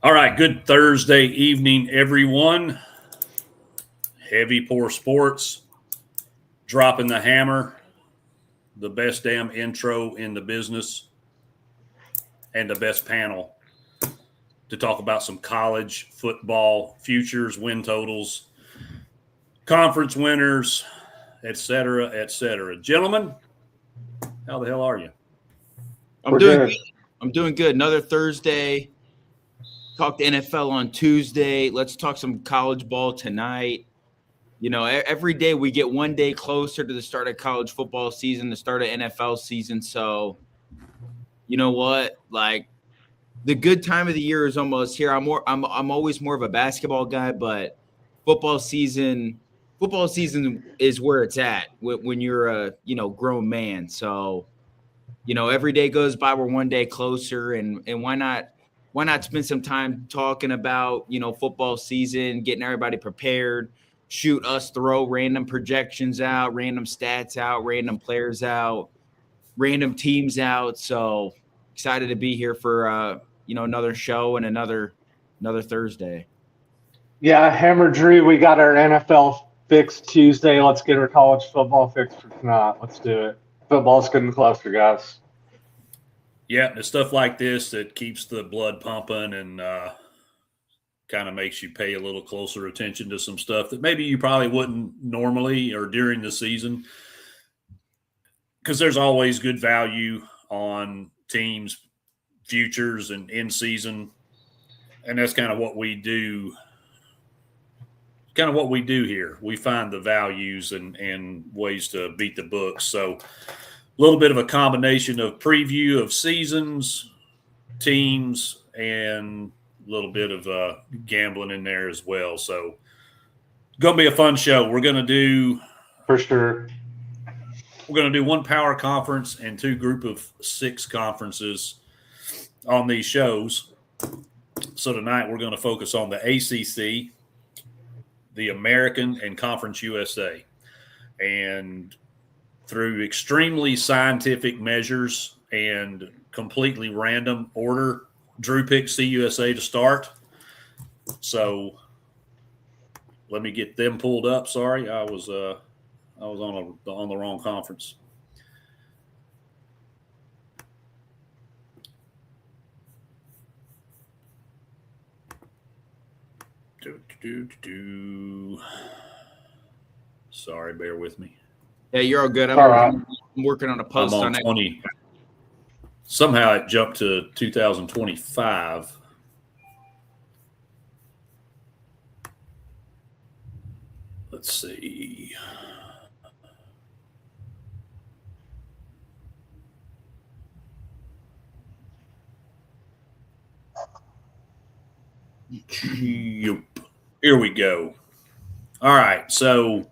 All right, good Thursday evening, everyone. Heavy Pour Sports, dropping the hammer, the best damn intro in the business, and the best panel to talk about some college football futures, win totals, conference winners, et cetera, et cetera. Gentlemen, how the hell are you? I'm doing good. I'm doing good. Another Thursday. Talked NFL on Tuesday. Let's talk some college ball tonight. You know, every day we get one day closer to the start of college football season, the start of NFL season. So, you know what? Like, the good time of the year is almost here. I'm always more of a basketball guy, but football season is where it's at when you're a grown man. So, every day goes by, we're one day closer, and why not spend some time talking about football season, getting everybody prepared. Shoot, us throw random projections out, random stats out, random players out, random teams out. So excited to be here for another show and another Thursday. Yeah, Hammer Drew, we got our NFL fix Tuesday. Let's get our college football fix for tonight. Let's do it. Football's getting closer, guys. Yeah, it's stuff like this that keeps the blood pumping and kind of makes you pay a little closer attention to some stuff that maybe you probably wouldn't normally or during the season, because there's always good value on teams, futures, and in season, and that's kind of what we do. Kind of what we do here. We find the values and ways to beat the books. So a little bit of a combination of preview of seasons, teams, and a little bit of gambling in there as well. So going to be a fun show. We're going to do – For sure. We're going to do one power conference and two group of 6 conferences on these shows. So tonight we're going to focus on the ACC, the American, and Conference USA. And through extremely scientific measures and completely random order, Drew picked CUSA to start. So let me get them pulled up. Sorry, I was on the wrong conference. Sorry, bear with me. Yeah, you're all good. I'm working on a post on 20. Somehow it jumped to 2025. Let's see. Here we go. All right, so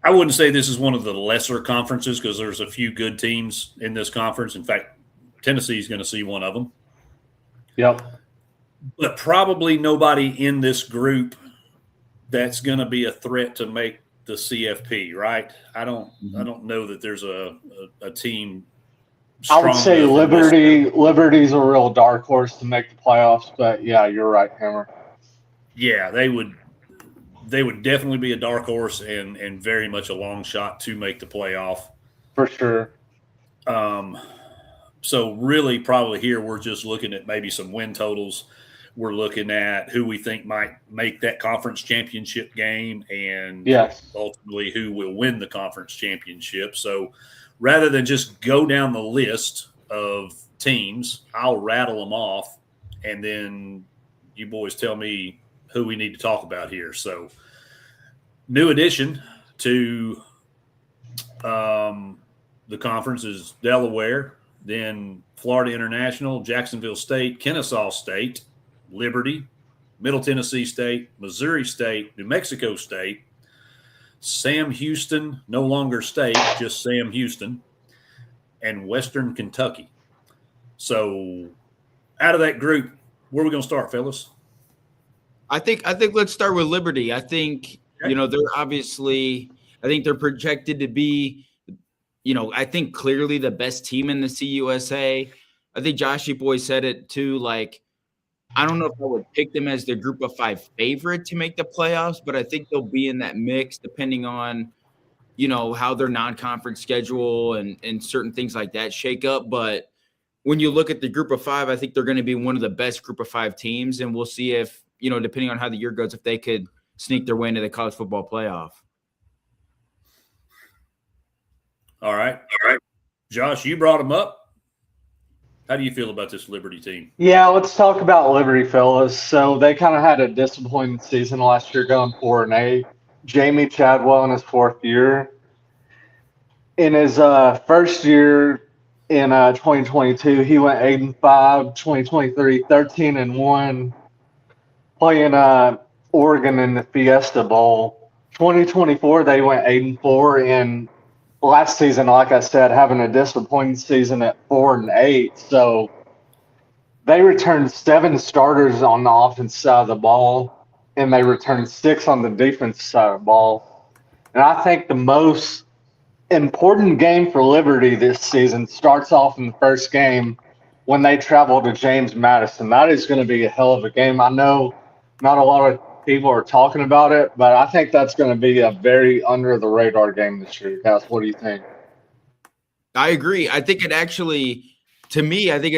I wouldn't say this is one of the lesser conferences because there's a few good teams in this conference. In fact, Tennessee is going to see one of them. Yep. But probably nobody in this group that's going to be a threat to make the CFP, right? I don't know that there's a team. I would say Liberty's a real dark horse to make the playoffs, but yeah, you're right, Hammer. Yeah, they would definitely be a dark horse and very much a long shot to make the playoff. For sure. So really probably here we're just looking at maybe some win totals. We're looking at who we think might make that conference championship game and ultimately who will win the conference championship. So rather than just go down the list of teams, I'll rattle them off, and then you boys tell me who we need to talk about here. So new addition to the conference is Delaware, then Florida International, Jacksonville State, Kennesaw State, Liberty, Middle Tennessee State, Missouri State, New Mexico State, Sam Houston, no longer State, just Sam Houston, and Western Kentucky. So out of that group, where are we going to start, fellas? I think let's start with Liberty. I think, they're obviously – I think they're projected to be, I think clearly the best team in the CUSA. I think Joshy Boy said it too. Like, I don't know if I would pick them as the group of 5 favorite to make the playoffs, but I think they'll be in that mix depending on, how their non-conference schedule and certain things like that shake up. But when you look at the group of 5, I think they're going to be one of the best group of 5 teams. And we'll see if, depending on how the year goes, if they could sneak their way into the college football playoff. All right. Josh, you brought them up. How do you feel about this Liberty team? Yeah, let's talk about Liberty, fellas. So they kind of had a disappointing season last year, going 4-8. Jamie Chadwell in his 4th year. In his first year in 2022, he went 8-5. 2023, 13-1, playing Oregon in the Fiesta Bowl. 2024, they went 8-4, and last season, like I said, having a disappointing season at 4-8. So they returned 7 starters on the offense side of the ball, and they returned 6 on the defense side of the ball. And I think the most important game for Liberty this season starts off in the first game when they travel to James Madison. That is going to be a hell of a game. I know not a lot of people are talking about it, but I think that's going to be a very under-the-radar game this year. Cass, what do you think? I agree. I think it actually, to me, I think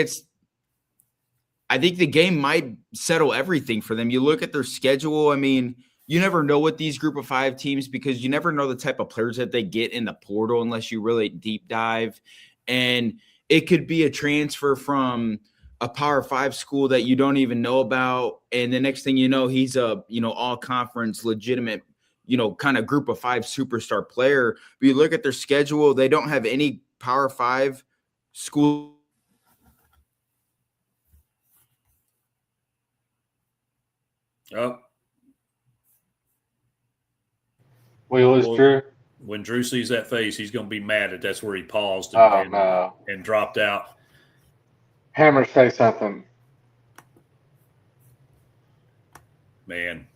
the game might settle everything for them. You look at their schedule. I mean, you never know with these group of 5 teams because you never know the type of players that they get in the portal unless you really deep dive. And it could be a transfer from a Power 5 school that you don't even know about. And the next thing you know, he's a, all conference legitimate, kind of group of 5 superstar player. But you look at their schedule, they don't have any Power 5 school. Oh. We lose Drew? When Drew sees that face, he's going to be mad that that's where he paused and dropped out. Hammer, say something. Man.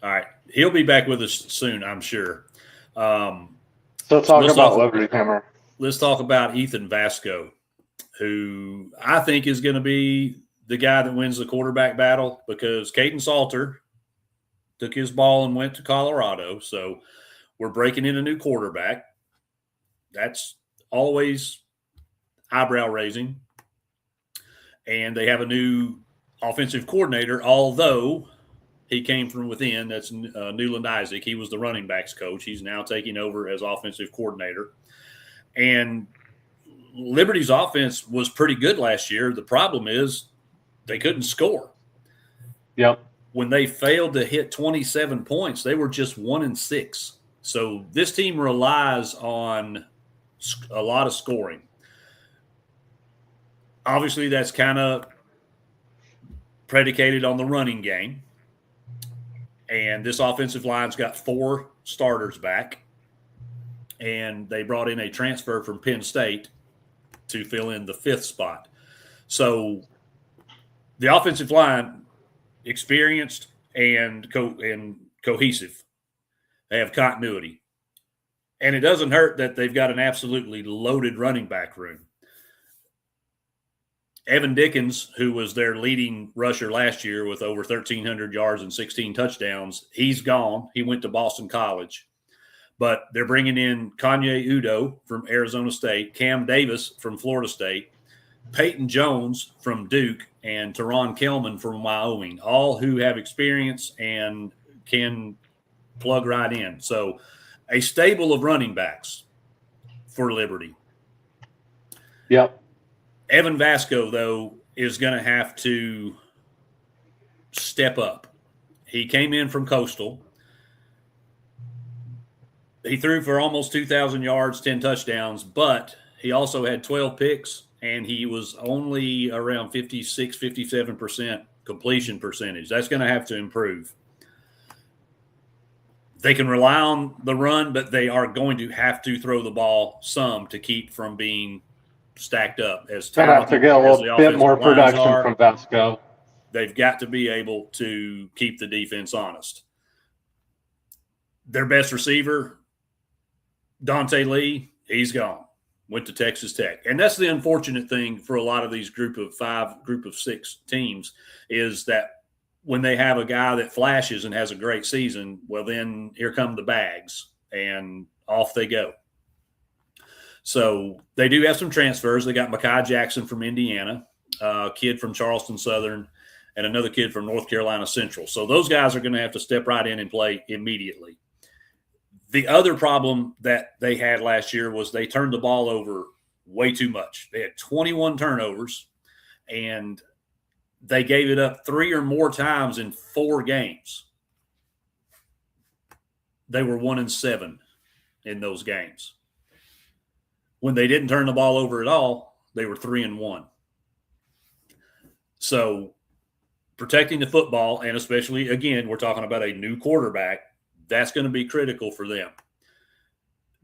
All right. He'll be back with us soon, I'm sure. So talk about Liberty, Hammer. Let's talk about Ethan Vasco, who I think is going to be the guy that wins the quarterback battle because Caden Salter took his ball and went to Colorado. So we're breaking in a new quarterback. That's always eyebrow raising. And they have a new offensive coordinator, although he came from within. That's Newland Isaac. He was the running backs coach. He's now taking over as offensive coordinator. And Liberty's offense was pretty good last year. The problem is they couldn't score. Yep. When they failed to hit 27 points, they were just 1-6. So this team relies on a lot of scoring. Obviously, that's kind of predicated on the running game. And this offensive line's got 4 starters back. And they brought in a transfer from Penn State to fill in the 5th spot. So the offensive line, experienced and cohesive. They have continuity. And it doesn't hurt that they've got an absolutely loaded running back room. Evan Dickens, who was their leading rusher last year with over 1,300 yards and 16 touchdowns, he's gone. He went to Boston College. But they're bringing in Kanye Udoh from Arizona State, Cam Davis from Florida State, Peyton Jones from Duke, and Teron Kelman from Wyoming, all who have experience and can plug right in. So a stable of running backs for Liberty. Yep. Evan Vasco, though, is going to have to step up. He came in from Coastal. He threw for almost 2,000 yards, 10 touchdowns, but he also had 12 picks, and he was only around 56, 57% completion percentage. That's going to have to improve. They can rely on the run, but they are going to have to throw the ball some to keep from being stacked up. As Gonna have to get a little bit more production from Vasco. They've got to be able to keep the defense honest. Their best receiver, Dante Lee, he's gone. went to Texas Tech. And that's the unfortunate thing for a lot of these group of 5, group of 6 teams is that when they have a guy that flashes and has a great season, well, then here come the bags and off they go. So they do have some transfers. They got Mekhi Jackson from Indiana, a kid from Charleston Southern, and another kid from North Carolina Central. So those guys are going to have to step right in and play immediately. The other problem that they had last year was they turned the ball over way too much. They had 21 turnovers, and they gave it up 3 or more times in 4 games. They were 1-7 in those games. When they didn't turn the ball over at all, they were 3-1. So protecting the football, and especially, again, we're talking about a new quarterback, that's going to be critical for them.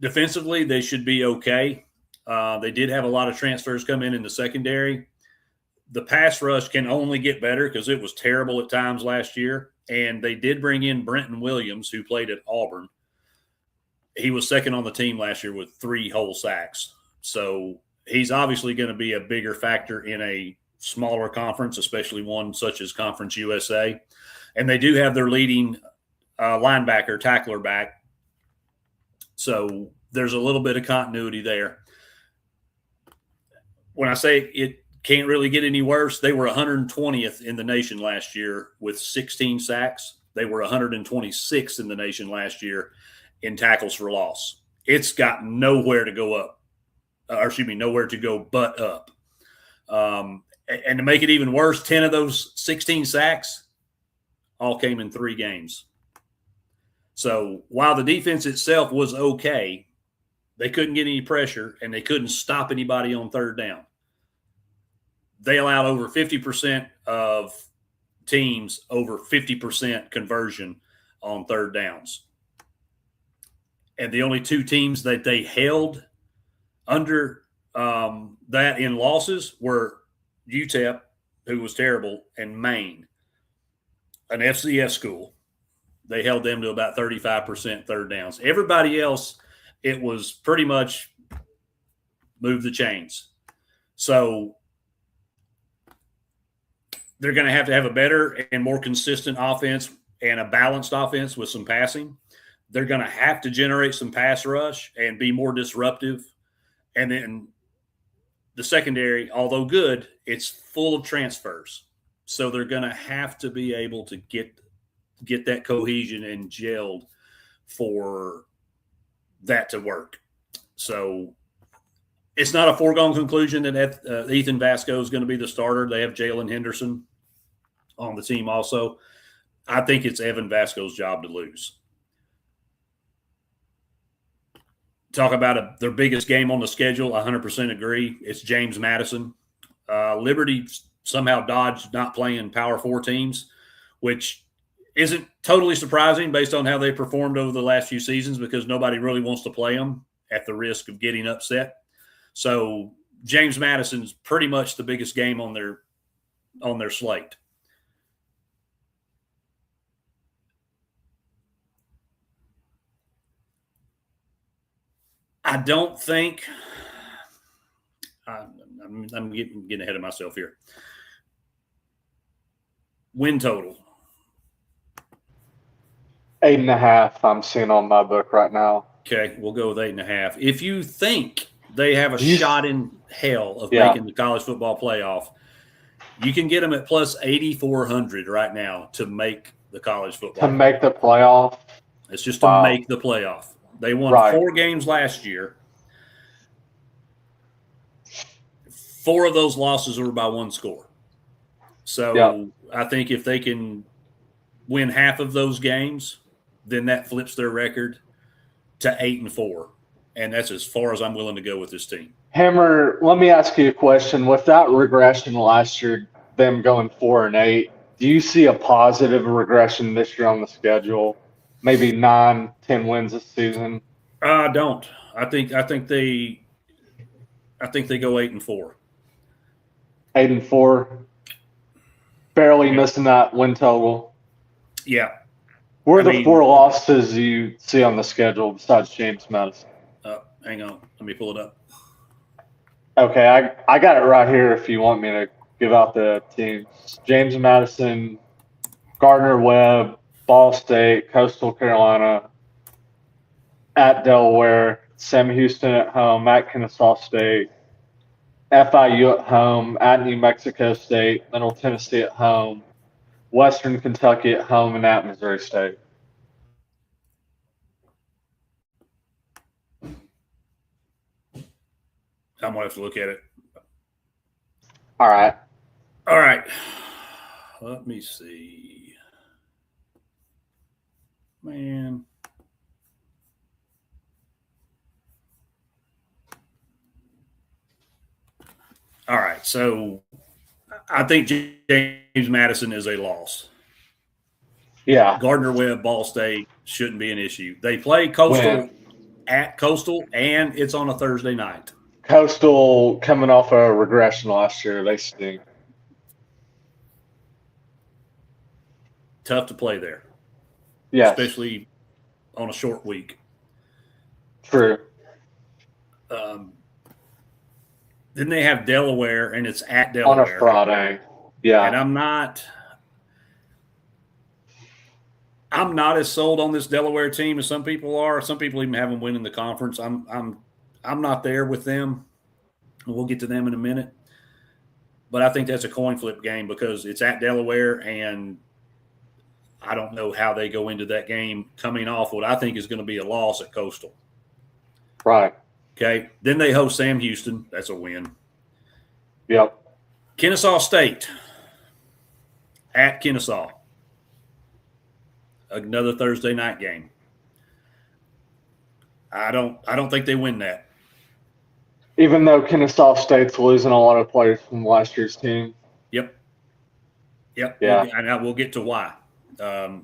Defensively, they should be okay. They did have a lot of transfers come in the secondary. The pass rush can only get better because it was terrible at times last year. And they did bring in Brenton Williams, who played at Auburn. He was second on the team last year with 3 whole sacks. So he's obviously going to be a bigger factor in a smaller conference, especially one such as Conference USA. And they do have their leading linebacker, tackler back. So there's a little bit of continuity there. When I say it can't really get any worse, they were 120th in the nation last year with 16 sacks. They were 126th in the nation last year in tackles for loss. It's got nowhere to go up, nowhere to go but up. And to make it even worse, 10 of those 16 sacks all came in 3 games. So while the defense itself was okay, they couldn't get any pressure and they couldn't stop anybody on third down. They allowed over 50% of teams over 50% conversion on third downs. And the only 2 teams that they held under that in losses were UTEP, who was terrible, and Maine, an FCS school. They held them to about 35% third downs. Everybody else, it was pretty much move the chains. So they're going to have a better and more consistent offense and a balanced offense with some passing. They're going to have to generate some pass rush and be more disruptive. And then the secondary, although good, it's full of transfers. So they're going to have to be able to get that cohesion and gelled for that to work. So it's not a foregone conclusion that Ethan Vasco is going to be the starter. They have Jalen Henderson on the team also. I think it's Evan Vasco's job to lose. Talk about their biggest game on the schedule, 100% agree. It's James Madison. Liberty somehow dodged not playing Power 4 teams, which isn't totally surprising based on how they performed over the last few seasons because nobody really wants to play them at the risk of getting upset. So James Madison's pretty much the biggest game on their slate. I don't think I'm getting ahead of myself here. Win total. 8.5. I'm seeing on my book right now. Okay, we'll go with 8.5. If you think they have a shot in hell of making the college football playoff, you can get them at plus 8,400 right now to make the college football. To make the playoff? It's just to make the playoff. They won 4 games last year. 4 of those losses were by 1 score. So I think if they can win half of those games, then that flips their record to 8-4. And that's as far as I'm willing to go with this team. Hammer, let me ask you a question. With that regression last year, them going 4-8, do you see a positive regression this year on the schedule? Maybe 9-10 wins this season? I don't. I think they go 8-4. 8-4. Barely missing that win total. Yeah. What are the 4 losses you see on the schedule besides James Madison? Hang on. Let me pull it up. Okay, I got it right here if you want me to give out the teams. James Madison, Gardner Webb, Ball State, Coastal Carolina, at Delaware, Sam Houston at home, at Kennesaw State, FIU at home, at New Mexico State, Middle Tennessee at home, Western Kentucky at home, and at Missouri State. I'm gonna have to look at it. All right. All right. Let me see. Man. All right. So I think James Madison is a loss. Yeah. Gardner Webb, Ball State shouldn't be an issue. They play Coastal at Coastal, and it's on a Thursday night. Coastal coming off a regression last year. They stink. Tough to play there. Yes. Especially on a short week. True. Then they have Delaware, and it's at Delaware. On a Friday. Yeah. And I'm not as sold on this Delaware team as some people are. Some people even have them winning the conference. I'm not there with them. We'll get to them in a minute. But I think that's a coin flip game because it's at Delaware, and I don't know how they go into that game coming off what I think is going to be a loss at Coastal. Right. Okay. Then they host Sam Houston. That's a win. Yep. Kennesaw State at Kennesaw. Another Thursday night game. I don't think they win that. Even though Kennesaw State's losing a lot of players from last year's team. Yep. Yeah. We'll get to why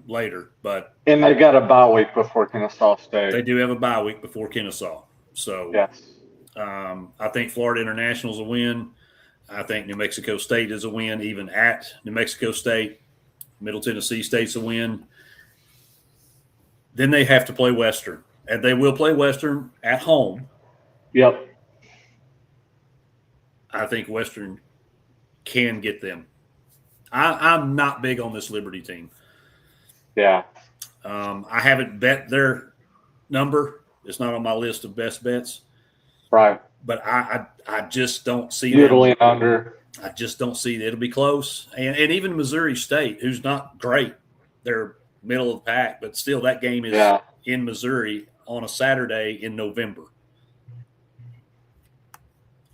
later. And they got a bye week before Kennesaw State. They do have a bye week before Kennesaw. So yes. I think Florida International's a win. I think New Mexico State is a win, even at New Mexico State. Middle Tennessee State's a win. Then they have to play Western, and they will play Western at home. Yep. I think Western can get them. I'm not big on this Liberty team. Yeah. I haven't bet their number. It's not on my list of best bets. Right. But I just don't see usually under. I just don't see that it'll be close. And even Missouri State, who's not great, they're middle of the pack, but still that game is in Missouri on a Saturday in November.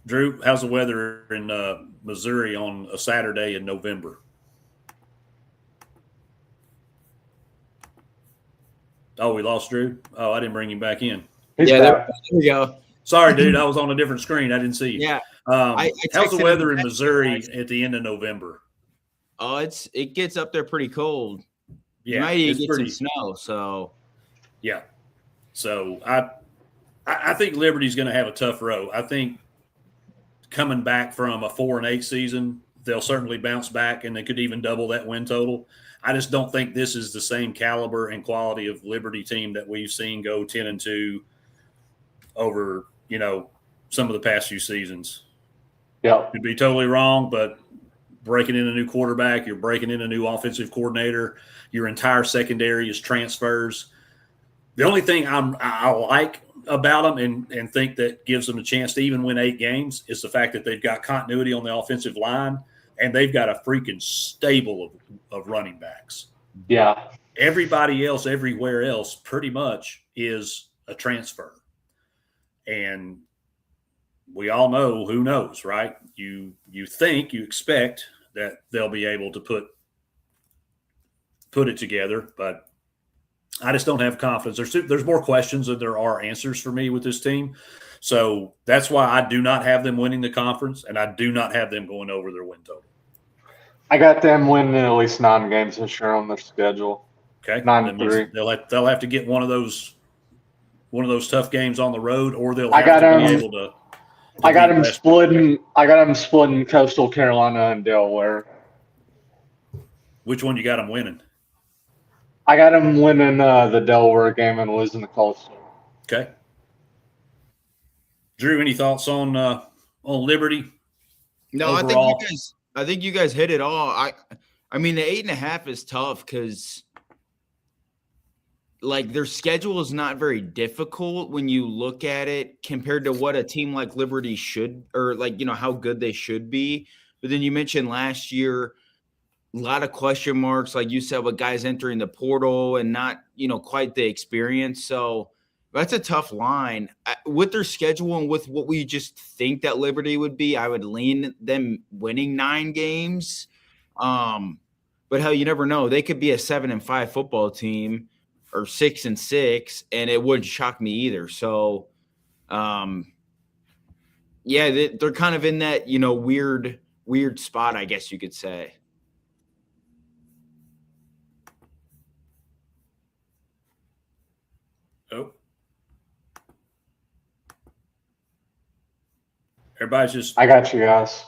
Drew, how's the weather in Missouri on a Saturday in November? Oh, we lost Drew? Oh, I didn't bring him back in. There we go. Sorry, dude. I was on a different screen. I didn't see you. Yeah. How's the weather in Missouri at the end of November? Oh, it gets up there pretty cold. Yeah, you might even get some snow. So, yeah. So I think Liberty's going to have a tough row. I think coming back from a 4-8 season, they'll certainly bounce back, and they could even double that win total. I just don't think this is the same caliber and quality of Liberty team that we've seen go 10-2 over, some of the past few seasons. Yeah. Could be totally wrong, but breaking in a new quarterback, you're breaking in a new offensive coordinator, your entire secondary is transfers. The only thing I like about them and think that gives them a chance to even win 8 games is the fact that they've got continuity on the offensive line, and they've got a freaking stable of running backs. Yeah. Everybody else, everywhere else, pretty much is a transfer. And we all know who knows, right? You think, you expect that they'll be able to put it together, but I just don't have confidence. There's more questions than there are answers for me with this team. So that's why I do not have them winning the conference, and I do not have them going over their win total. I got them winning at least 9 games this year on their schedule. Okay, 9-3. They'll have to get one of those tough games on the road, or they'll I got have to them, be able to. I got them splitting Coastal Carolina and Delaware. Which one you got them winning? I got them winning the Delaware game and losing the Coastal. Okay. Drew, any thoughts on on Liberty? No, overall? I think you guys hit it all. I mean, the 8.5 is tough because like their schedule is not very difficult when you look at it compared to what a team like Liberty should, or like, you know, how good they should be. But then you mentioned last year, a lot of question marks, like you said, with guys entering the portal and not, you know, quite the experience. So that's a tough line. With their schedule and with what we just think that Liberty would be, I would lean them winning 9 games. But hell, you never know. They could be a 7-5 football team or 6-6, and it wouldn't shock me either. So, yeah, they're kind of in that, you know, weird spot, I guess you could say. Oh. Everybody's just. I got you guys.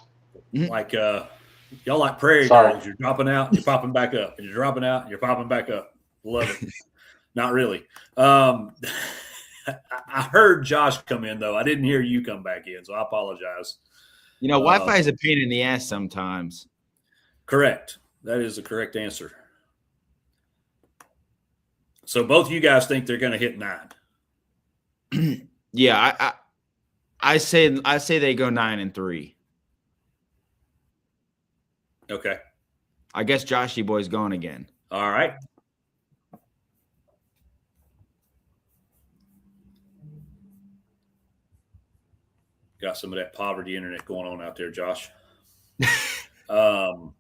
Like y'all like prairie dogs. You're dropping out, you're popping back up, and you're dropping out, and you're popping back up. Love it. Not really. I heard Josh come in though. I didn't hear you come back in, so I apologize. You know, Wi-Fi is a pain in the ass sometimes. Correct. That is the correct answer. So both of you guys think they're going to hit 9. Yeah, I say they go 9-3. Okay. I guess Joshy boy's gone again. All right. Got some of that poverty internet going on out there, Josh. All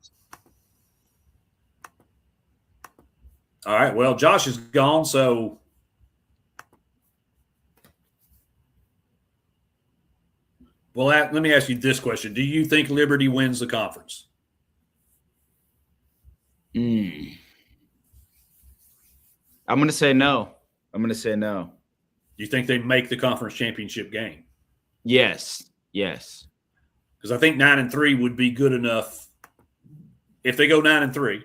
right. Well, Josh is gone, so well, let me ask you this question. Do you think Liberty wins the conference? I'm going to say no. You think they make the conference championship game? Yes. Because I think 9-3 would be good enough. If they go 9-3,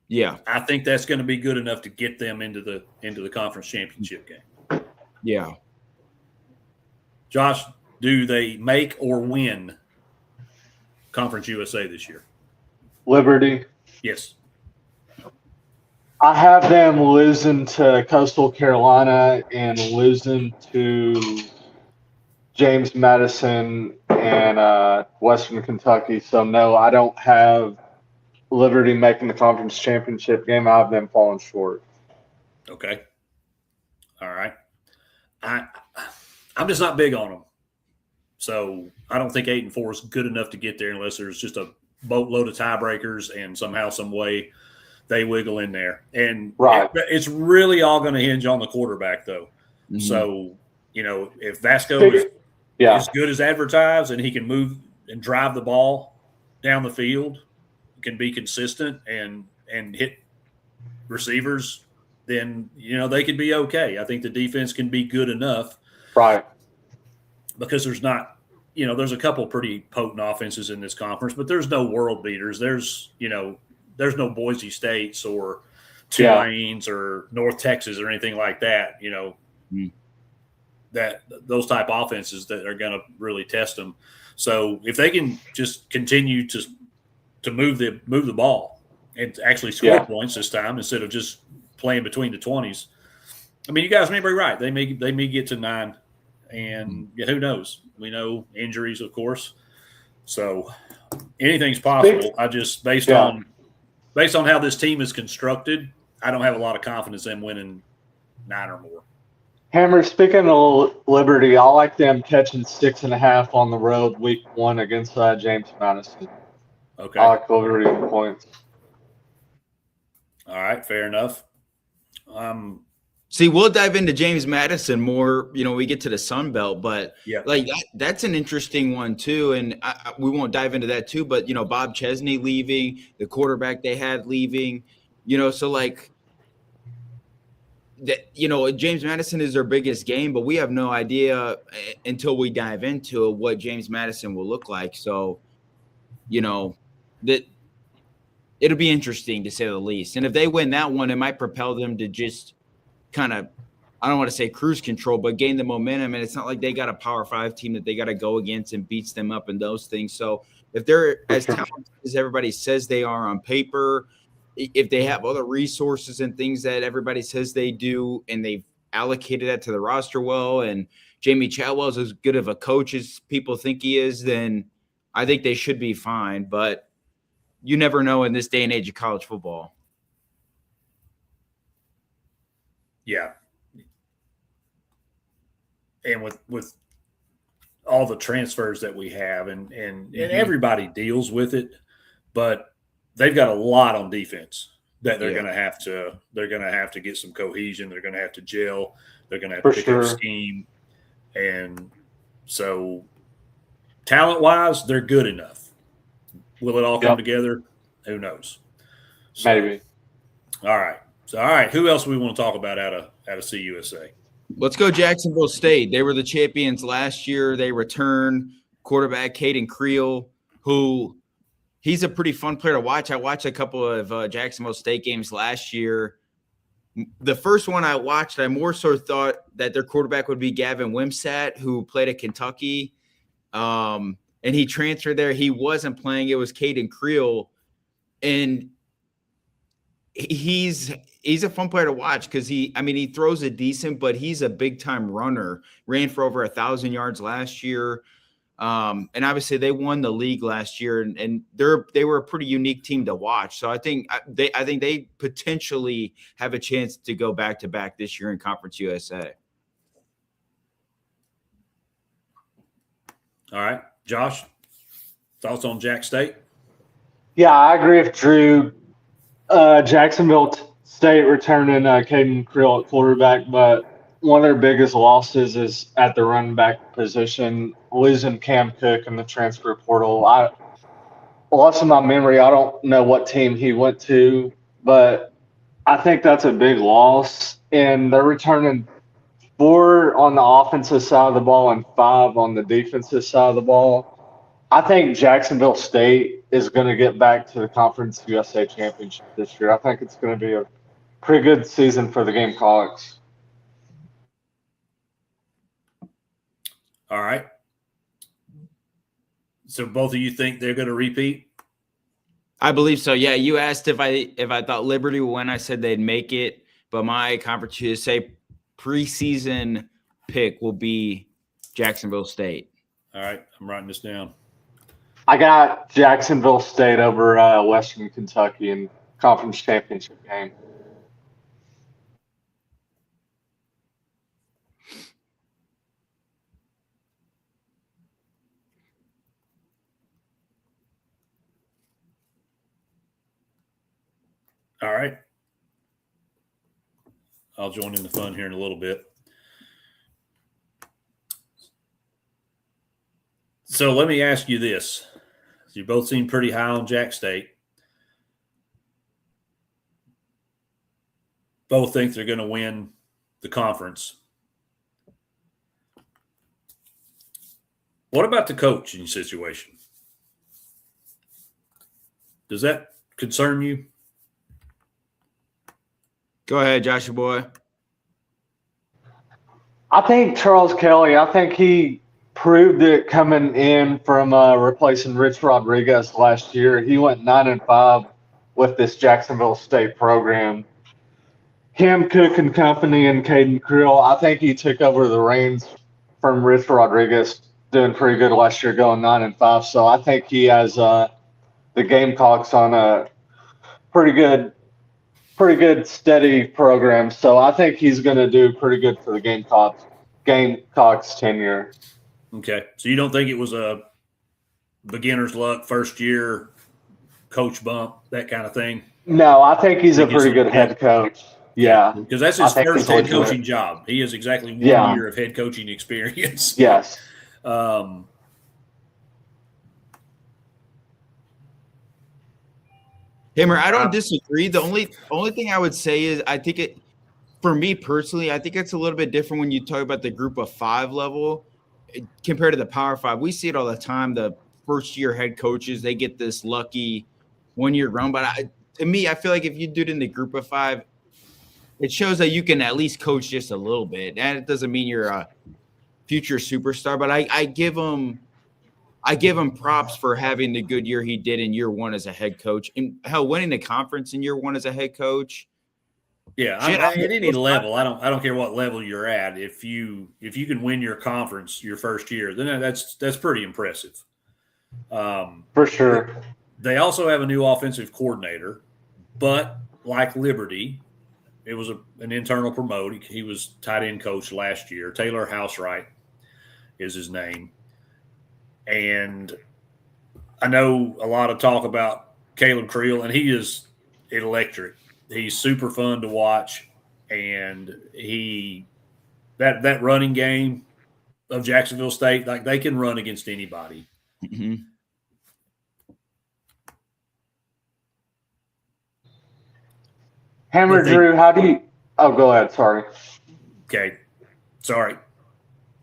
yeah, I think that's going to be good enough to get them into the conference championship game. Yeah. Josh, do they make or win Conference USA this year? Liberty. Yes. I have them losing to Coastal Carolina and losing to James Madison and Western Kentucky. So, no, I don't have Liberty making the conference championship game. I have them falling short. Okay. All right. I'm just not big on them. So I don't think 8-4 is good enough to get there unless there's just a boatload of tiebreakers and somehow, some way they wiggle in there. And right. It's really all going to hinge on the quarterback, though. Mm-hmm. So, you know, if Vasco is as good as advertised and he can move and drive the ball down the field, can be consistent and hit receivers, then, you know, they could be okay. I think the defense can be good enough. Right. Because there's not, you know, there's a couple pretty potent offenses in this conference, but there's no world beaters. There's no Boise States or Tulane's or North Texas or anything like that, you know, that those type offenses that are going to really test them. So if they can just continue to move the ball and actually score points this time instead of just playing between the 20s. I mean, you guys may be right. They may get to 9, and who knows? We know injuries, of course. So anything's possible. I just based on how this team is constructed, I don't have a lot of confidence in winning 9 or more. Hammer, speaking of Liberty, I like them catching 6.5 on the road week 1 against James Madison. Okay. I like Liberty points. All right, fair enough. See, we'll dive into James Madison more, you know, we get to the Sun Belt, but like that's an interesting one too. And we won't dive into that too, but, you know, Bob Chesney leaving, the quarterback they had leaving, you know, so like, that, you know, James Madison is their biggest game, but we have no idea until we dive into it what James Madison will look like. So, you know, that it'll be interesting to say the least. And if they win that one, it might propel them to just kind of, I don't want to say cruise control, but gain the momentum. And it's not like they got a Power 5 team that they got to go against and beats them up and those things. So if they're as talented as everybody says they are on paper, if they have other resources and things that everybody says they do, and they've allocated that to the roster well, and Jamie Chadwell is as good of a coach as people think he is, then I think they should be fine. But you never know in this day and age of college football. Yeah. And with all the transfers that we have, and everybody deals with it, but they've got a lot on defense that they're going to have to get some cohesion. They're going to have to gel. They're going to have to pick up scheme. And so talent-wise, they're good enough. Will it all come together? Who knows? So, maybe. All right. Who else do we want to talk about out of CUSA? Let's go Jacksonville State. They were the champions last year. They return quarterback Caden Creel, who he's a pretty fun player to watch. I watched a couple of Jacksonville State games last year. The first one I watched, I more so thought that their quarterback would be Gavin Wimsatt, who played at Kentucky. And he transferred there. He wasn't playing. It was Caden Creel. And he's a fun player to watch because he throws it decent, but he's a big time runner. Ran for over 1,000 yards last year. And obviously they won the league last year, and they were a pretty unique team to watch. So I think they potentially have a chance to go back to back this year in Conference USA. All right, Josh, thoughts on Jack State? Yeah, I agree with Drew. Jacksonville State returning Caden Creel at quarterback, but one of their biggest losses is at the running back position, losing Cam Cook in the transfer portal. I lost in my memory. I don't know what team he went to, but I think that's a big loss. And they're returning 4 on the offensive side of the ball and 5 on the defensive side of the ball. I think Jacksonville State is going to get back to the Conference USA Championship this year. I think it's going to be a pretty good season for the Gamecocks. All right. So both of you think they're going to repeat? I believe so. Yeah, you asked if I thought Liberty would win. I said they'd make it, but my Conference USA preseason pick will be Jacksonville State. All right, I'm writing this down. I got Jacksonville State over Western Kentucky in Conference Championship game. All right. I'll join in the fun here in a little bit. So let me ask you this. You both seem pretty high on Jack State. Both think they're going to win the conference. What about the coaching situation? Does that concern you? Go ahead, Joshua boy. I think Charles Kelly, he proved it coming in from replacing Rich Rodriguez last year. He went 9-5 with this Jacksonville State program. Cam Cook and company and Caden Creel, I think he took over the reins from Rich Rodriguez, doing pretty good last year, going 9-5. So I think he has the Gamecocks on a pretty good steady program. So I think he's going to do pretty good for the Gamecocks tenure. Okay. So you don't think it was a beginner's luck, first year coach bump, that kind of thing? No, I think he's a pretty good head coach. Yeah. Because that's his first head coaching job. He has exactly 1 year of head coaching experience. Yes. Hammer, I don't disagree. The only thing I would say is I think it, for me personally, I think it's a little bit different when you talk about the group of 5 level compared to the Power 5. We see it all the time. The first year head coaches, they get this lucky 1 year run. But to me, I feel like if you do it in the group of 5, it shows that you can at least coach just a little bit. And it doesn't mean you're a future superstar, but I give him props for having the good year he did in year one as a head coach, and hell, winning the conference in year one as a head coach. Yeah, at any level, I don't care what level you're at. If you can win your conference your first year, then that's pretty impressive. For sure. They also have a new offensive coordinator, but like Liberty, it was an internal promote. He was tight end coach last year. Taylor Housewright is his name. And I know a lot of talk about Caleb Creel, and he is electric. He's super fun to watch, and that running game of Jacksonville State, like they can run against anybody. Mm-hmm. Hammer Drew, how do you? Oh, go ahead. Sorry. Okay, sorry.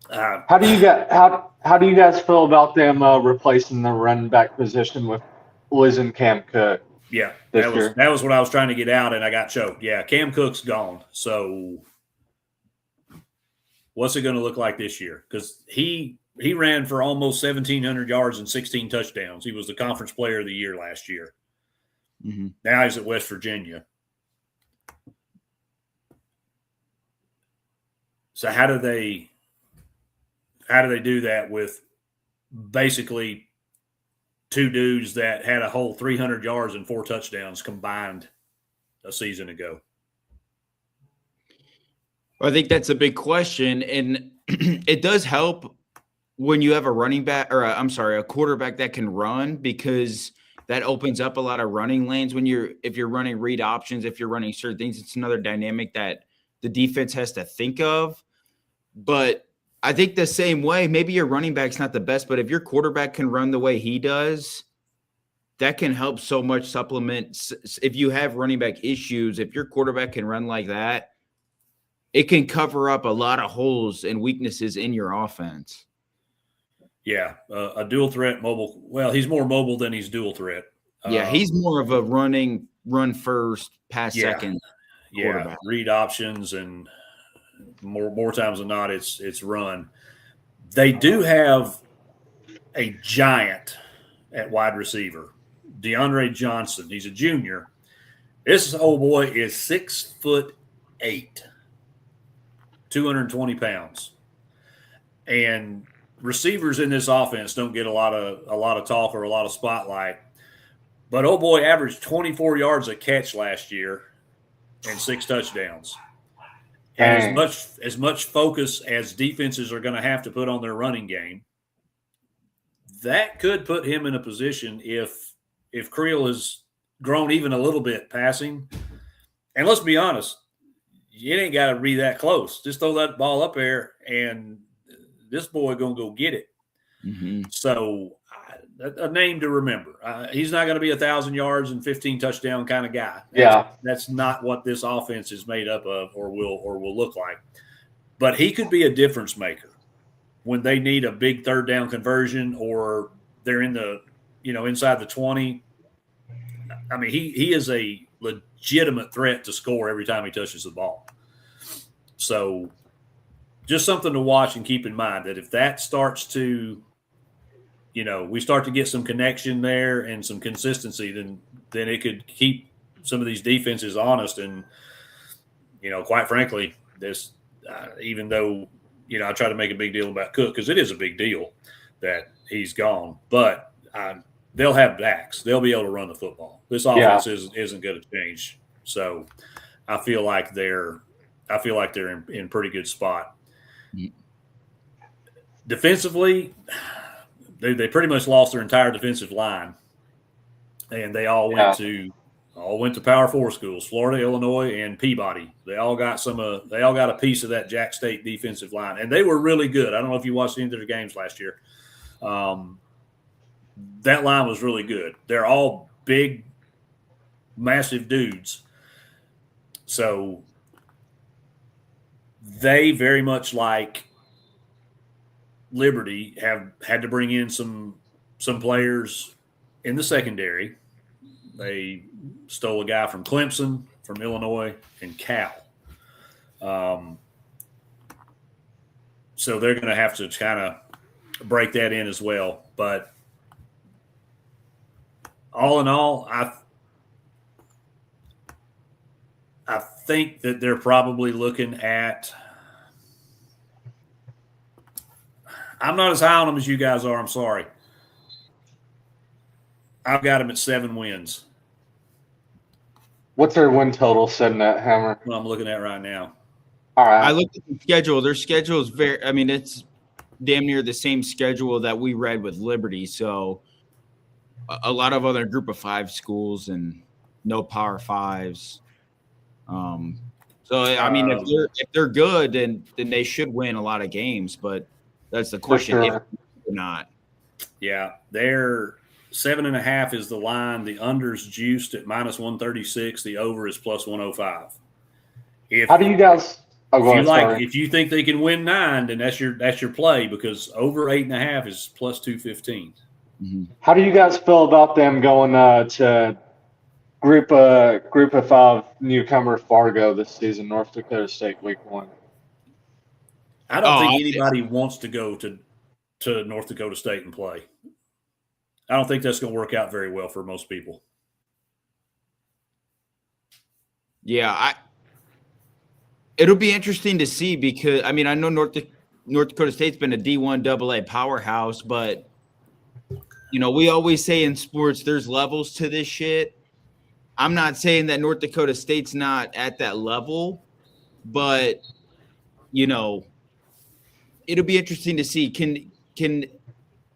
How do you guys feel about them replacing the running back position with Liz and Cam Cook? Yeah, that was what I was trying to get out, and I got choked. Yeah, Cam Cook's gone. So what's it going to look like this year? Because he ran for almost 1,700 yards and 16 touchdowns. He was the conference player of the year last year. Mm-hmm. Now he's at West Virginia. So how do they do that with basically two dudes that had a whole 300 yards and 4 touchdowns combined a season ago? I think that's a big question, and it does help when you have a running back, or a quarterback that can run, because that opens up a lot of running lanes if you're running read options, if you're running certain things. It's another dynamic that the defense has to think of. But I think the same way, maybe your running back's not the best, but if your quarterback can run the way he does, that can help so much supplement. If you have running back issues, if your quarterback can run like that, it can cover up a lot of holes and weaknesses in your offense. Yeah, a dual threat mobile. Well, he's more mobile than he's dual threat. Yeah, he's more of a run first, pass second quarterback. Yeah, read options, and more times than not, it's run. They do have a giant at wide receiver, DeAndre Johnson. He's a junior. This old boy is 6'8", 220 pounds, and receivers in this offense don't get a lot of talk or a lot of spotlight. But old boy averaged 24 yards a catch last year and 6 touchdowns. And as much focus as defenses are going to have to put on their running game, that could put him in a position if Creel has grown even a little bit passing. And let's be honest, you ain't got to be that close. Just throw that ball up there, and this boy going to go get it. Mm-hmm. So a name to remember. He's not going to be 1,000 yards and 15 touchdown kind of guy. That's not what this offense is made up of or will look like. But he could be a difference maker when they need a big third down conversion or they're in the inside the 20. I mean, he is a legitimate threat to score every time he touches the ball. So just something to watch and keep in mind that if that starts to we start to get some connection there and some consistency, then it could keep some of these defenses honest. And, quite frankly, this, even though, I try to make a big deal about Cook because it is a big deal that he's gone, but they'll have backs. They'll be able to run the football. This offense isn't going to change. So I feel like they're in pretty good spot. Defensively, they pretty much lost their entire defensive line, and they all went to Power 4 schools: Florida, Illinois, and Peabody. They all got a piece of that Jack State defensive line, and they were really good. I don't know if you watched any of their games last year. That line was really good. They're all big, massive dudes, so they very much like Liberty have had to bring in some players in the secondary. They stole a guy from Clemson, from Illinois, and Cal. So they're going to have to kind of break that in as well. But all in all, I think that they're probably looking at – I'm not as high on them as you guys are. I'm sorry. I've got them at 7 wins. What's their win total sitting at, Hammer? What I'm looking at right now. All right. I looked at the schedule. Their schedule is very – I mean, it's damn near the same schedule that we read with Liberty. So a lot of other group of 5 schools and no Power 5s. So, I mean, if they're good, then they should win a lot of games. But that's the question, sure. if they're not. Yeah, they're 7.5 is the line. The under's juiced at -136. The over is +105. How do you guys? If you think they can win 9, then that's your play, because over 8.5 is +215. Mm-hmm. How do you guys feel about them going to group of 5 newcomer Fargo this season, North Dakota State week 1? I don't think anybody wants to go to North Dakota State and play. I don't think that's going to work out very well for most people. Yeah, it'll be interesting to see, because I mean, I know North Dakota State's been a D1 AA powerhouse, but we always say in sports there's levels to this shit. I'm not saying that North Dakota State's not at that level, but it'll be interesting to see. Can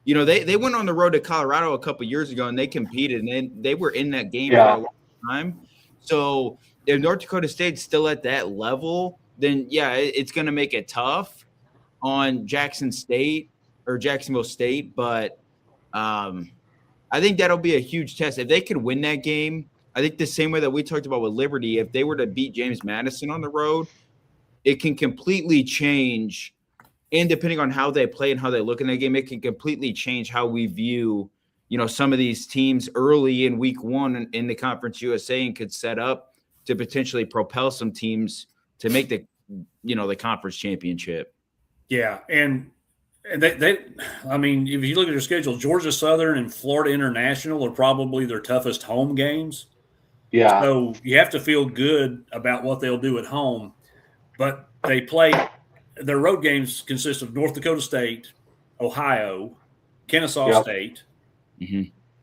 they went on the road to Colorado a couple years ago and they competed, and they were in that game for a long time. So if North Dakota State's still at that level, then yeah, it's going to make it tough on Jacksonville State. But I think that'll be a huge test. If they could win that game, I think the same way that we talked about with Liberty, if they were to beat James Madison on the road, it can completely change. And depending on how they play and how they look in that game, it can completely change how we view, some of these teams early in week 1 in the Conference USA, and could set up to potentially propel some teams to make the conference championship. Yeah. And I mean, if you look at their schedule, Georgia Southern and Florida International are probably their toughest home games. Yeah. So you have to feel good about what they'll do at home. But they play – their road games consist of North Dakota State, Ohio, Kennesaw State,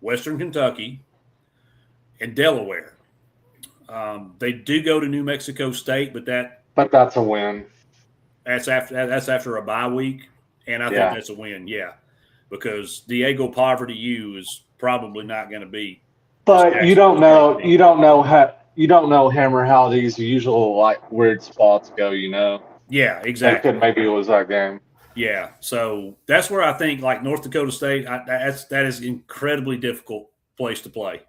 Western Kentucky, and Delaware. They do go to New Mexico State, but that's a win. That's after a bye week, and I think that's a win. Yeah, because Diego Poverty U is probably not going to be. But you don't know Hammer, how these usual weird spots go. Yeah, exactly. Maybe it was that game. Yeah, so that's where I think North Dakota State. That is an incredibly difficult place to play.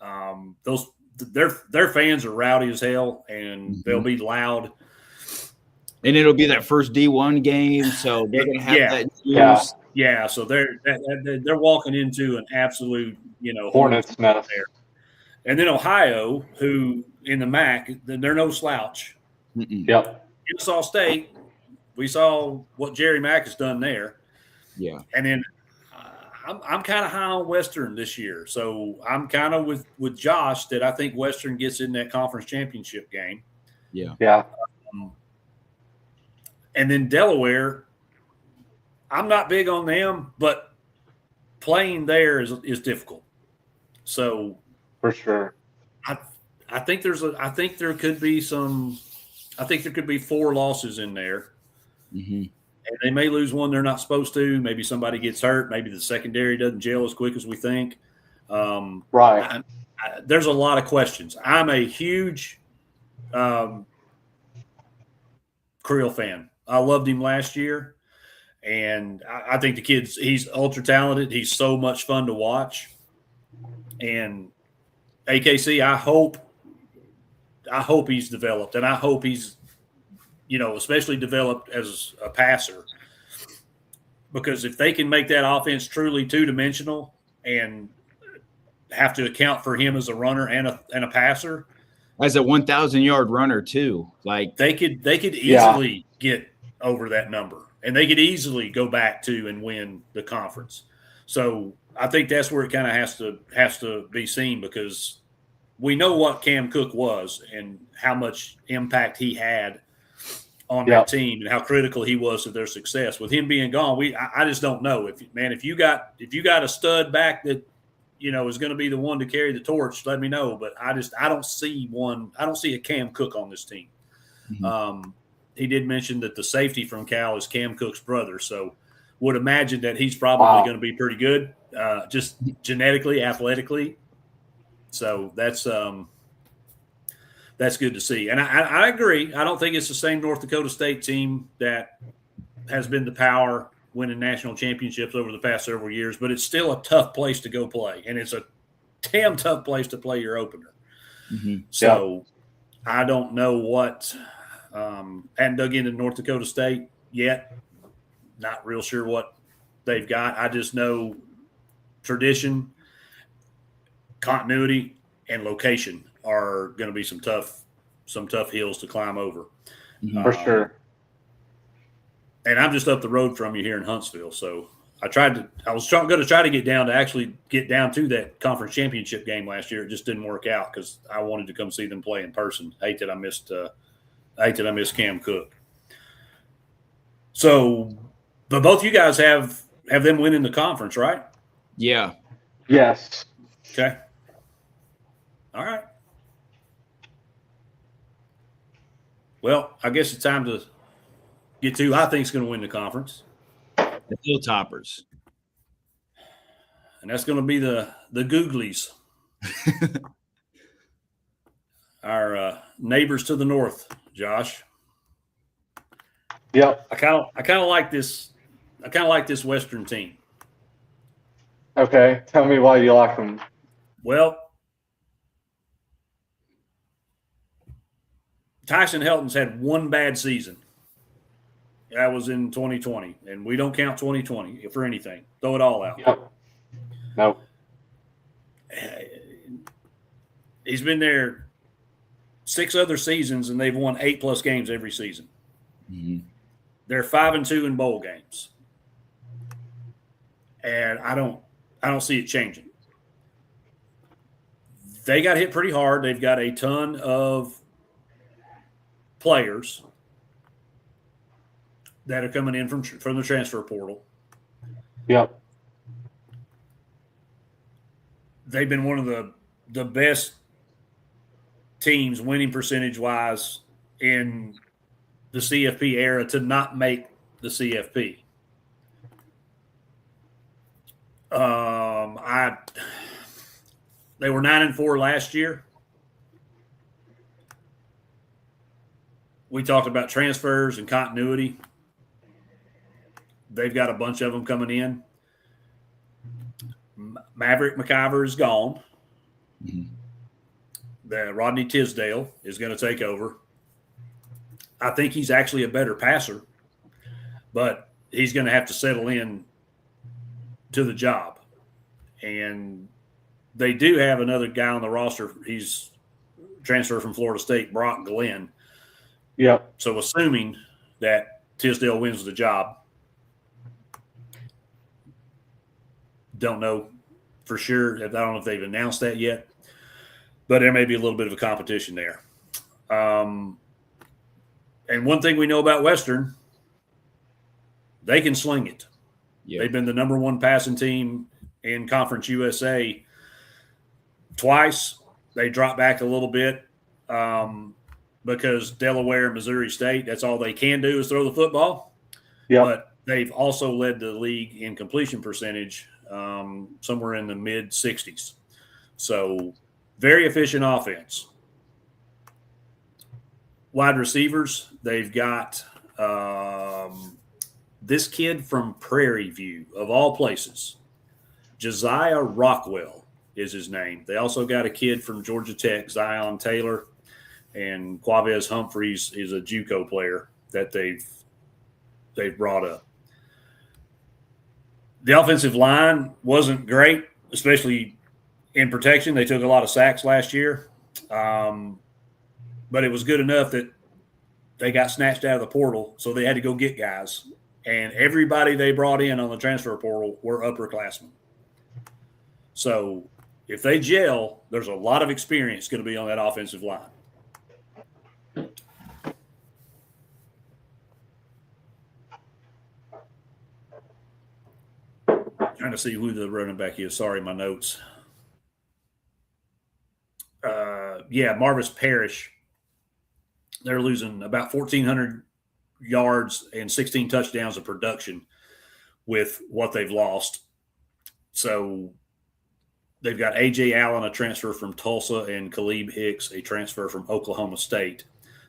Their fans are rowdy as hell, and they'll be loud. And it'll be that first D1 game, so they're going to have that juice. Yeah. So they're walking into an absolute hornet's nest there. And then Ohio, who in the MAC, they're no slouch. Yep. Kennesaw State, we saw what Jerry Mack has done there. Yeah. And then I'm kind of high on Western this year. So I'm kind of with Josh that I think Western gets in that conference championship game. Yeah. Yeah. And then Delaware, I'm not big on them, but playing there is difficult. So for sure. I think there could be 4 losses in there. Mm-hmm. And they may lose one they're not supposed to. Maybe somebody gets hurt. Maybe the secondary doesn't gel as quick as we think. Right. There's a lot of questions. I'm a huge Creel fan. I loved him last year. And I think the kid's he's ultra talented. He's so much fun to watch. And AKC, I hope he's developed, and I hope he's, especially developed as a passer. Because if they can make that offense truly 2-dimensional and have to account for him as a runner and a passer, as a 1,000-yard runner too. Like they could easily get over that number, and they could easily go back to and win the conference. So I think that's where it kind of has to be seen, because we know what Cam Cook was and how much impact he had on that team and how critical he was to their success. With him being gone, I just don't know if you got a stud back that is going to be the one to carry the torch, let me know. But I don't see a Cam Cook on this team. Mm-hmm. He did mention that the safety from Cal is Cam Cook's brother, so would imagine that he's probably going to be pretty good, just genetically, athletically. So that's good to see. And I agree. I don't think it's the same North Dakota State team that has been the power winning national championships over the past several years, but it's still a tough place to go play. And it's a damn tough place to play your opener. Mm-hmm. So I don't know what hadn't dug into North Dakota State yet. Not real sure what they've got. I just know tradition, continuity, and location are going to be some tough hills to climb over. For sure. And I'm just up the road from you here in Huntsville, so I was going to try to get down to that conference championship game last year. It just didn't work out because I wanted to come see them play in person. I hate that I missed Cam Cook. So, but both you guys have them winning the conference, right? Yeah. Yes. Okay. All right. Well, I guess it's time to get to who I think is going to win the conference. The Hilltoppers. And that's going to be the Googlies. Our neighbors to the north, Josh. Yep. I kind of like this. I kind of like this Western team. Okay, tell me why you like them. Well, Tyson Helton's had one bad season. That was in 2020, and we don't count 2020 for anything. Throw it all out. Yep. No. He's been there 6 other seasons, and they've won 8+ games every season. Mm-hmm. They're 5-2 in bowl games, and I don't see it changing. They got hit pretty hard. They've got a ton of players that are coming in from the transfer portal. Yep. They've been one of the best teams winning percentage-wise in the CFP era to not make the CFP. They were 9-4 last year. We talked about transfers and continuity. They've got a bunch of them coming in. Maverick McIver is gone. Mm-hmm. The Rodney Tisdale is going to take over. I think he's actually a better passer, but he's going to have to settle in to the job. And they do have another guy on the roster. He's transferred from Florida State, Brock Glenn. Yep. So assuming that Tisdale wins the job, don't know for sure. I don't know if they've announced that yet, but there may be a little bit of a competition there. And one thing we know about Western, they can sling it. Yep. They've been the number 1 passing team in Conference USA twice. They dropped back a little bit because Delaware and Missouri State, that's all they can do is throw the football. Yep. But they've also led the league in completion percentage somewhere in the mid-60s. So very efficient offense. Wide receivers, they've got this kid from Prairie View, of all places. Josiah Rockwell is his name. They also got a kid from Georgia Tech, Zion Taylor, and Quavez Humphreys is a JUCO player that they've brought up. The offensive line wasn't great, especially in protection. They took a lot of sacks last year. but it was good enough that they got snatched out of the portal, so they had to go get guys. And everybody they brought in on the transfer portal were upperclassmen. So if they gel, there's a lot of experience going to be on that offensive line. Trying to see who the running back is. Sorry, my notes. Marvis Parrish. They're losing about 1,400 yards and 16 touchdowns of production with what they've lost. So they've got A.J. Allen, a transfer from Tulsa, and Khalib Hicks, a transfer from Oklahoma State,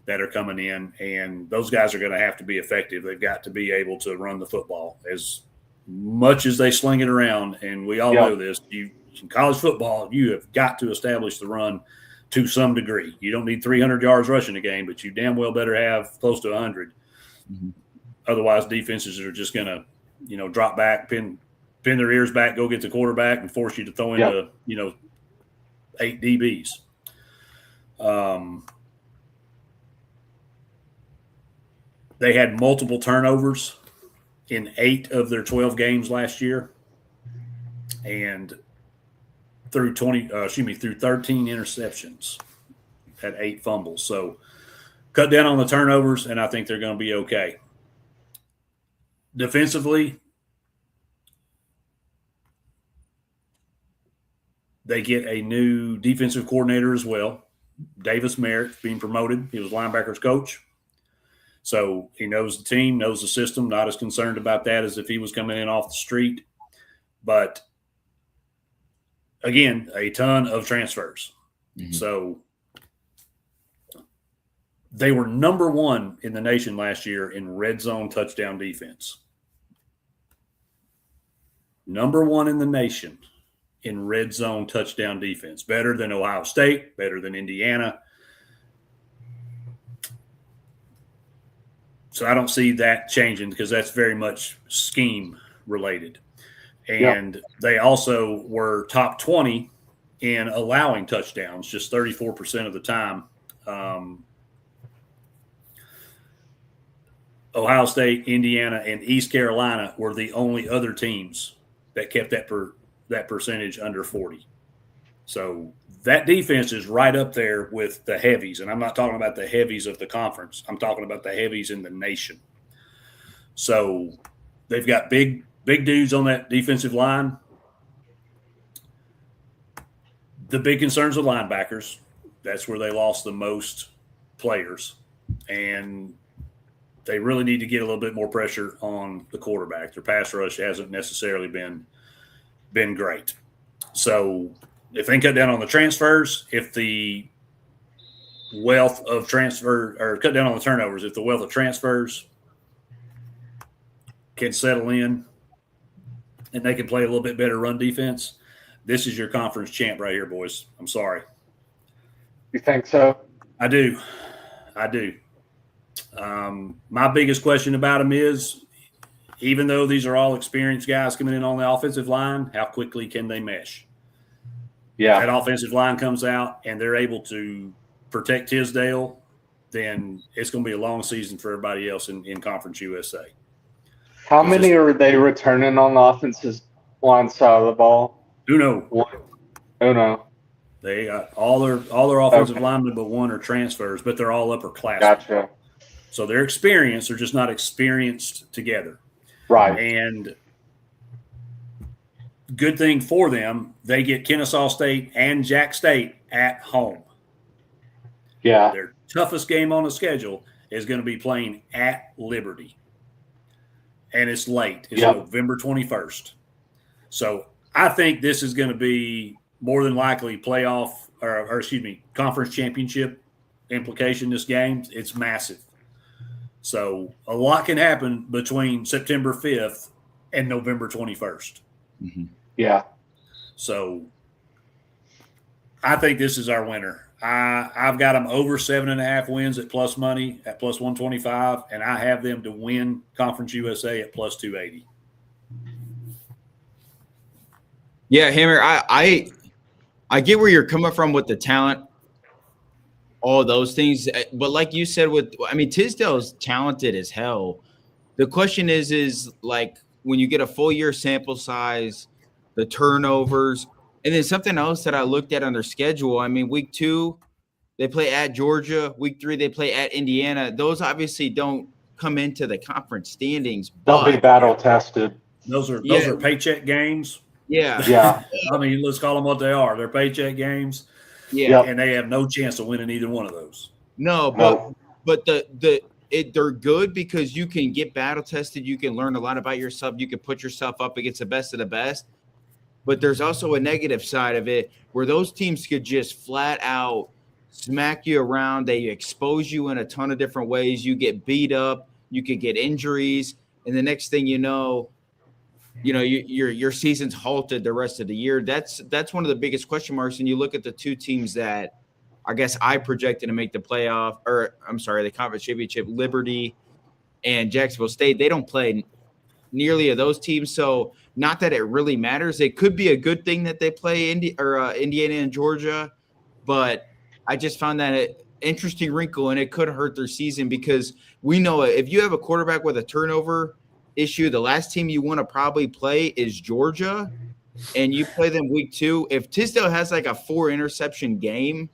that are coming in. And those guys are going to have to be effective. They've got to be able to run the football as much as they sling it around. And we all know this. In college football, you have got to establish the run to some degree. You don't need 300 yards rushing a game, but you damn well better have close to 100. Mm-hmm. Otherwise, defenses are just going to, drop back, pin their ears back, go get the quarterback, and force you to throw into, 8 DBs. They had multiple turnovers in 8 of their 12 games last year, and through 13 interceptions, had 8 fumbles. So cut down on the turnovers, and I think they're going to be okay. Defensively, they get a new defensive coordinator as well. Davis Merritt being promoted. He was linebackers coach. So he knows the team, knows the system, not as concerned about that as if he was coming in off the street. But, again, a ton of transfers. Mm-hmm. So they were number 1 in the nation last year in red zone touchdown defense. Number 1 in the nation in red zone touchdown defense. Better than Ohio State, better than Indiana. So I don't see that changing because that's very much scheme related. And they also were top 20 in allowing touchdowns, just 34% of the time. Ohio State, Indiana, and East Carolina were the only other teams that kept that percentage under 40. So that defense is right up there with the heavies. And I'm not talking about the heavies of the conference. I'm talking about the heavies in the nation. So they've got big dudes on that defensive line. The big concerns are linebackers. That's where they lost the most players. And they really need to get a little bit more pressure on the quarterback. Their pass rush hasn't necessarily been great. So if they cut down on the transfers, if the wealth of transfer or cut down on the turnovers, if the wealth of transfers can settle in and they can play a little bit better run defense, this is your conference champ right here, boys. I'm sorry. You think so? I do. My biggest question about them is, even though these are all experienced guys coming in on the offensive line, how quickly can they mesh? Yeah. If that offensive line comes out and they're able to protect Tisdale, then it's going to be a long season for everybody else in Conference USA. How many are they returning on the offensive line side of the ball? Uno. Uno. They got all their offensive linemen but one are transfers, but they're all upperclassmen. Gotcha. So they're experienced. They're just not experienced together. Right. And good thing for them, they get Kennesaw State and Jack State at home. Yeah. Their toughest game on the schedule is going to be playing at Liberty. And it's late. It's November 21st. So I think this is going to be more than likely playoff or conference championship implication this game. It's massive. So a lot can happen between September 5th and November 21st. Mm-hmm. Yeah. So I think this is our winner. I've got them over 7.5 wins at plus money at plus 125, and I have them to win Conference USA at plus 280. Yeah, Hammer, I get where you're coming from with the talent. all those things. But like you said, Tisdale's talented as hell. The question is like when you get a full year sample size, the turnovers, and then something else that I looked at on their schedule. I mean, week 2, they play at Georgia. Week 3, they play at Indiana. Those obviously don't come into the conference standings. They'll be But battle tested. Those are paycheck games. yeah, Yeah. I mean, let's call them what they are. They're paycheck games. yeah, And they have no chance of winning either one of those. no, but they're good because you can get battle tested. You can learn a lot about yourself. You can put yourself up against the best of the best. But there's also a negative side of it where those teams could just flat out smack you around. They expose you in a ton of different ways. You get beat up. You could get injuries. And the next thing you know, your season's halted the rest of the year. That's one of the biggest question marks. And you look at the two teams that I guess I projected to make the the conference championship, Liberty and Jacksonville State. They don't play nearly of those teams. So not that it really matters. It could be a good thing that they play Indiana and Georgia, but I just found that an interesting wrinkle, and it could hurt their season because we know if you have a quarterback with a turnover issue, the last team you want to probably play is Georgia, and you play them week 2. If Tisdale has like a 4-interception game,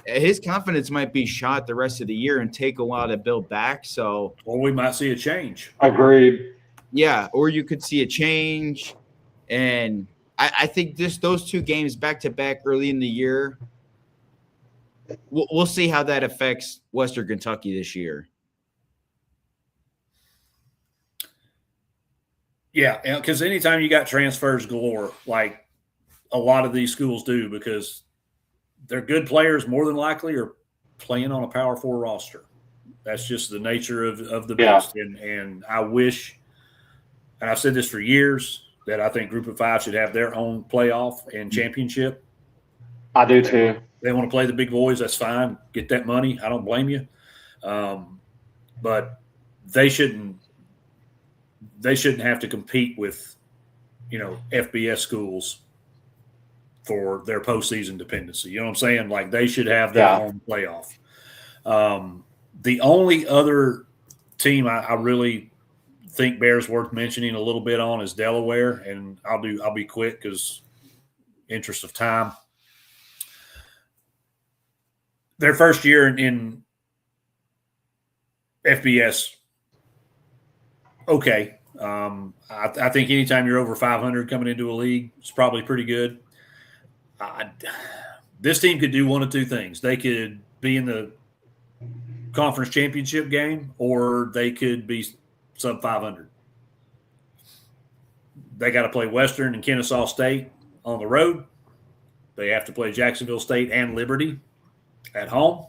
his confidence might be shot the rest of the year and take a while to build back. So, or we might see a change. Agreed. Yeah, or you could see a change. And I think those 2 games back-to-back early in the year, we'll see how that affects Western Kentucky this year. Yeah, because anytime you got transfers galore, like a lot of these schools do, because they're good players more than likely are playing on a Power 4 roster. That's just the nature of the beast. And I wish – and I've said this for years, that I think Group of 5 should have their own playoff and championship. I do too. They want to play the big boys, that's fine. Get that money. I don't blame you. But they shouldn't have to compete with, FBS schools for their postseason dependency. You know what I'm saying? Like they should have their own playoff. The only other team I really think bears worth mentioning a little bit on is Delaware, and I'll be quick because interest of time. Their first year in FBS, okay. I think anytime you're over 500 coming into a league, it's probably pretty good. This team could do one of 2 things. They could be in the conference championship game, or they could be sub 500. They got to play Western and Kennesaw State on the road. They have to play Jacksonville State and Liberty at home.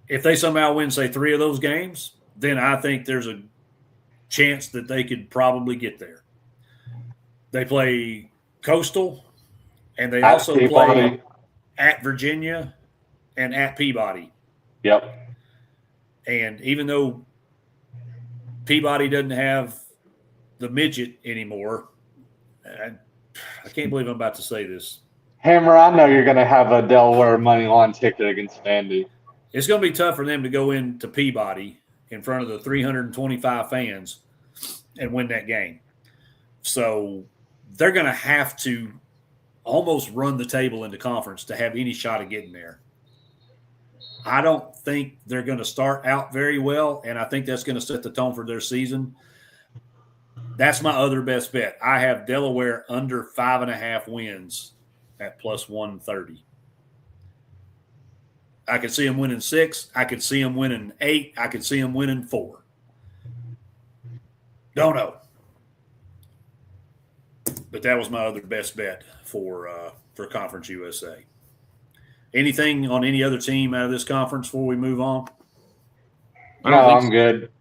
If they somehow win, say, 3 of those games, then I think there's a chance that they could probably get there. They play Coastal, and they also play at Virginia and at Peabody. Yep. And even though Peabody doesn't have the midget anymore, I can't believe I'm about to say this. Hammer, I know you're going to have a Delaware money line ticket against Vandy. It's going to be tough for them to go into Peabody in front of the 325 fans and win that game. So they're going to have to almost run the table into conference to have any shot of getting there. I don't think they're going to start out very well, and I think that's going to set the tone for their season. That's my other best bet. I have Delaware under 5.5 wins at plus 130. I could see them winning 6. I could see them winning 8. I could see them winning 4. Don't know. But that was my other best bet for Conference USA. Anything on any other team out of this conference before we move on? No, I'm good.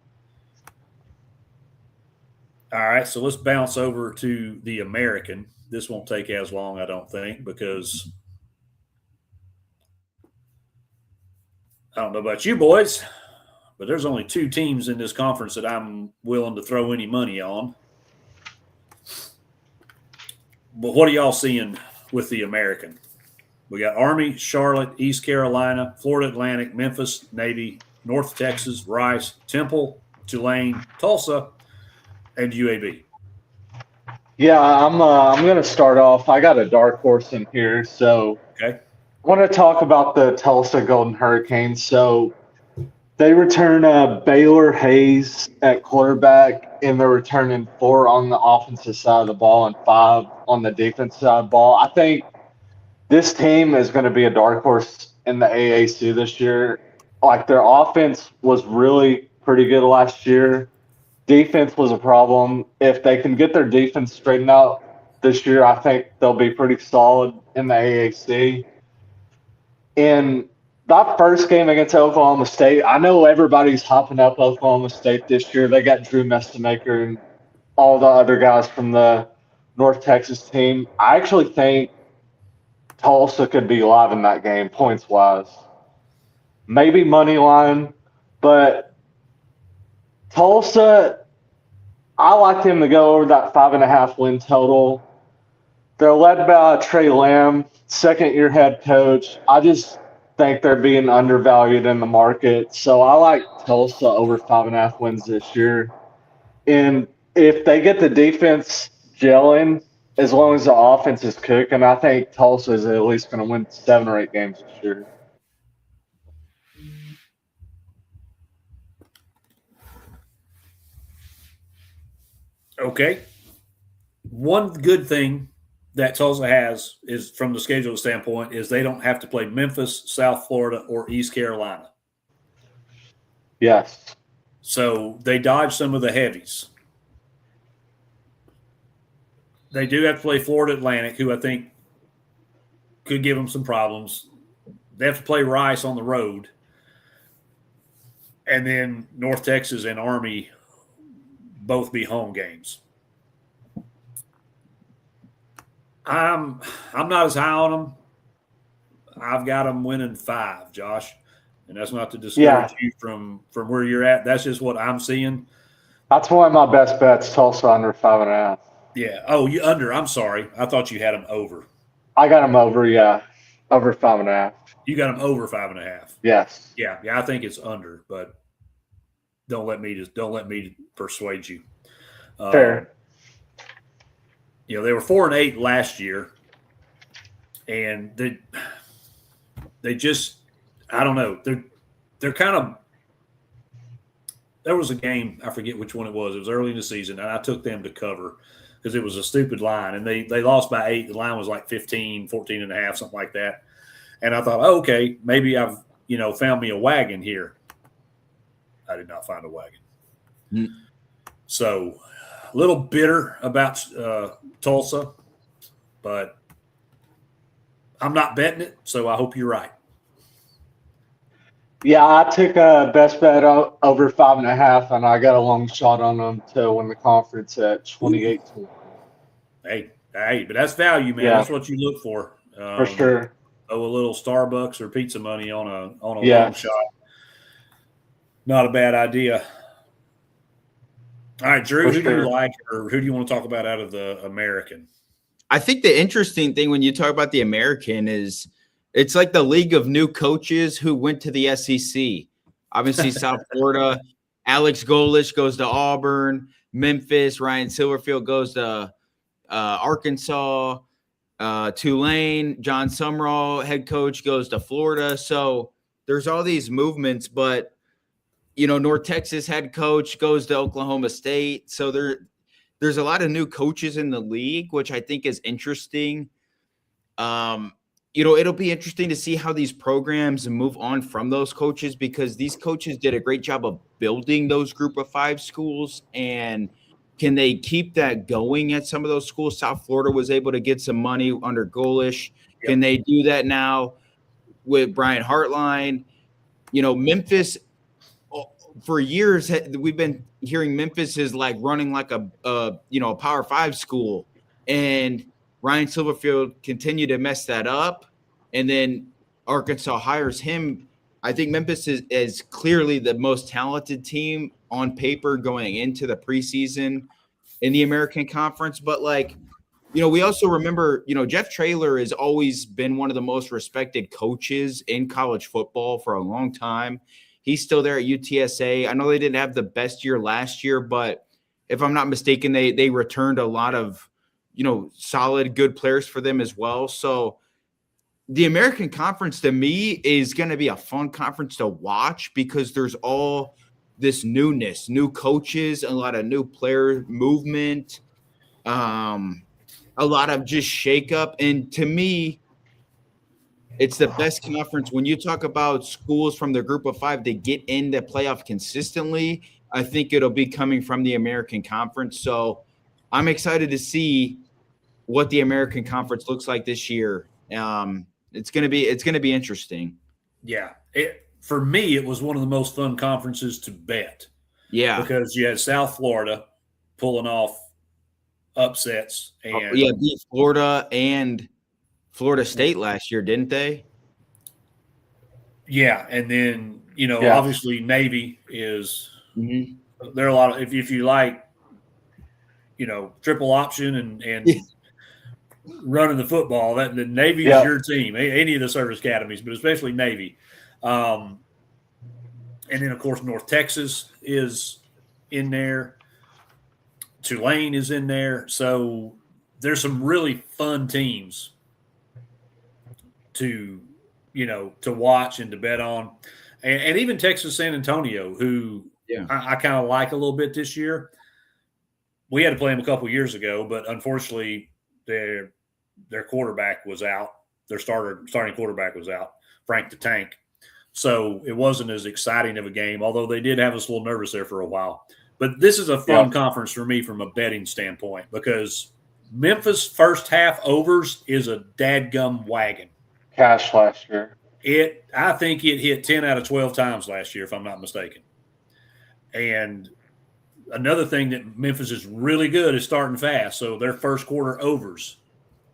All right, so let's bounce over to the American. This won't take as long, I don't think, because I don't know about you boys, but there's only 2 teams in this conference that I'm willing to throw any money on. But what are y'all seeing with the American? We got Army, Charlotte, East Carolina, Florida Atlantic, Memphis, Navy, North Texas, Rice, Temple, Tulane, Tulsa, and UAB. Yeah, I'm gonna start off. I got a dark horse in here, so Okay. I want to talk about the Tulsa Golden Hurricanes. So they return Baylor Hayes at quarterback, and they're returning 4 on the offensive side of the ball and 5 on the defensive side of the ball. I think this team is going to be a dark horse in the AAC this year. Like their offense was really pretty good last year. Defense was a problem. If they can get their defense straightened out this year, I think they'll be pretty solid in the AAC. In that first game against Oklahoma State, I know everybody's hopping up Oklahoma State this year. They got Drew Mestemaker and all the other guys from the North Texas team. I actually think Tulsa could be live in that game, points-wise. Maybe money line, but Tulsa, I like them to go over that 5.5 win total. They're led by Trey Lamb, second-year head coach. I just think they're being undervalued in the market. So I like Tulsa over 5.5 wins this year. And if they get the defense gelling, as long as the offense is cooking, I think Tulsa is at least going to win 7 or 8 games this year. Okay. One good thing that Tulsa has is, from the schedule standpoint, is they don't have to play Memphis, South Florida, or East Carolina. Yes. So they dodge some of the heavies. They do have to play Florida Atlantic, who I think could give them some problems. They have to play Rice on the road. And then North Texas and Army both be home games. I'm not as high on them. I've got them winning 5, Josh, and that's not to discourage you from where you're at. That's just what I'm seeing. That's one of my best bets, Tulsa under 5.5. Yeah. Oh, you under. I'm sorry. I thought you had them over. I got them over, yeah, over 5.5. You got them over 5.5. Yes. Yeah. I think it's under, but don't let me persuade you. Fair. They were 4-8 last year, and they just, I don't know. They're kind of. There was a game, I forget which one it was. It was early in the season, and I took them to cover because it was a stupid line, and they lost by 8. The line was like 15, 14 and a half, something like that. And I thought, oh, okay, maybe I've found me a wagon here. I did not find a wagon. Mm. So a little bitter about Tulsa, but I'm not betting it, so I hope you're right. Yeah, I took a best bet over 5.5, and I got a long shot on them to win the conference at 28-20. Hey, but that's value, man. Yeah. That's what you look for. For sure. Throw a little Starbucks or pizza money on a Yes. long shot. Not a bad idea. All right, Drew, For who do sure. you like, or who do you want to talk about out of the American? I think the interesting thing when you talk about the American is it's like the league of new coaches who went to the SEC. Obviously, South Florida, Alex Golesh goes to Auburn, Memphis, Ryan Silverfield goes to Arkansas, Tulane, John Sumrall, head coach, goes to Florida. So there's all these movements, but North Texas head coach goes to Oklahoma State. So there's a lot of new coaches in the league, which I think is interesting. It'll be interesting to see how these programs move on from those coaches, because these coaches did a great job of building those group of 5 schools. And can they keep that going at some of those schools? South Florida was able to get some money under Golesh. Yep. Can they do that now with Brian Hartline? Memphis, for years, we've been hearing Memphis is like running like a Power 5 school, and Ryan Silverfield continued to mess that up. And then Arkansas hires him. I think Memphis is clearly the most talented team on paper going into the preseason in the American Conference. But we also remember, Jeff Traylor has always been one of the most respected coaches in college football for a long time. He's still there at UTSA. I know they didn't have the best year last year, but if I'm not mistaken, they returned a lot of, solid, good players for them as well. So the American Conference to me is going to be a fun conference to watch because there's all this newness, new coaches, a lot of new player movement, a lot of just shakeup. And to me, it's the best conference. When you talk about schools from the group of five that get in the playoff consistently, I think it'll be coming from the American Conference. So I'm excited to see what the American Conference looks like this year. It's going to be interesting. Yeah. For me, it was one of the most fun conferences to bet. Yeah. Because you had South Florida pulling off upsets. And beat Florida and Florida State last year, didn't they? Yeah. And then, obviously Navy is there are a lot of, if you like, triple option and running the football, that the Navy is your team, any of the service academies, but especially Navy. And then, of course, North Texas is in there. Tulane is in there. So there's some really fun teams to watch and to bet on. And even Texas San Antonio, who I kind of like a little bit this year. We had to play them a couple of years ago, but unfortunately their quarterback was out. Their starting quarterback was out, Frank the Tank. So it wasn't as exciting of a game, although they did have us a little nervous there for a while. But this is a fun conference for me from a betting standpoint because Memphis first half overs is a dadgum wagon. Cash last year. I think it hit 10 out of 12 times last year, if I'm not mistaken. And another thing that Memphis is really good is starting fast. So their first quarter overs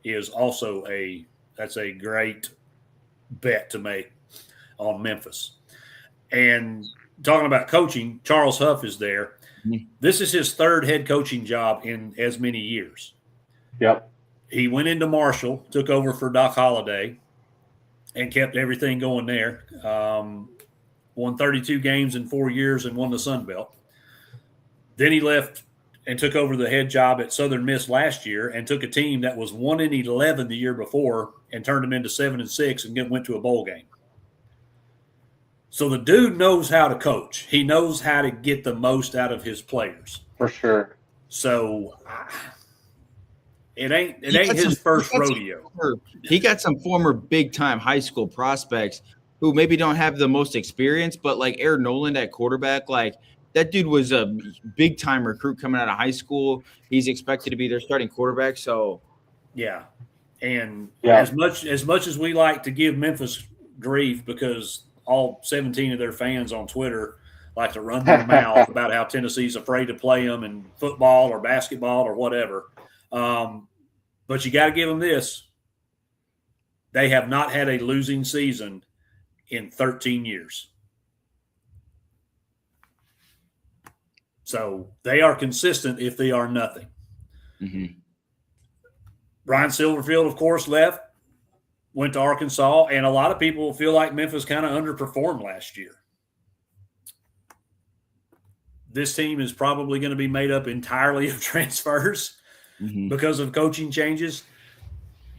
is also that's a great bet to make on Memphis. And talking about coaching, Charles Huff is there. This is his third head coaching job in as many years. Yep. He went into Marshall, took over for Doc Holliday, and kept everything going there. Won 32 games in 4 years and won the Sun Belt. Then he left and took over the head job at Southern Miss last year and took a team that was 1-11 the year before and turned them into 7-6 and went to a bowl game. So the dude knows how to coach. He knows how to get the most out of his players. For sure. So it ain't his first rodeo. He got some former big-time high school prospects who maybe don't have the most experience, but like Aaron Noland at quarterback, like that dude was a big-time recruit coming out of high school. He's expected to be their starting quarterback. So, yeah. And as much as we like to give Memphis grief because all 17 of their fans on Twitter like to run their mouth about how Tennessee's afraid to play them in football or basketball or whatever. But you got to give them this. They have not had a losing season in 13 years. So they are consistent if they are nothing. Mm-hmm. Brian Silverfield, of course, left, went to Arkansas, and a lot of people feel like Memphis kind of underperformed last year. This team is probably going to be made up entirely of transfers because of coaching changes.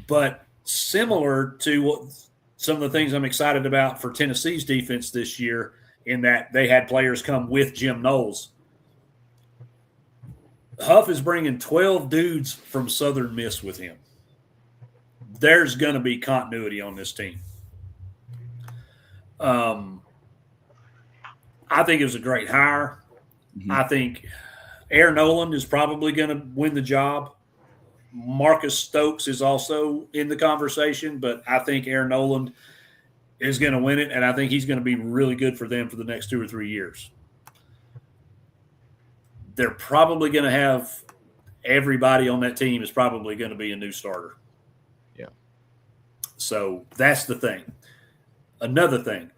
But similar to what some of the things I'm excited about for Tennessee's defense this year, in that they had players come with Jim Knowles. Huff is bringing 12 dudes from Southern Miss with him. There's going to be continuity on this team. I think it was a great hire. I think Aaron Noland is probably going to win the job. Marcus Stokes is also in the conversation, but I think Aaron Noland is going to win it, and I think he's going to be really good for them for the next 2 or 3 years. They're probably going to have everybody on that team is probably going to be a new starter. Yeah. So that's the thing. Another thing,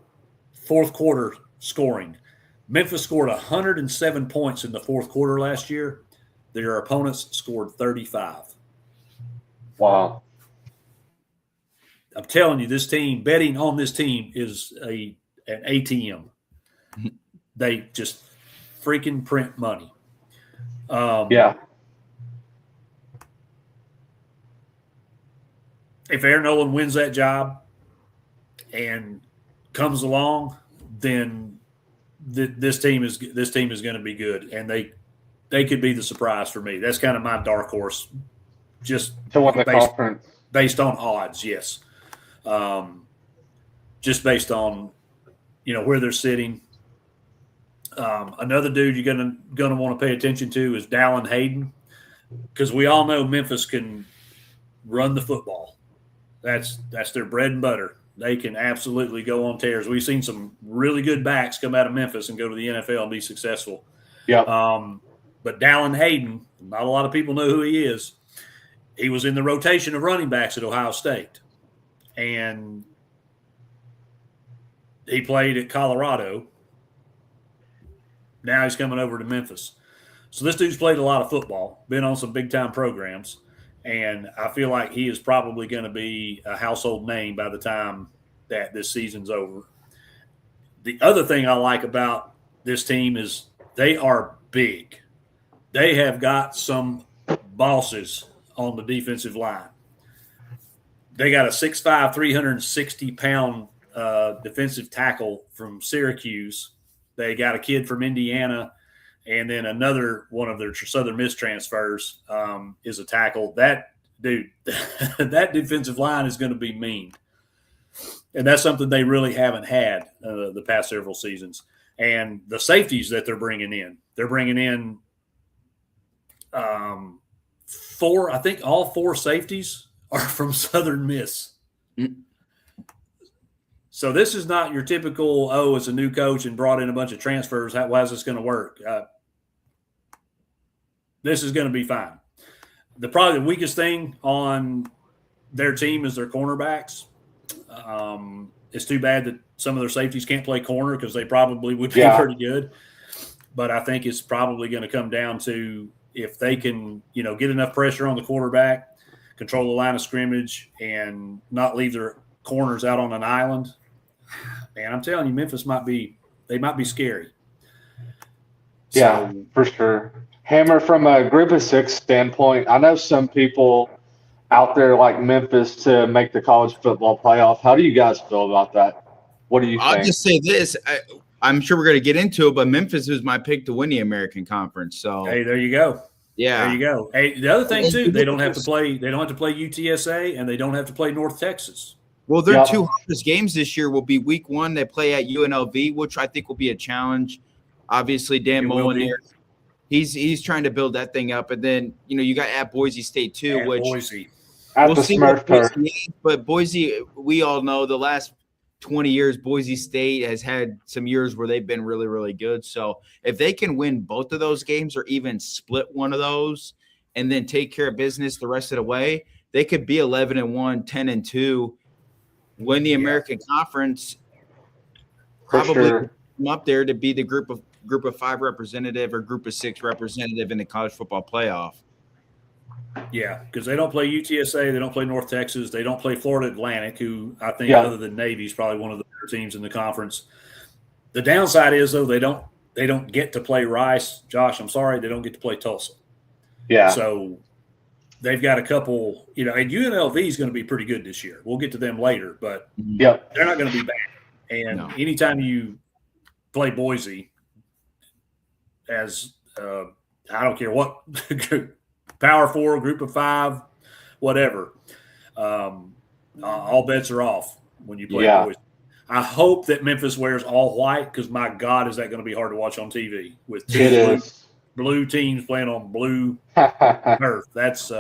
fourth quarter scoring. Memphis scored 107 points in the fourth quarter last year. Their opponents scored 35. Wow. I'm telling you, this team, betting on this team is an ATM. They just freaking print money. Yeah. If Aaron Nolan wins that job and comes along, then this team is going to be good, and they could be the surprise for me. That's kind of my dark horse, just To win the conference. Based on odds. Yes, just based on where they're sitting. Another dude you're gonna want to pay attention to is Dallin Hayden, because we all know Memphis can run the football. That's their bread and butter. They can absolutely go on tears. We've seen some really good backs come out of Memphis and go to the NFL and be successful. Yeah. But Dallin Hayden, not a lot of people know who he is. He was in the rotation of running backs at Ohio State, and he played at Colorado. Now he's coming over to Memphis. So this dude's played a lot of football, been on some big-time programs, and I feel like he is probably going to be a household name by the time that this season's over. The other thing I like about this team is they are big. They have got some bosses on the defensive line. They got a 6'5", 360-pound defensive tackle from Syracuse. They got a kid from Indiana, and then another one of their Southern Miss transfers is a tackle. That dude, that defensive line is going to be mean. And that's something they really haven't had the past several seasons. And the safeties that they're bringing in four, I think all four safeties are from Southern Miss. Mm-hmm. So this is not your typical, it's a new coach and brought in a bunch of transfers. How is this going to work? This is going to be fine. Probably the weakest thing on their team is their cornerbacks. It's too bad that some of their safeties can't play corner because they probably would be pretty good. But I think it's probably going to come down to if they can, get enough pressure on the quarterback, control the line of scrimmage, and not leave their corners out on an island. Man, I'm telling you, Memphis might be scary. Yeah, for sure. Hammer, from a group of six standpoint, I know some people out there like Memphis to make the college football playoff. How do you guys feel about that? What do you think? I'll just say this. I'm sure we're going to get into it, but Memphis is my pick to win the American Conference. So hey, there you go. Yeah, there you go. Hey, the other thing too, they don't have to play UTSA, and they don't have to play North Texas. Well, their two hardest games this year will be week one. They play at UNLV, which I think will be a challenge. Obviously, Dan Mullen there, he's trying to build that thing up. And then, you got at Boise State too, Boise. We'll see what Boise is, but Boise, we all know the last 20 years, Boise State has had some years where they've been really, really good. So if they can win both of those games or even split one of those and then take care of business the rest of the way, they could be 11-1, 10-2. Win the American Conference, probably come up there to be the group of five representative or group of six representative in the college football playoff. Yeah, because they don't play UTSA, they don't play North Texas, they don't play Florida Atlantic, who I think other than Navy is probably one of the better teams in the conference. The downside is though they don't get to play Rice. Josh, I'm sorry, they don't get to play Tulsa. Yeah. So they've got a couple, and UNLV is going to be pretty good this year. We'll get to them later, but they're not going to be bad. And anytime you play Boise as I don't care what Power 4, Group of 5, whatever, all bets are off when you play Boise. I hope that Memphis wears all white because, my God, is that going to be hard to watch on TV with blue teams playing on blue turf. That's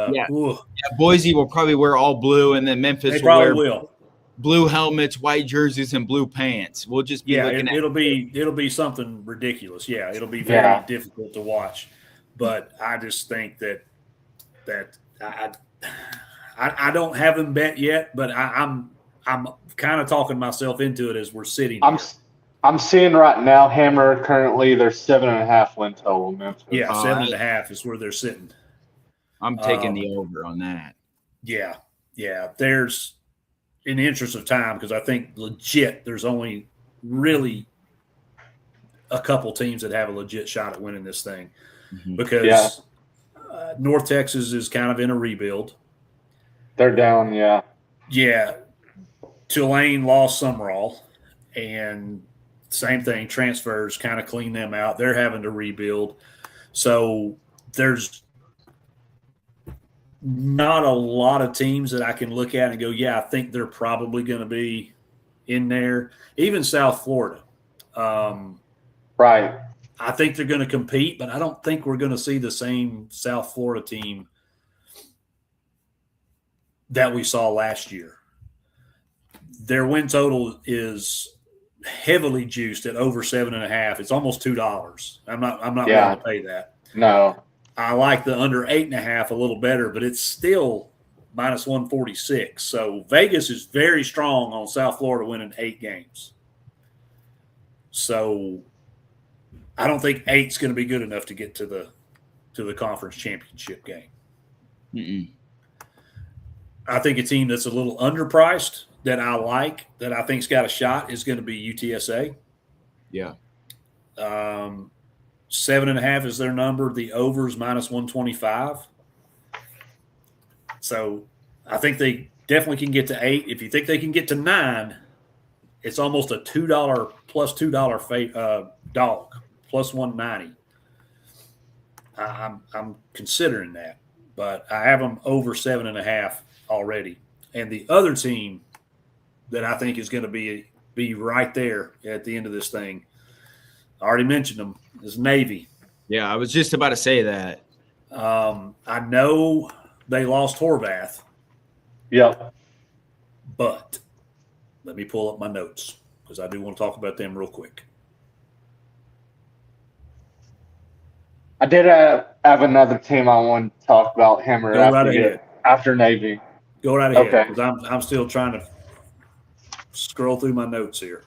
Boise will probably wear all blue, and then Memphis will blue helmets, white jerseys, and blue pants. We'll just be looking at it'll be something ridiculous. Yeah, it'll be very difficult to watch. But I just think that I don't have them bet yet, but I'm kind of talking myself into it as we're sitting here. I'm seeing right now, Hammer, currently they're 7.5 win total. Memphis. Yeah, 7.5 is where they're sitting. I'm taking the over on that. Yeah. There's, in the interest of time, because I think legit there's only really a couple teams that have a legit shot at winning this thing, because North Texas is kind of in a rebuild. They're down, yeah. Yeah. Tulane lost Summerall, and same thing, transfers kind of clean them out. They're having to rebuild. So there's not a lot of teams that I can look at and go, yeah, I think they're probably going to be in there. Even South Florida. Right. I think they're going to compete, but I don't think we're going to see the same South Florida team that we saw last year. Their win total is heavily juiced at over 7.5. It's almost $2. I'm not willing to pay that. No. I like the under 8.5 a little better, but it's still minus 146. So Vegas is very strong on South Florida winning 8 games. So I don't think 8's going to be good enough to get to the conference championship game. Mm-mm. I think a team that's a little underpriced that I like, that I think's got a shot, is going to be UTSA. Yeah. 7.5 is their number. The over's minus 125. So I think they definitely can get to 8. If you think they can get to 9, it's almost a $2 plus $2 dog, plus 190. I'm considering that, but I have them over 7.5 already. And the other team that I think is going to be right there at the end of this thing, I already mentioned them, is Navy. Yeah, I was just about to say that. I know they lost Horvath. Yep. But let me pull up my notes, because I do want to talk about them real quick. I did have another team I want to talk about, Hammer, Go right ahead. After Navy. Go right ahead, Okay. because I'm still trying to scroll through my notes here.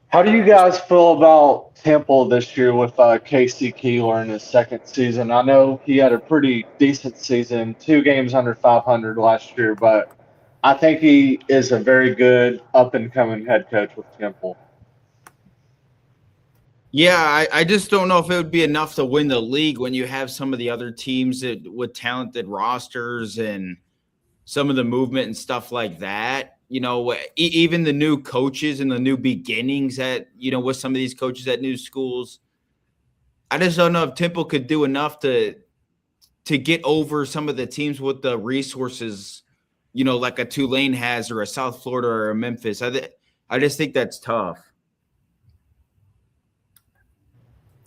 How do you guys feel about Temple this year with Casey Keeler in his second season? I know he had a pretty decent season, 2 games under 500 last year, but I think he is a very good up-and-coming head coach with Temple. Yeah, I just don't know if it would be enough to win the league when you have some of the other teams with talented rosters and some of the movement and stuff like that. You know, even the new coaches and the new beginnings with some of these coaches at new schools. I just don't know if Temple could do enough to get over some of the teams with the resources, like a Tulane has, or a South Florida, or a Memphis. I just think that's tough.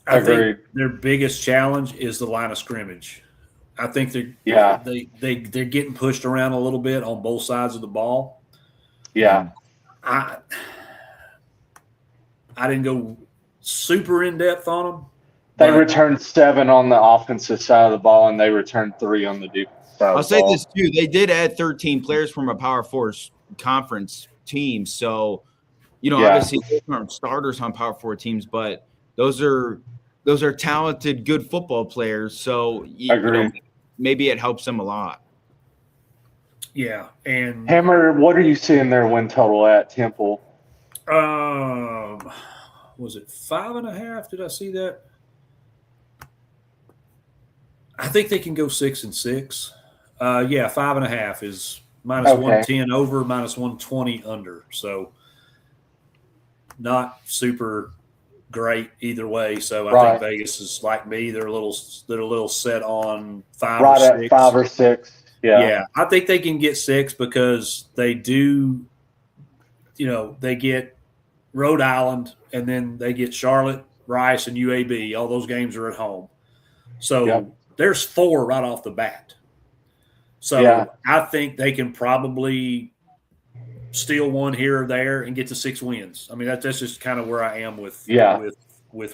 I think their biggest challenge is the line of scrimmage. I think they're getting pushed around a little bit on both sides of the ball. Yeah. I didn't go super in depth on them. They returned 7 on the offensive side of the ball, and they returned 3 on the defensive side. I'll say this too: they did add 13 players from a Power 4 conference team. So, obviously those aren't starters on Power 4 teams, but those are talented, good football players. So, maybe it helps them a lot. Yeah, and Hammer, what are you seeing their win total at Temple? Was it 5.5? Did I see that? I think they can go 6-6. 5.5 is minus 110 over, minus 120 under. So not super great either way. So I think Vegas is like me. They're a little set on 5 or 6. Right at 5 or 6. Yeah, I think they can get 6 because they do, they get Rhode Island, and then they get Charlotte, Rice, and UAB. All those games are at home. So there's 4 right off the bat. So I think they can probably steal one here or there and get to 6 wins. I mean, that's just kind of where I am with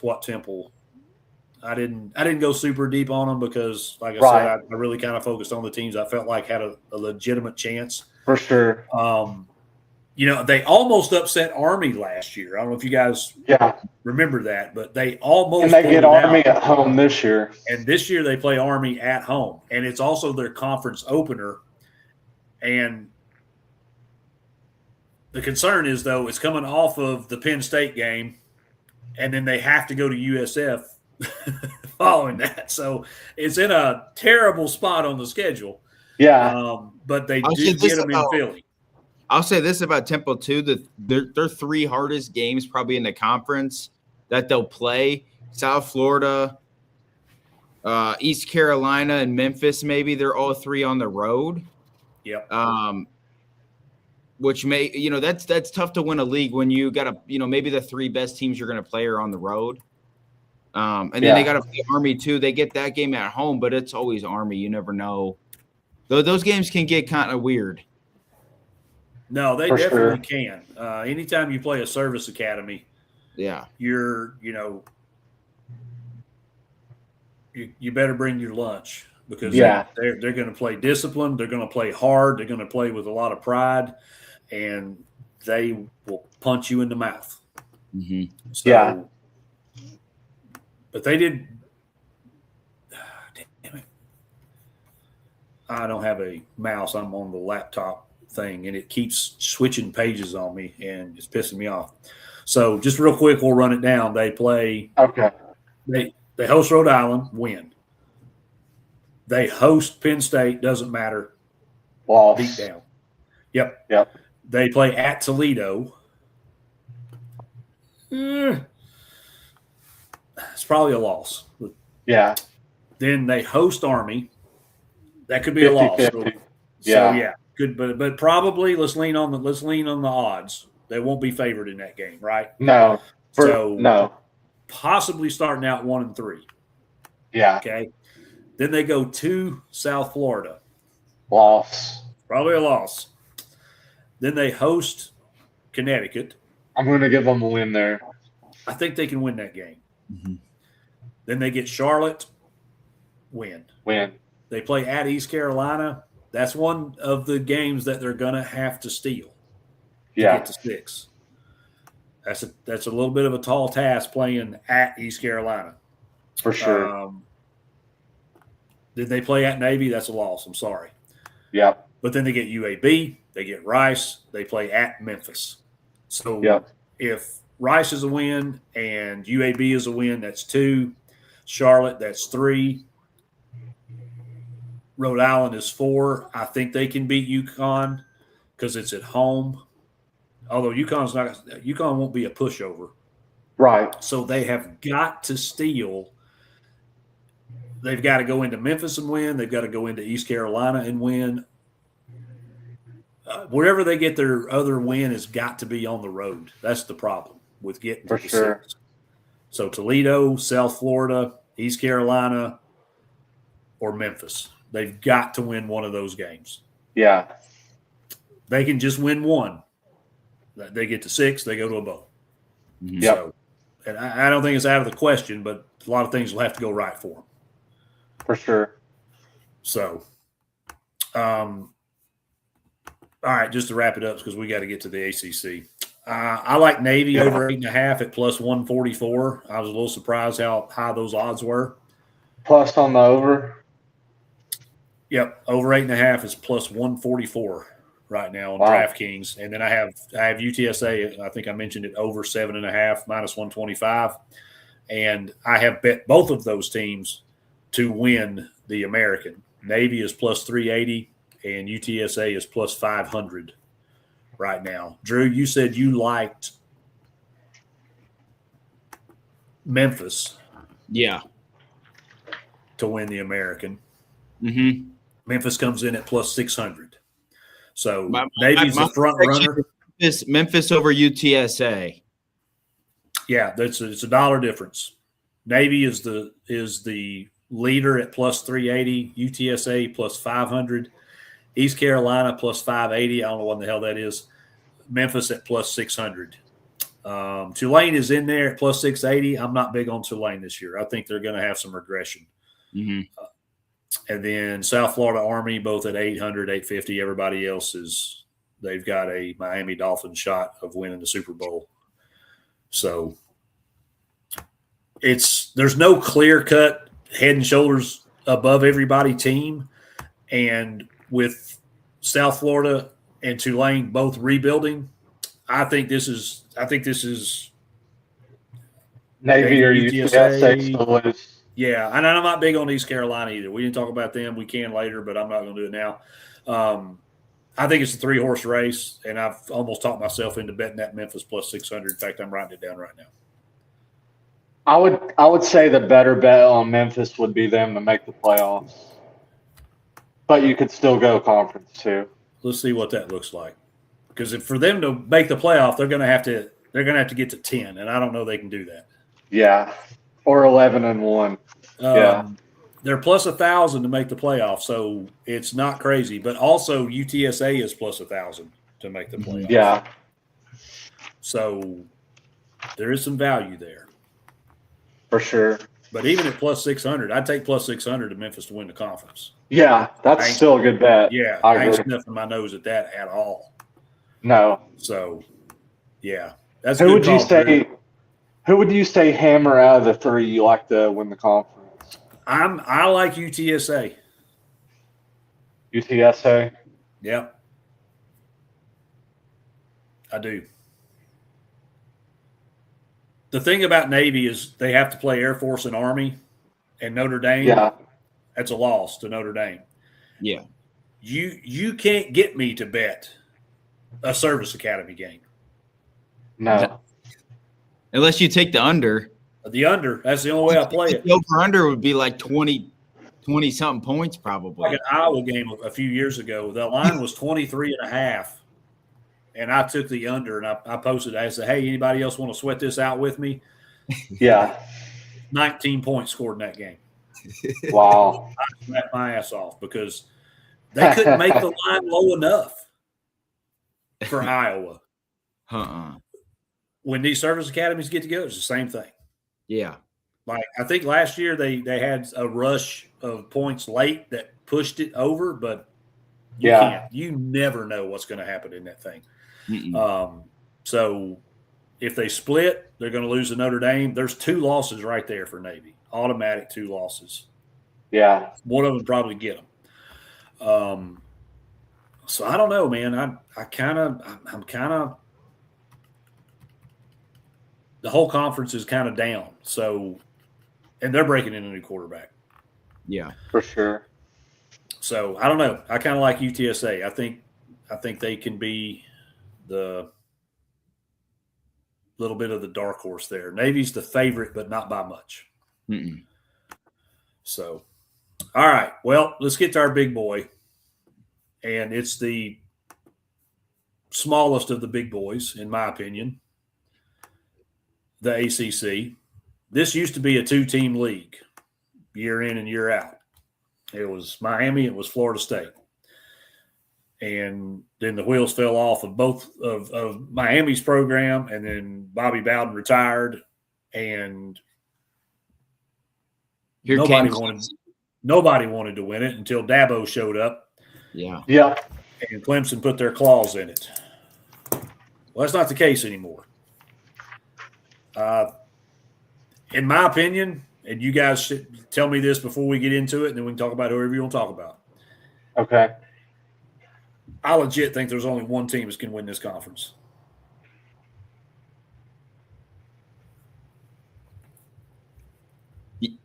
what Temple. I didn't go super deep on them because, like I said, I really kind of focused on the teams I felt like had a legitimate chance. For sure. They almost upset Army last year. I don't know if you guys remember that, but they almost. And they get Army at home this year. And this year they play Army at home, and it's also their conference opener. And the concern is, though, it's coming off of the Penn State game, and then they have to go to USF following that. So it's in a terrible spot on the schedule. Yeah. But they do get them in Philly. I'll say this about Temple, too. Their three hardest games probably in the conference that they'll play, South Florida, East Carolina, and Memphis, maybe. They're all three on the road. Yep. Which that's tough to win a league when you got to, maybe the three best teams you're going to play are on the road. And then they got to play Army too. They get that game at home, but it's always Army. You never know. Though those games can get kind of weird. No, they definitely can. Anytime you play a service academy, you're, you better bring your lunch. Because they're going to play discipline, they're going to play hard, they're going to play with a lot of pride, and they will punch you in the mouth. Mm-hmm. So, but they did. Damn it! I don't have a mouse. I'm on the laptop thing, and it keeps switching pages on me, and it's pissing me off. So, just real quick, we'll run it down. They play. Okay. They host Rhode Island, win. They host Penn State, doesn't matter. Loss. Beat down. Yep. Yep. They play at Toledo. It's probably a loss. Yeah. Then they host Army. That could be a loss. 50-50. So yeah, good, but probably let's lean on the odds. They won't be favored in that game, right? No. No. Possibly starting out 1-3. Yeah. Okay. Then they go to South Florida. Loss. Probably a loss. Then they host Connecticut. I'm going to give them a win there. I think they can win that game. Mm-hmm. Then they get Charlotte. Win. They play at East Carolina. That's one of the games that they're going to have to steal to get to 6. That's a little bit of a tall task playing at East Carolina. For sure. Did they play at Navy? That's a loss. I'm sorry. Yeah. But then they get UAB. They get Rice. They play at Memphis. So if Rice is a win and UAB is a win, that's 2. Charlotte, that's 3. Rhode Island is 4. I think they can beat UConn because it's at home. Although UConn won't be a pushover. Right. So they have got to steal. They've got to go into Memphis and win. They've got to go into East Carolina and win. Wherever they get their other win has got to be on the road. That's the problem with getting to the 6. So Toledo, South Florida, East Carolina, or Memphis. They've got to win one of those games. Yeah. They can just win one. They get to 6, they go to a bowl. Yep. So, and I don't think it's out of the question, but a lot of things will have to go right for them. For sure. So, all right, just to wrap it up because we got to get to the ACC. I like Navy over 8.5 at plus 144. I was a little surprised how high those odds were. Plus on the over? Yep, over 8.5 is plus 144 right now on DraftKings. And then I have UTSA, I think I mentioned it, over 7.5, minus 125. And I have bet both of those teams to win the American. Navy is plus 380 and UTSA is plus 500 right now. Drew, you said you liked Memphis. Yeah. To win the American. Mm-hmm. Memphis comes in at plus 600. So Navy's the front runner. Memphis over UTSA. Yeah, it's a dollar difference. Navy is the leader at plus 380, UTSA plus 500, East Carolina plus 580. I don't know what the hell that is. Memphis at plus 600. Tulane is in there at plus 680. I'm not big on Tulane this year. I think they're going to have some regression. Mm-hmm. And then South Florida Army, both at 800, 850. Everybody else they've got a Miami Dolphins shot of winning the Super Bowl. So there's no clear-cut head and shoulders above everybody team. And with South Florida and Tulane both rebuilding. I think this is Navy or UTSA to lose. Yeah, and I'm not big on East Carolina either. We didn't talk about them. We can later, but I'm not going to do it now. I think it's a 3-horse race, and I've almost talked myself into betting that Memphis plus 600. In fact, I'm writing it down right now. I would say the better bet on Memphis would be them to make the playoffs, but you could still go conference too. Let's see what that looks like, because if for them to make the playoff, they're going to have to get to 10, and I don't know they can do that. Yeah, or 11-1. Yeah, they're plus 1,000 to make the playoff, so it's not crazy. But also UTSA is plus 1,000 to make the playoff. Yeah, so there is some value there for sure. But even at plus 600, I'd take plus 600 to Memphis to win the conference. Yeah, that's still a good bet. Yeah, I ain't sniffing my nose at that at all. No. So, yeah, that's who would you say? Who would you say hammer out of the three you like to win the conference? I like UTSA. UTSA. Yep, I do. The thing about Navy is they have to play Air Force and Army, and Notre Dame. Yeah, that's a loss to Notre Dame. Yeah, you can't get me to bet a service academy game. No. Unless you take the under. The under. That's the only way I play it. The over-under would be like 20-something points probably. Like an Iowa game a few years ago, the line was 23.5, and I took the under, and I posted. I said, "Hey, anybody else want to sweat this out with me?" Yeah. 19 points scored in that game. Wow. I smacked my ass off because they couldn't make the line low enough for Iowa. When these service academies get together, it's the same thing. Yeah. Like I think last year they had a rush of points late that pushed it over, but you never know what's going to happen in that thing. So if they split, they're going to lose to Notre Dame. There's 2 losses right there for Navy, automatic 2 losses. Yeah, one of them probably get them. So I don't know, man. I'm kind of the whole conference is kind of down. So, and they're breaking in a new quarterback. Yeah, for sure. So I don't know. I kind of like UTSA. I think they can be the little bit of the dark horse there. Navy's the favorite, but not by much. So, all right. Well, let's get to our big boy, and it's the smallest of the big boys, in my opinion. The ACC. This used to be a 2-team league, year in and year out. It was Miami, it was Florida State. And then the wheels fell off of both of Miami's program, and then Bobby Bowden retired, and nobody wanted to win it until Dabo showed up. Yeah. And Clemson put their claws in it. Well, that's not the case anymore. In my opinion, and you guys should tell me this before we get into it, and then we can talk about whoever you want to talk about. Okay. I legit think there's only one team that can win this conference.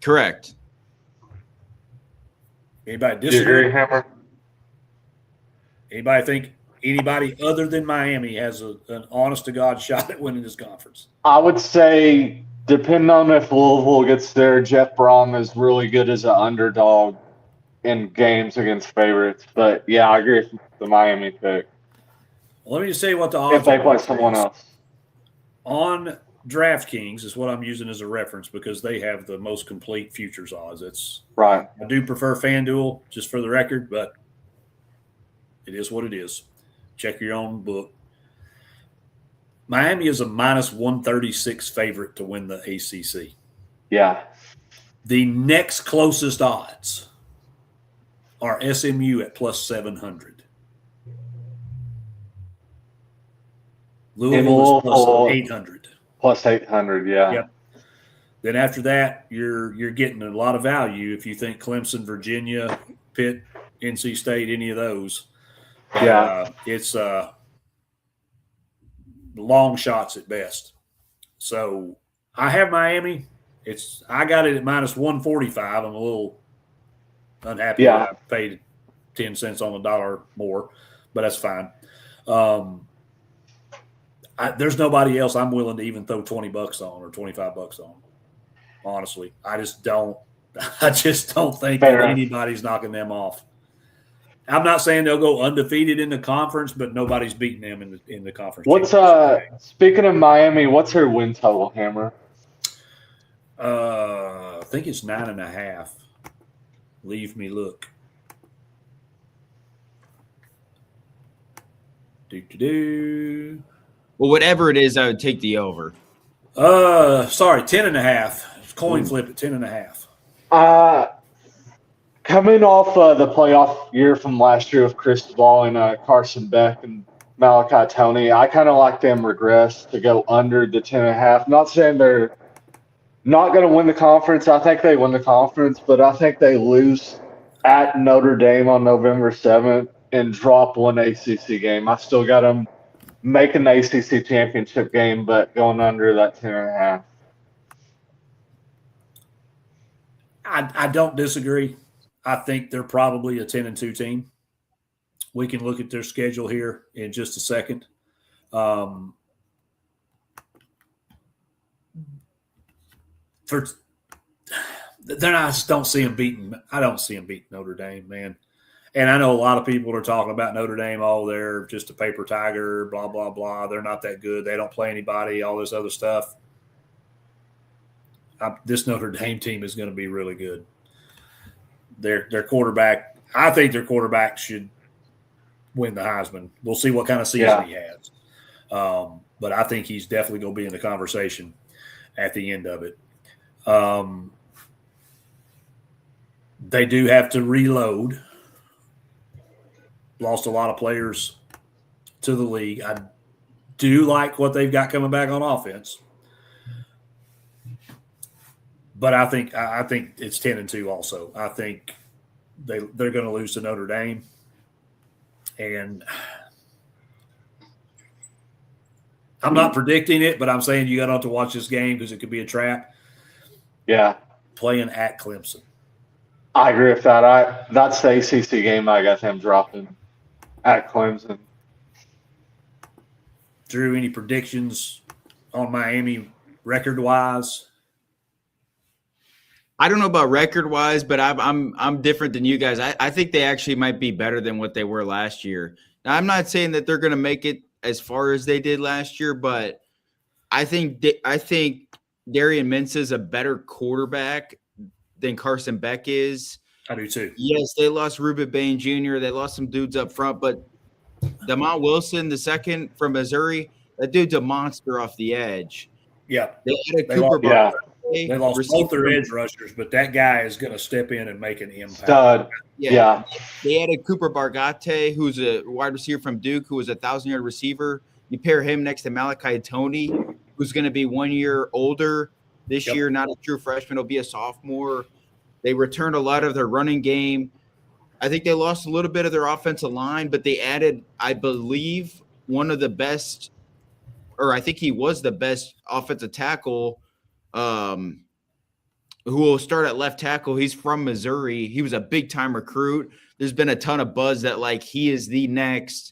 Correct. Anybody disagree? Do you agree, Hammer? Anybody think anybody other than Miami has an honest-to-God shot at winning this conference? I would say, depending on if Louisville gets there, Jeff Brom is really good as an underdog in games against favorites. But, yeah, I agree with the Miami pick. Well, let me just say what the odds are. If they play someone else. On DraftKings is what I'm using as a reference because they have the most complete futures odds. It's right. I do prefer FanDuel, just for the record, but it is what it is. Check your own book. Miami is a minus 136 favorite to win the ACC. Yeah. The next closest odds are SMU at plus 700. Louisville is plus 800. Plus 800, yeah. Yep. Then after that, you're getting a lot of value if you think Clemson, Virginia, Pitt, NC State, any of those. But it's long shots at best. So I have Miami. I got it at minus 145. I'm a little unhappy that I paid 10 cents on the dollar more, but that's fine. There's nobody else I'm willing to even throw $20 on or $25 on. Honestly, I just don't think that anybody's knocking them off. I'm not saying they'll go undefeated in the conference, but nobody's beating them in the conference. Speaking of Miami, what's her win total, Hammer? I think it's 9.5. Leave me look. Well, whatever it is, I would take the over. Sorry, 10.5. Coin flip at 10.5. Coming off the playoff year from last year with Cristobal and Carson Beck and Malachi Tony, I kind of like them regress to go under the 10.5. Not saying they're not going to win the conference. I think they win the conference, but I think they lose at Notre Dame on November 7th and drop one ACC game. I still got them making the ACC championship game, but going under that 10.5. I don't disagree. I think they're probably a 10-2 team. We can look at their schedule here in just a second. I just don't see them beating. I don't see them beating Notre Dame, man. And I know a lot of people are talking about Notre Dame. Oh, they're just a paper tiger. Blah blah blah. They're not that good. They don't play anybody. All this other stuff. This Notre Dame team is going to be really good. Their quarterback, I think their quarterback should win the Heisman. We'll see what kind of season he has. But I think he's definitely going to be in the conversation at the end of it. They do have to reload. Lost a lot of players to the league. I do like what they've got coming back on offense. But I think it's 10-2 also. I think they're going to lose to Notre Dame. And I'm not predicting it, but I'm saying you got to have to watch this game because it could be a trap. Yeah. Playing at Clemson. I agree with that. That's the ACC game I got them dropping at Clemson. Drew, any predictions on Miami record-wise? I don't know about record-wise, but I'm different than you guys. I think they actually might be better than what they were last year. Now, I'm not saying that they're going to make it as far as they did last year, but I think Darian Mintz is a better quarterback than Carson Beck is. I do too. Yes, they lost Ruben Bain Jr. They lost some dudes up front, but Demont Wilson, the second from Missouri, that dude's a monster off the edge. Yeah. They lost both their edge rushers, but that guy is going to step in and make an impact. Stud. Yeah. They added Cooper Bargate, who's a wide receiver from Duke, who was a 1,000-yard receiver. You pair him next to Malachi Tony, who's going to be 1 year older this year, not a true freshman. He'll be a sophomore. They returned a lot of their running game. I think they lost a little bit of their offensive line, but they added, I believe, one of the best, or I think he was the best offensive tackle, who will start at left tackle. He's from Missouri. He was a big-time recruit. There's been a ton of buzz that, like, he is the next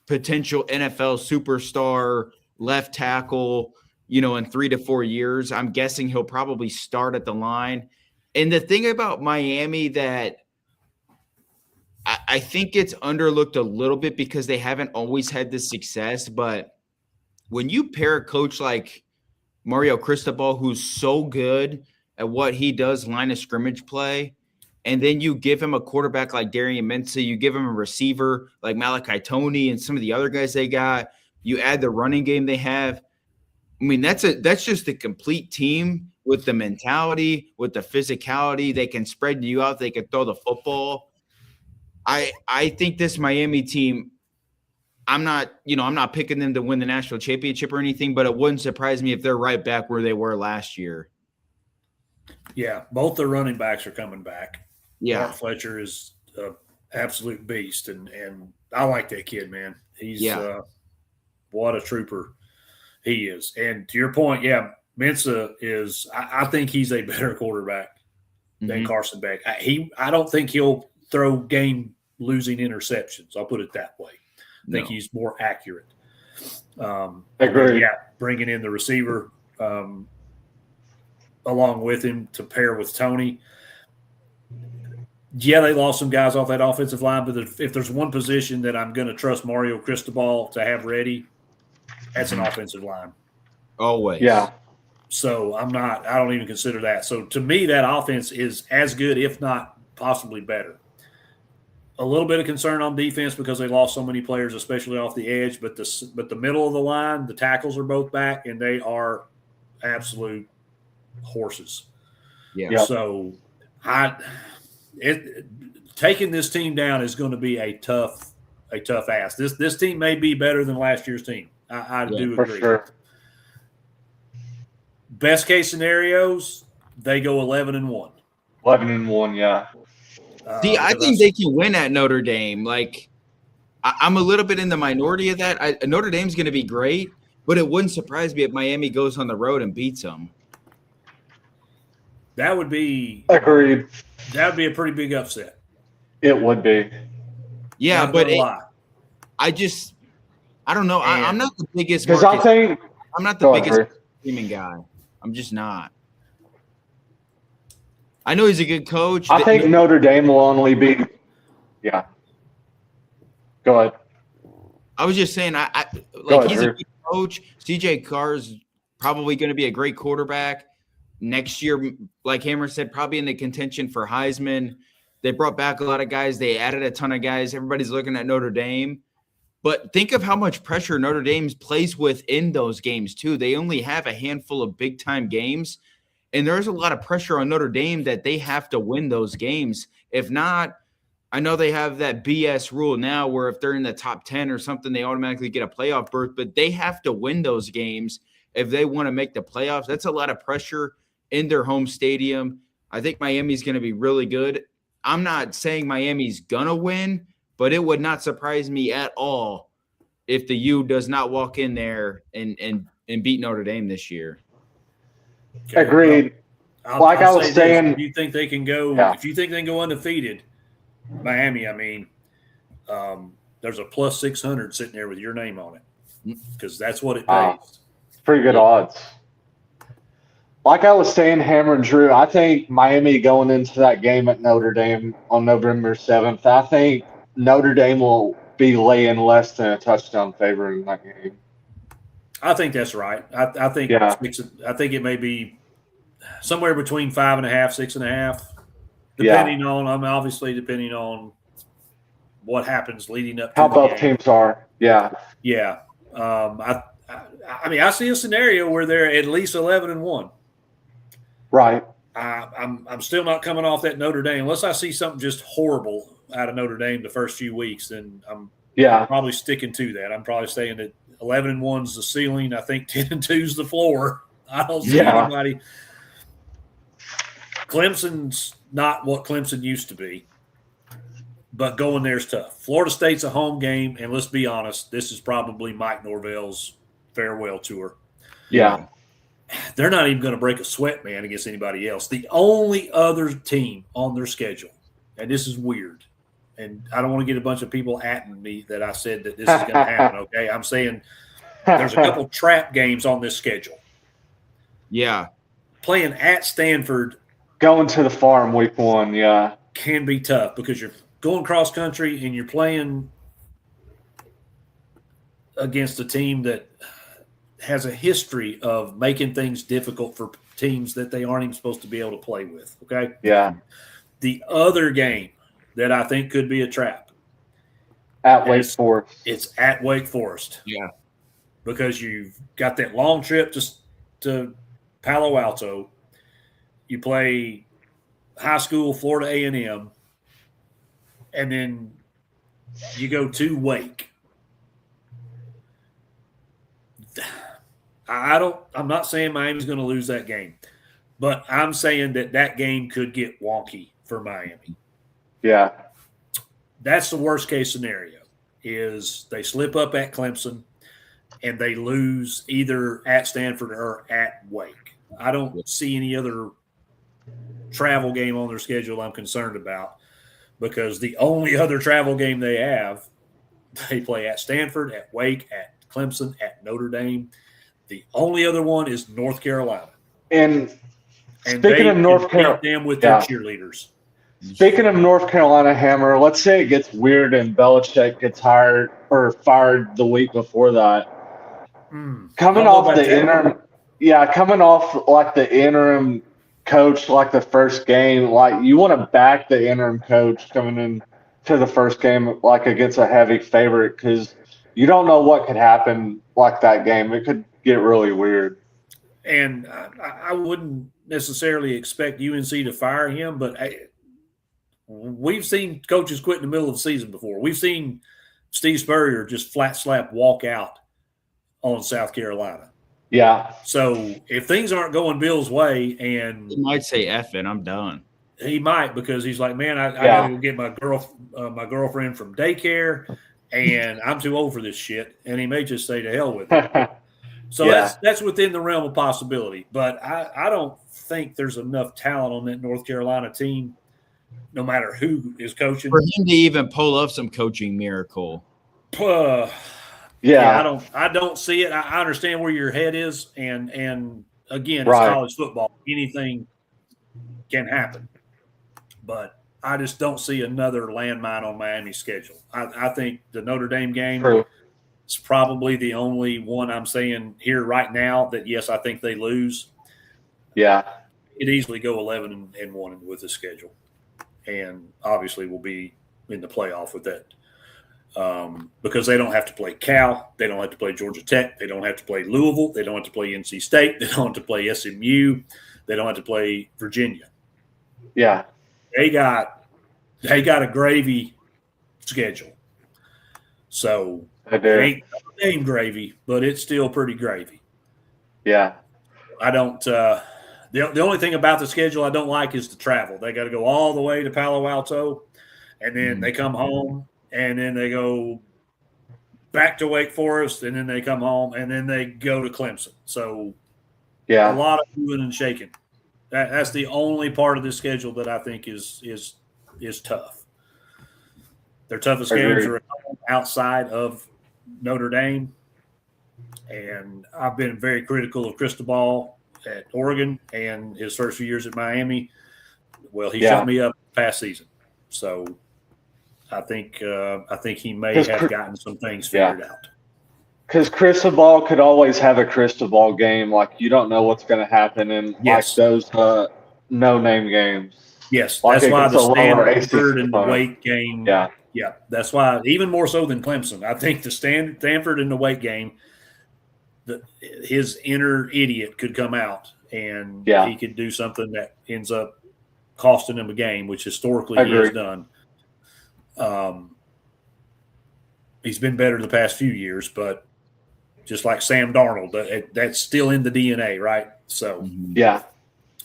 potential NFL superstar left tackle, in 3 to 4 years. I'm guessing he'll probably start at the line. And the thing about Miami that I think it's underlooked a little bit because they haven't always had this success, but when you pair a coach like Mario Cristobal, who's so good at what he does, line of scrimmage play, and then you give him a quarterback like Darian Mintz, you give him a receiver like Malachi Tony and some of the other guys they got, you add the running game they have. I mean, that's just a complete team with the mentality, with the physicality. They can spread you out. They can throw the football. I think this Miami team, I'm not picking them to win the national championship or anything, but it wouldn't surprise me if they're right back where they were last year. Yeah, both the running backs are coming back. Yeah. Mark Fletcher is an absolute beast, and I like that kid, man. He's what a trooper he is. And to your point, yeah, Mensa is. I think he's a better quarterback than Carson Beck. I don't think he'll throw game-losing interceptions. I'll put it that way. I think he's more accurate. Agreed. Yeah, bringing in the receiver along with him to pair with Tony. Yeah, they lost some guys off that offensive line, but if there's one position that I'm going to trust Mario Cristobal to have ready, that's an offensive line. Always. Yeah. So I don't even consider that. So to me, that offense is as good, if not possibly better. A little bit of concern on defense because they lost so many players, especially off the edge, but the middle of the line, the tackles are both back, and they are absolute horses. Yeah. Yep. So taking this team down is going to be a tough ask. This team may be better than last year's team. I do agree. For sure. Best case scenarios, they go 11-1. 11-1, yeah. See, I think they can win at Notre Dame. Like, I'm a little bit in the minority of that. Notre Dame's going to be great, but it wouldn't surprise me if Miami goes on the road and beats them. That would be agreed. That would be a pretty big upset. It would be. Yeah, Not but I don't know. I'm not the biggest. Because I'm not the biggest streaming guy. I'm just not. I know he's a good coach. I think Notre Dame will only be. Yeah. Go ahead. I was just saying, he's a good coach. CJ Carr's probably going to be a great quarterback next year. Like Hammer said, probably in the contention for Heisman. They brought back a lot of guys. They added a ton of guys. Everybody's looking at Notre Dame. But think of how much pressure Notre Dame plays with in those games, too. They only have a handful of big-time games, and there's a lot of pressure on Notre Dame that they have to win those games. If not, I know they have that BS rule now where if they're in the top 10 or something, they automatically get a playoff berth, but they have to win those games if they want to make the playoffs. That's a lot of pressure in their home stadium. I think Miami's going to be really good. I'm not saying Miami's going to win, but it would not surprise me at all if the U does not walk in there and beat Notre Dame this year. Okay. Agreed. Well, I was saying, if you think they can go, if you think they can go undefeated, Miami, I mean, there's a plus 600 sitting there with your name on it because that's what it pays. Pretty good odds. Like I was saying, Hammer and Drew, I think Miami going into that game at Notre Dame on November 7th, I think Notre Dame will be laying less than a touchdown favor in that game. I think that's right. I think it may be somewhere between 5.5, 6.5, depending on what happens leading up to how the both game. Teams are. Yeah. Yeah. I mean, I see a scenario where they're at least 11-1. Right. I'm still not coming off that Notre Dame unless I see something just horrible out of Notre Dame the first few weeks. Then I'm probably sticking to that. I'm probably saying that 11-1 is the ceiling. I think 10-2 is the floor. I don't see anybody. Clemson's not what Clemson used to be, but going there is tough. Florida State's a home game, and let's be honest, this is probably Mike Norvell's farewell tour. Yeah. They're not even going to break a sweat, man, against anybody else. The only other team on their schedule, and this is weird, and I don't want to get a bunch of people at me that I said that this is going to happen, okay? I'm saying there's a couple trap games on this schedule. Yeah. Playing at Stanford. Going to the farm week 1, yeah. Can be tough because you're going cross country and you're playing against a team that has a history of making things difficult for teams that they aren't even supposed to be able to play with, okay? Yeah. The other game that I think could be a trap. At Wake Forest. It's at Wake Forest. Yeah. Because you've got that long trip to Palo Alto. You play high school Florida A&M, and then you go to Wake. I'm not saying Miami's going to lose that game, but I'm saying that game could get wonky for Miami. Yeah. That's the worst case scenario. is they slip up at Clemson and they lose either at Stanford or at Wake. I don't see any other travel game on their schedule I'm concerned about, because the only other travel game they have, they play at Stanford, at Wake, at Clemson, at Notre Dame. The only other one is North Carolina. And And speaking of North beat Carolina, them with their cheerleaders. Speaking of North Carolina, Hammer, let's say it gets weird and Belichick gets hired or fired the week before that. Coming off the interim coach, like the first game, like you want to back the interim coach coming in to the first game like against a heavy favorite, because you don't know what could happen like that game. It could get really weird. And I wouldn't necessarily expect UNC to fire him, but we've seen coaches quit in the middle of the season before. We've seen Steve Spurrier just flat slap walk out on South Carolina. Yeah. So if things aren't going Bill's way, and he might say F it, I'm done. He might, because he's like, man, I got to go get my girlfriend from daycare, and I'm too old for this shit. And he may just say to hell with it. So that's within the realm of possibility. But I don't think there's enough talent on that North Carolina team, no matter who is coaching, for him to even pull off some coaching miracle. I don't see it. I understand where your head is, and again, it's college football. Anything can happen. But I just don't see another landmine on Miami's schedule. I think the Notre Dame game is probably the only one I'm saying here right now that, yes, I think they lose. Yeah. It'd easily go 11-1 with the schedule. And obviously we'll be in the playoff with that. Because they don't have to play Cal. They don't have to play Georgia Tech. They don't have to play Louisville. They don't have to play NC State. They don't have to play SMU. They don't have to play Virginia. Yeah. They got a gravy schedule. So it ain't name gravy, but it's still pretty gravy. Yeah. I don't the only thing about the schedule I don't like is the travel. They got to go all the way to Palo Alto, and then they come home, and then they go back to Wake Forest, and then they come home, and then they go to Clemson. So a lot of moving and shaking. That's the only part of the schedule that I think is tough. Their toughest games are outside of Notre Dame, and I've been very critical of Cristobal at Oregon and his first few years at Miami. Well, he shut me up past season, so I think he may have gotten some things figured out. Because Cristobal could always have a Cristobal game. Like, you don't know what's going to happen in like those no-name games. Yes, like that's why the Stanford and the Wake game. Yeah, that's why, even more so than Clemson, I think the Stanford and the Wake game, his inner idiot could come out, and he could do something that ends up costing him a game, which historically he has done. He's been better the past few years, but just like Sam Darnold, that's still in the DNA, right? So,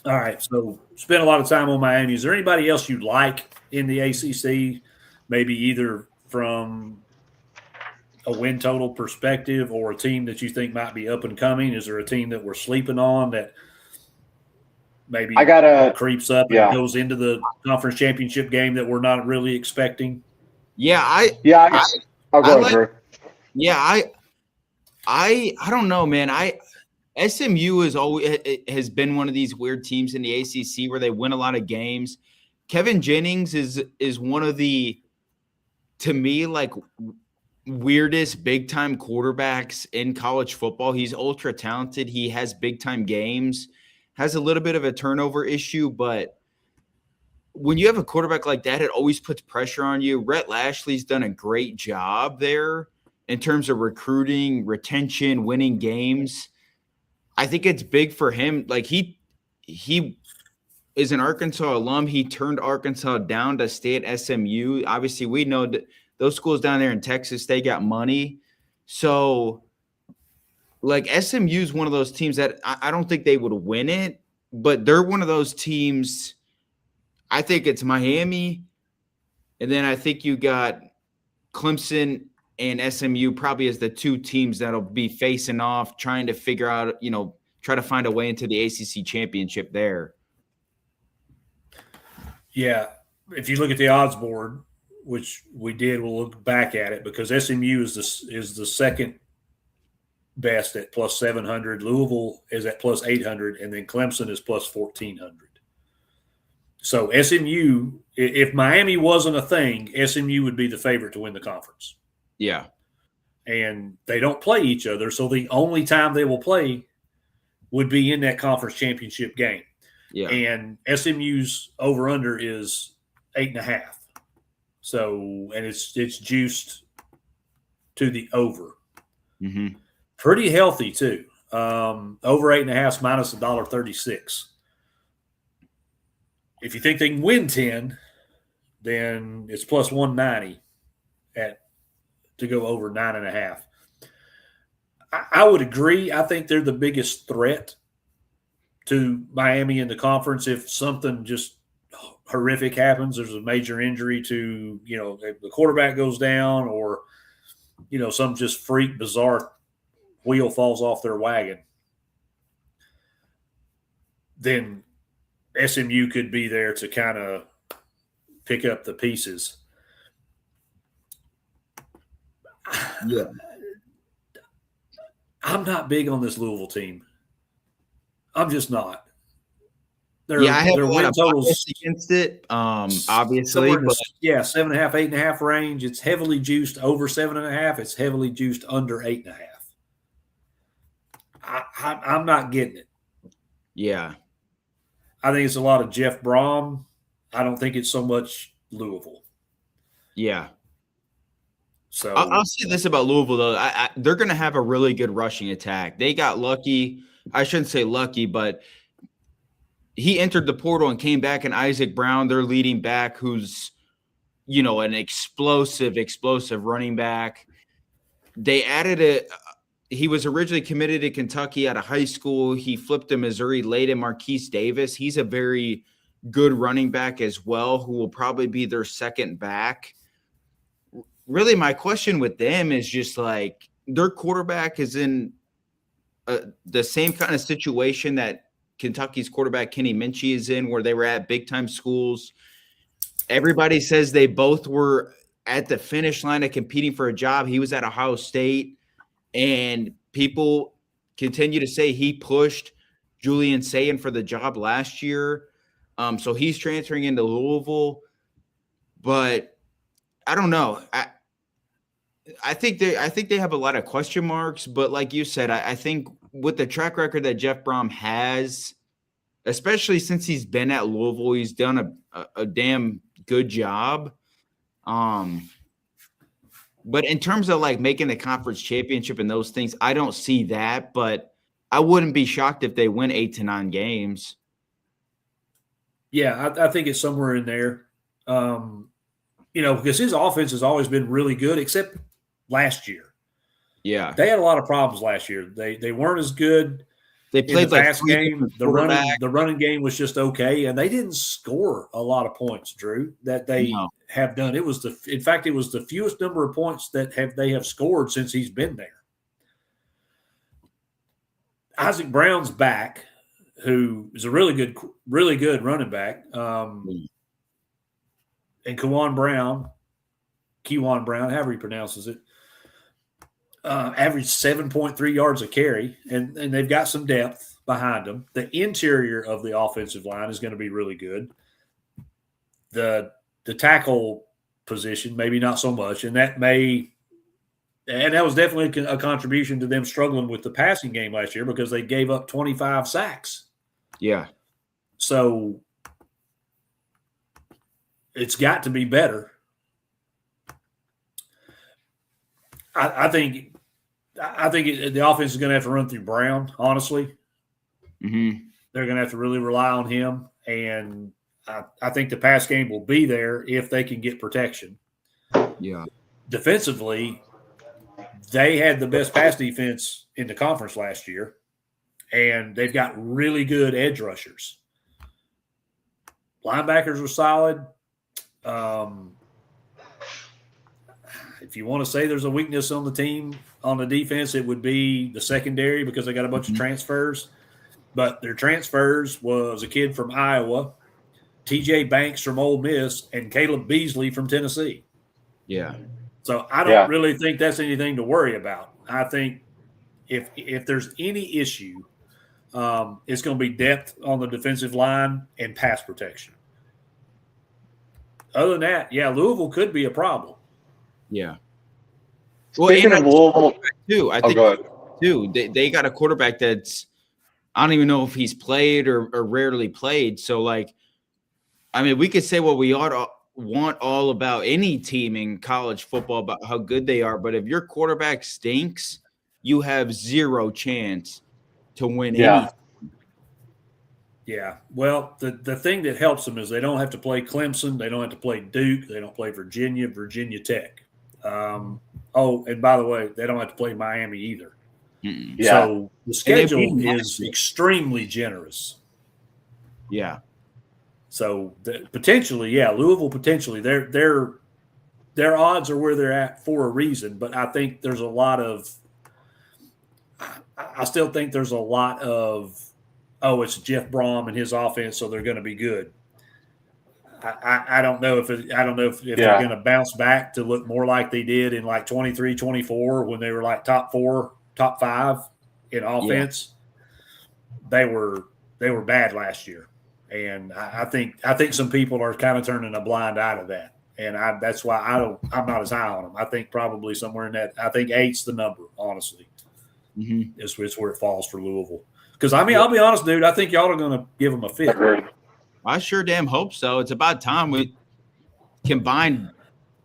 all right. So, spent a lot of time on Miami. Is there anybody else you'd like in the ACC, maybe either from a win total perspective or a team that you think might be up and coming? Is there a team that we're sleeping on that maybe creeps up and goes into the conference championship game that we're not really expecting? I don't know, man. SMU has been one of these weird teams in the ACC where they win a lot of games. Kevin Jennings is one of the, to me, like, weirdest big time quarterbacks in college football. He's ultra talented. He has big time games, has a little bit of a turnover issue, but when you have a quarterback like that, it always puts pressure on you. Rhett Lashley's done a great job there in terms of recruiting, retention, winning games. I think it's big for him. Like, he is an Arkansas alum. He turned Arkansas down to stay at SMU. Obviously, we know that those schools down there in Texas, they got money. So, like, SMU is one of those teams that I don't think they would win it, but they're one of those teams. I think it's Miami, and then I think you got Clemson and SMU probably as the two teams that'll be facing off, trying to figure out, try to find a way into the ACC championship there. Yeah. If you look at the odds board, which we did, we'll look back at it because SMU is the second best at plus 700. Louisville is at plus 800, and then Clemson is plus 1,400. So SMU, if Miami wasn't a thing, SMU would be the favorite to win the conference. Yeah. And they don't play each other, so the only time they will play would be in that conference championship game. Yeah. And SMU's over-under is 8.5. So, and it's juiced to the over. Mm-hmm. Pretty healthy, too. Over 8.5 is minus $1.36. If you think they can win 10, then it's plus 190 to go over 9.5. I would agree. I think they're the biggest threat to Miami in the conference. If something just horrific happens, there's a major injury to, the quarterback goes down or, some just freak, bizarre wheel falls off their wagon, then SMU could be there to kind of pick up the pieces. Yeah. I'm not big on this Louisville team. I'm just not. I have a lot of totals against it, obviously. But 7.5, 8.5 range. It's heavily juiced over 7.5. It's heavily juiced under 8.5. I'm not getting it. Yeah. I think it's a lot of Jeff Brom. I don't think it's so much Louisville. Yeah. So I'll say this about Louisville, though. They're going to have a really good rushing attack. They got lucky. I shouldn't say lucky, but he entered the portal and came back, and Isaac Brown, their leading back, who's, an explosive running back. They added he was originally committed to Kentucky out of high school. He flipped to Missouri late in Marquise Davis. He's a very good running back as well, who will probably be their second back. Really, my question with them is just like their quarterback is in the same kind of situation that Kentucky's quarterback Kenny Minchie is in, where they were at big-time schools. Everybody says they both were at the finish line of competing for a job. He was at Ohio State, and people continue to say he pushed Julian Sayin for the job last year. So he's transferring into Louisville. But I don't know. I think they have a lot of question marks, but like you said, I think with the track record that Jeff Brom has, especially since he's been at Louisville, he's done a damn good job. But in terms of like making the conference championship and those things, I don't see that, but I wouldn't be shocked if they win 8 to 9 games. Yeah, I think it's somewhere in there. Because his offense has always been really good, except last year. Yeah. They had a lot of problems last year. They weren't as good. They played in the pass game. The running game was just okay, and they didn't score a lot of points, Drew, that they have done. It was the fewest number of points that they have scored since he's been there. Isaac Brown's back, who is a really good running back. And Kewan Brown, however he pronounces it, averaged 7.3 yards a carry, and they've got some depth behind them. The interior of the offensive line is going to be really good. The tackle position, maybe not so much, and that was definitely a contribution to them struggling with the passing game last year because they gave up 25 sacks. Yeah. So it's got to be better. I think the offense is going to have to run through Brown, honestly. Mm-hmm. They're going to have to really rely on him, and I think the pass game will be there if they can get protection. Yeah. Defensively, they had the best pass defense in the conference last year, and they've got really good edge rushers. Linebackers were solid. if you want to say there's a weakness on the team on the defense, it would be the secondary because they got a bunch of transfers. But their transfers was a kid from Iowa, T.J. Banks from Ole Miss, and Caleb Beasley from Tennessee. Yeah. So I don't really think that's anything to worry about. I think if there's any issue, it's going to be depth on the defensive line and pass protection. Other than that, Louisville could be a problem. Yeah. Speaking of Louisville, too, I think they got a quarterback that's I don't even know if he's played or rarely played. So, like, I mean, we could say what we want all about any team in college football about how good they are, but if your quarterback stinks, you have zero chance to win anything. Yeah. Well, the thing that helps them is they don't have to play Clemson. They don't have to play Duke. They don't play Virginia Tech. And by the way, they don't have to play Miami either. Yeah. So the schedule is extremely generous. Yeah. So potentially, Louisville potentially their odds are where they're at for a reason. But I think there's a lot of I still think there's a lot of it's Jeff Brom and his offense, so they're going to be good. I don't know if they're going to bounce back to look more like they did in like 23-24 when they were like top 4, top 5 in offense. Yeah. They were bad last year, and I think some people are kind of turning a blind eye to that, and that's why I'm not as high on them. I think probably somewhere in that. I think 8's the number, honestly. Mm-hmm. It's where it falls for Louisville. Because I mean, I'll be honest, dude. I think y'all are going to give them a fit. I sure damn hope so. It's about time we combined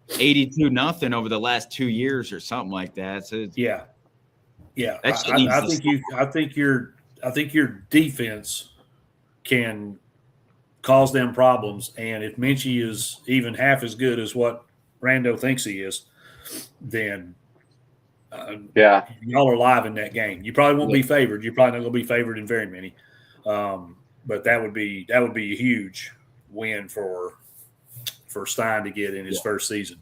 82-0 over the last 2 years or something like that. So yeah. I think your defense can cause them problems, and if Minchie is even half as good as what Rando thinks he is, then y'all are live in that game. You probably won't be favored. You're probably not going to be favored in very many. But that would be a huge win for Stein to get in his first season.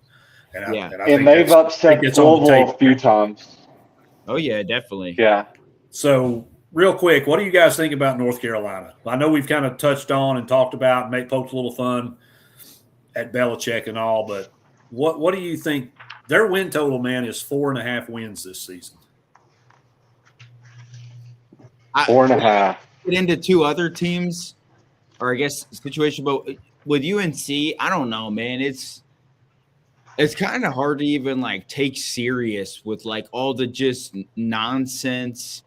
And they've upset Louisville a few times. Oh yeah, definitely. Yeah. So real quick, what do you guys think about North Carolina? I know we've kind of touched on and talked about and poked a little fun at Belichick and all, but what do you think? Their win total, man, is 4.5 wins this season. 4.5. Get into 2 other teams, or I guess situation, but with UNC, I don't know, man. It's kind of hard to even like take serious with like all the just nonsense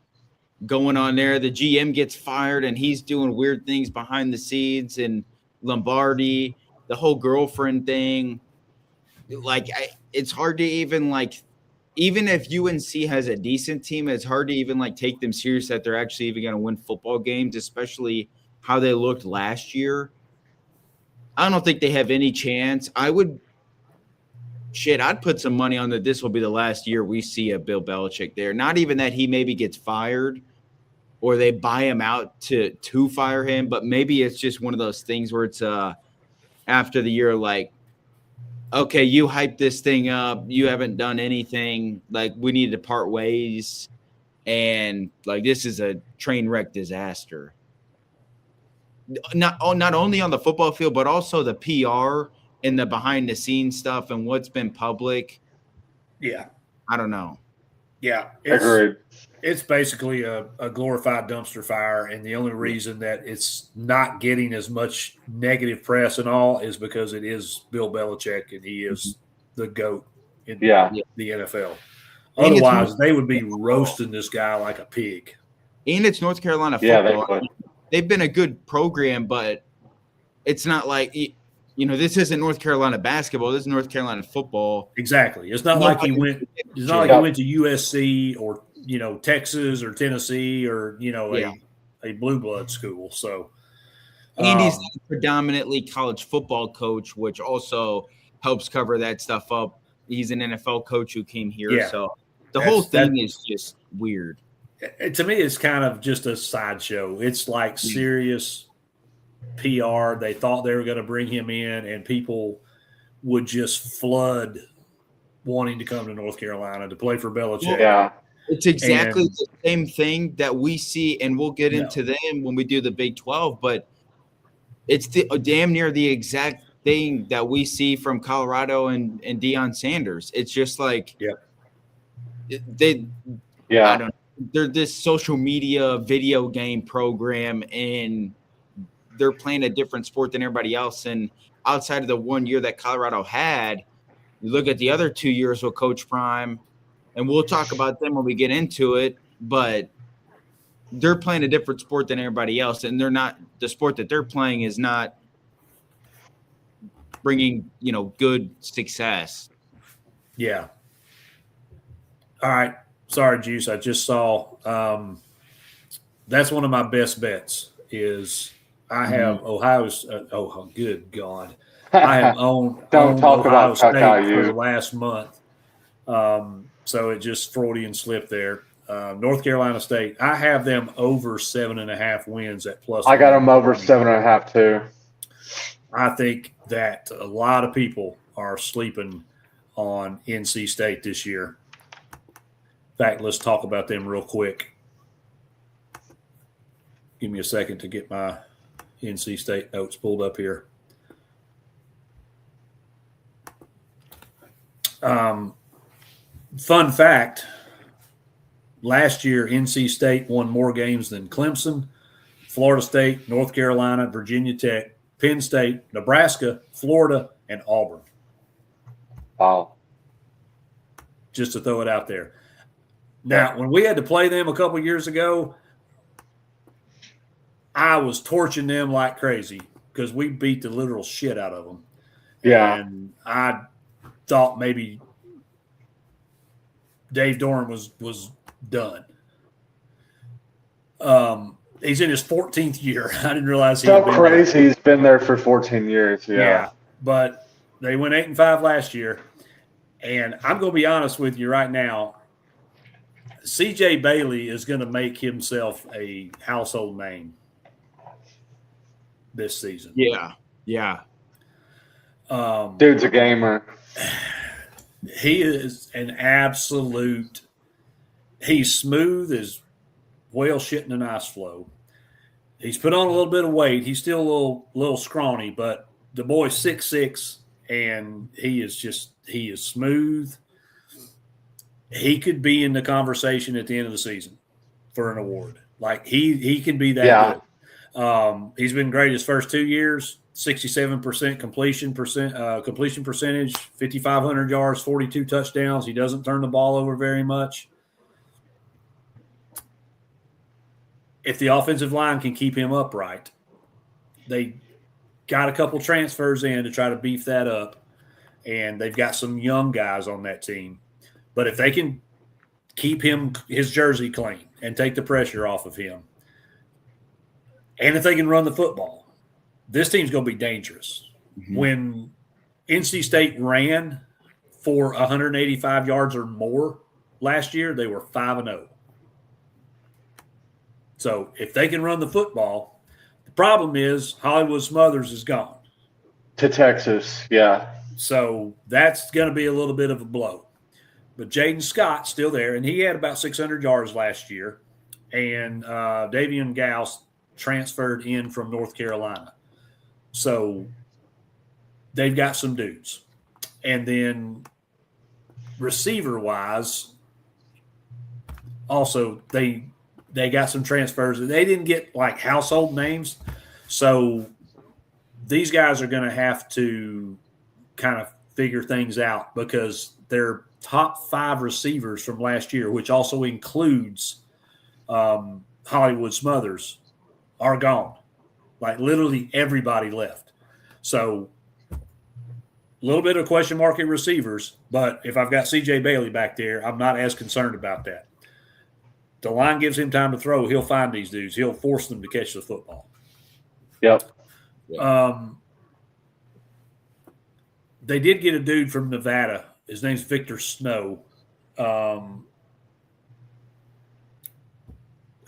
going on there. The GM gets fired and he's doing weird things behind the scenes, and Lombardi, the whole girlfriend thing. Like, it's hard to even like, even if UNC has a decent team, it's hard to even like take them serious that they're actually even going to win football games, especially how they looked last year. I don't think they have any chance. I'd put some money on that this will be the last year we see a Bill Belichick there. Not even that he maybe gets fired or they buy him out to fire him, but maybe it's just one of those things where it's after the year, like, okay, you hyped this thing up. You haven't done anything. Like, we need to part ways. And, like, this is a train wreck disaster. Not only on the football field, but also the PR and the behind-the-scenes stuff and what's been public. Yeah. I don't know. Yeah. It's basically a glorified dumpster fire, and the only reason that it's not getting as much negative press and all is because it is Bill Belichick, and he is the GOAT in the NFL. Otherwise, they would be roasting this guy like a pig. And it's North Carolina football. They've been a good program, but it's not like this isn't North Carolina basketball. This is North Carolina football. Exactly. It's not like he went. It's not like he went to USC or Texas or Tennessee or a blue blood school. So, and he's a predominantly college football coach, which also helps cover that stuff up. He's an NFL coach who came here, so the whole thing is just weird. To me, it's kind of just a sideshow. It's like serious PR. They thought they were going to bring him in, and people would just flood wanting to come to North Carolina to play for Belichick. Yeah. It's exactly the same thing that we see, and we'll get into them when we do the Big 12, but it's damn near the exact thing that we see from Colorado and Deion Sanders. It's just like I don't know. They're this social media video game program, and they're playing a different sport than everybody else. And outside of the 1 year that Colorado had, you look at the other 2 years with Coach Prime, and we'll talk about them when we get into it, but they're playing a different sport than everybody else. And the sport that they're playing is not bringing, good success. Yeah. All right. Sorry, Juice. I just saw that's one of my best bets is I have Ohio's good God. I have owned Ohio State for the last month. So it just Freudian slip there. North Carolina State, I have them over 7.5 wins at plus. I got them over 7.5 too. I think that a lot of people are sleeping on NC State this year. In fact, let's talk about them real quick. Give me a second to get my NC State notes pulled up here. Fun fact, last year NC State won more games than Clemson, Florida State, North Carolina, Virginia Tech, Penn State, Nebraska, Florida, and Auburn. Wow. Just to throw it out there. Now, when we had to play them a couple years ago, I was torching them like crazy because we beat the literal shit out of them. Yeah. And I thought maybe Dave Doran was done. He's in his 14th year. I didn't realize so crazy. He's been there for 14 years. Yeah. But they went 8-5 last year. And I'm going to be honest with you right now. CJ Bailey is going to make himself a household name this season. Yeah. Dude's a gamer. He is an absolute – he's smooth as whale shit in an ice flow. He's put on a little bit of weight. He's still a little scrawny, but the boy's 6'6", and he is smooth. He could be in the conversation at the end of the season for an award. Like he can be that good. He's been great his first 2 years, 67% completion percentage, 5,500 yards, 42 touchdowns. He doesn't turn the ball over very much. If the offensive line can keep him upright, they got a couple transfers in to try to beef that up, and they've got some young guys on that team. But if they can keep his jersey clean and take the pressure off of him, and if they can run the football, this team's going to be dangerous. Mm-hmm. When NC State ran for 185 yards or more last year, they were 5-0. So if they can run the football, the problem is Hollywood Smothers is gone. To Texas, yeah. So that's going to be a little bit of a blow. But Jaden Scott's still there, and he had about 600 yards last year. And Davian Gauss transferred in from North Carolina. So they've got some dudes. And then receiver-wise, also they got some transfers. They didn't get, like, household names. So these guys are going to have to kind of figure things out because they're – top 5 receivers from last year, which also includes Hollywood Smothers, are gone. Like literally everybody left. So a little bit of question mark at receivers, but if I've got CJ Bailey back there, I'm not as concerned about that. The line gives him time to throw. He'll find these dudes. He'll force them to catch the football. Yep. They did get a dude from Nevada. His name's Victor Snow. I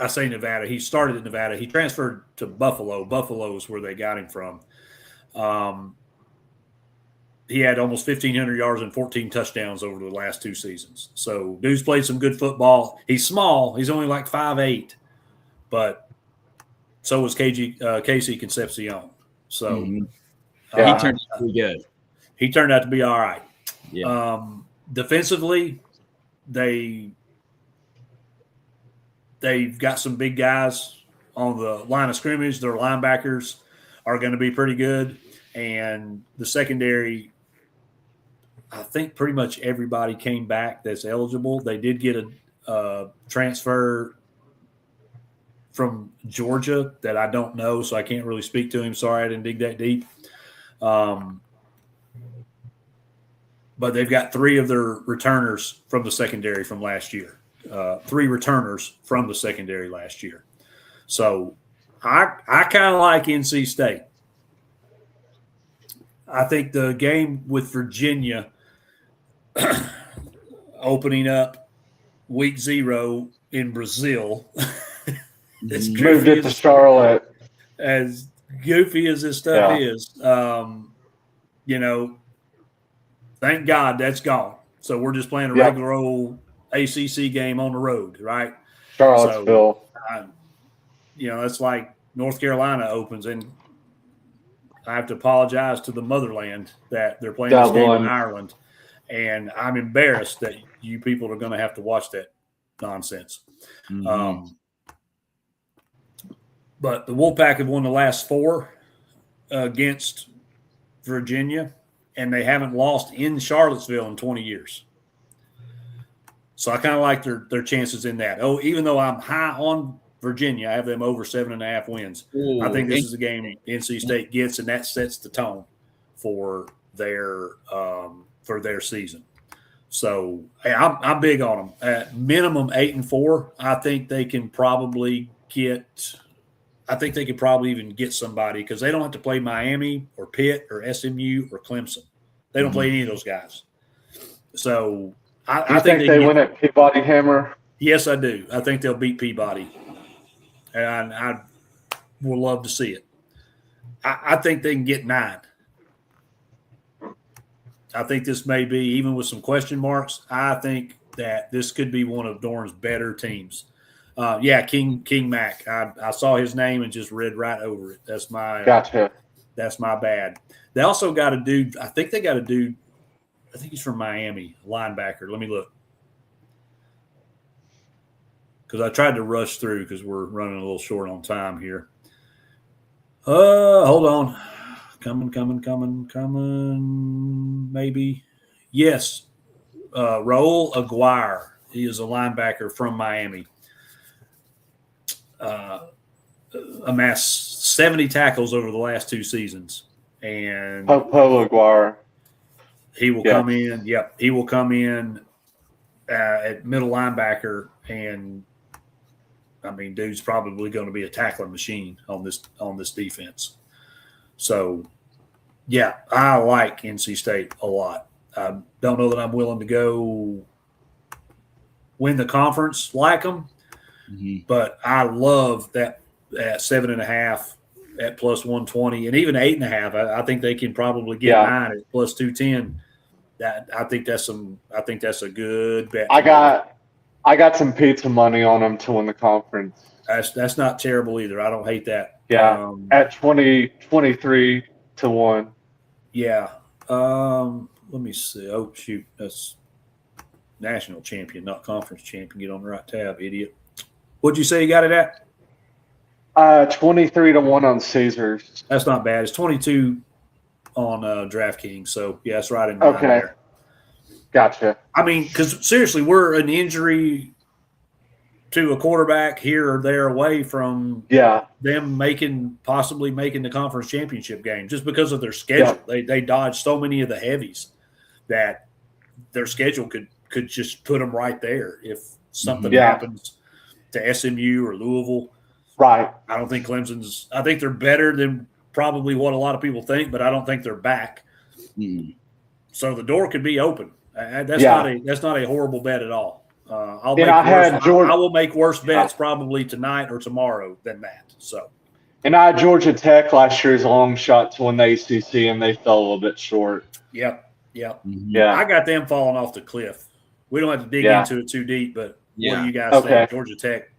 say Nevada. He started in Nevada. He transferred to Buffalo. Buffalo is where they got him from. he had almost 1,500 yards and 14 touchdowns over the last 2 seasons. So dude's played some good football. He's small. He's only like 5'8", but so was Casey Concepcion. So he turned out to be good. He turned out to be all right. Yeah. Defensively, they've got some big guys on the line of scrimmage. Their linebackers are going to be pretty good. And the secondary, I think pretty much everybody came back that's eligible. They did get a transfer from Georgia that I don't know, so I can't really speak to him. Sorry, I didn't dig that deep. But they've got 3 of their returners from the secondary from last year. 3 returners from the secondary last year. So I kind of like NC State. I think the game with Virginia opening up week 0 in Brazil moved it to Charlotte. As goofy as this stuff is, thank God that's gone. So we're just playing a regular old ACC game on the road, right? Charlottesville. So, it's like North Carolina opens, and I have to apologize to the motherland that they're playing this game in Ireland. And I'm embarrassed that you people are going to have to watch that nonsense. Mm-hmm. But the Wolfpack have won the last 4 against Virginia, and they haven't lost in Charlottesville in 20 years. So I kind of like their chances in that. Oh, even though I'm high on Virginia, I have them over 7.5 wins. Ooh, I think this is a game NC State gets, and that sets the tone for their season. So I'm big on them. At minimum 8-4, I think they can probably get. I think they could probably even get somebody because they don't have to play Miami or Pitt or SMU or Clemson. They don't play any of those guys. So I think they win at Peabody Hammer. Yes, I do. I think they'll beat Peabody, and I will love to see it. I think they can get 9. I think this may be, even with some question marks, I think that this could be one of Dorn's better teams. King Mac. I saw his name and just read right over it. That's my gotcha. That's my bad. They also got a dude. I think they got a dude. I think he's from Miami, linebacker. Let me look because I tried to rush through because we're running a little short on time here. Hold on. Coming. Maybe. Yes. Raul Aguirre. He is a linebacker from Miami. Amassed 70 tackles over the last 2 seasons. And Popo Aguirre. He will come in. Yep. He will come in at middle linebacker. And I mean, dude's probably going to be a tackling machine on this defense. So, yeah, I like NC State a lot. I don't know that I'm willing to go win the conference like them, but I love that at 7.5 at plus 120 and even 8.5. I think they can probably get 9 at plus 210. I think that's a good bet. I got some pizza money on them to win the conference. That's not terrible either. I don't hate that. Yeah, at 23 to 1. Yeah. Let me see. Oh, shoot. That's national champion, not conference champion. Get on the right tab, idiot. What'd you say you got it at? 23 to 1 on Caesars. That's not bad. It's 22 on DraftKings. So, yeah, that's right in line there. Gotcha. I mean, because seriously, we're an injury to a quarterback here or there away from them possibly making the conference championship game just because of their schedule. Yeah. They dodged so many of the heavies that their schedule could just put them right there if something happens to SMU or Louisville. Right. I don't think I think they're better than probably what a lot of people think, but I don't think they're back. So the door could be open. That's not a horrible bet at all. I will make worse bets probably tonight or tomorrow than that. So And I had Georgia Tech last year as a long shot to win the ACC, and they fell a little bit short. Yep. Mm-hmm. Yeah. I got them falling off the cliff. We don't have to dig into it too deep, but what do you guys think? Georgia Tech?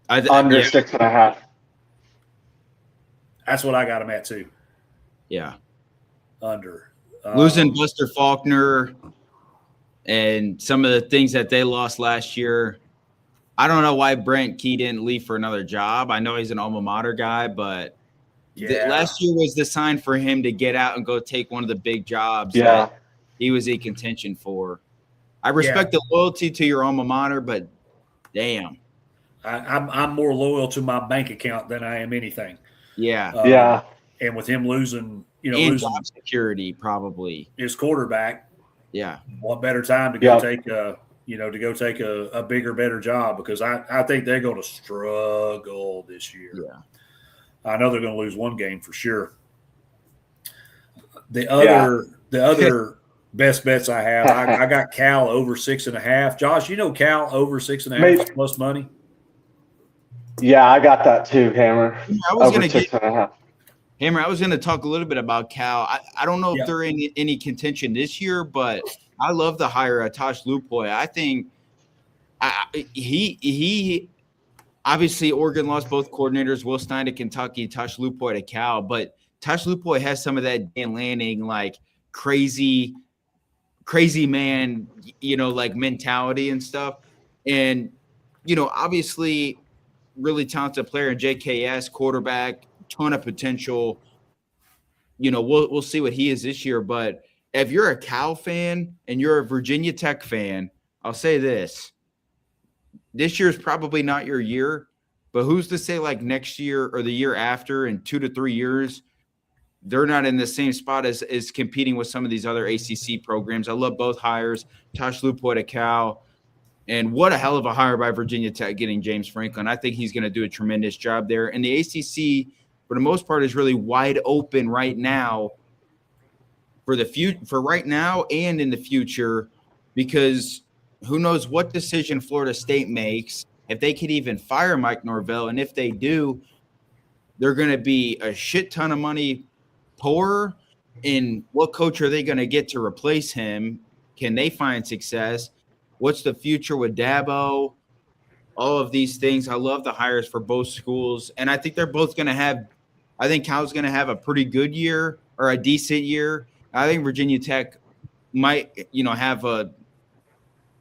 Under 6.5. That's what I got them at too. Yeah. Under. Losing Buster Faulkner and some of the things that they lost last year. I don't know why Brent Key didn't leave for another job. I know he's an alma mater guy, but last year was the sign for him to get out and go take one of the big jobs that he was in contention for. I respect the loyalty to your alma mater, but damn. I'm more loyal to my bank account than I am anything. Yeah. And with him losing, losing job security, probably his quarterback. Yeah. What better time to go take a bigger, better job, because I think they're going to struggle this year. Yeah. I know they're going to lose one game for sure. The other best bets I have, I got Cal over 6.5. Josh, Cal over 6.5 plus money. Yeah, I got that too, Hammer. I was going to Hammer, I was going to talk a little bit about Cal. I don't know if they're in any contention this year, but I love the hire Tosh Lupoy. I think he obviously Oregon lost both coordinators, Will Stein to Kentucky, Tosh Lupoy to Cal, but Tosh Lupoy has some of that Dan Lanning like crazy man, like mentality and stuff. And obviously really talented player in JKS, quarterback, ton of potential. We'll see what he is this year. But if you're a Cal fan and you're a Virginia Tech fan, I'll say this year is probably not your year, but who's to say like next year or the year after, in 2 to 3 years, they're not in the same spot as competing with some of these other ACC programs. I love both hires, Tosh Lupoy to Cal. And what a hell of a hire by Virginia Tech getting James Franklin. I think he's going to do a tremendous job there. And the ACC, for the most part, is really wide open right now for right now and in the future, because who knows what decision Florida State makes, if they could even fire Mike Norvell. And if they do, they're going to be a shit ton of money poorer. And what coach are they going to get to replace him? Can they find success? What's the future with Dabo? All of these things. I love the hires for both schools. And I think they're both going to have – I think Cal's going to have a pretty good year or a decent year. I think Virginia Tech might, have a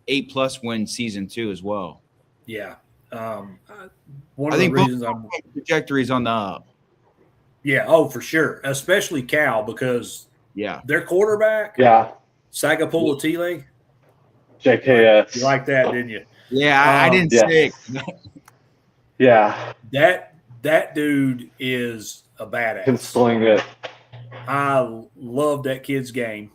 8+ win season too as well. Yeah. One of the reasons I'm – trajectory is on the up. Yeah. Oh, for sure. Especially Cal, because their quarterback, Sagapulotile. JKS. You like that, didn't you? Yeah, I didn't stick. Yeah. That dude is a badass. Can sling it. I love that kid's game.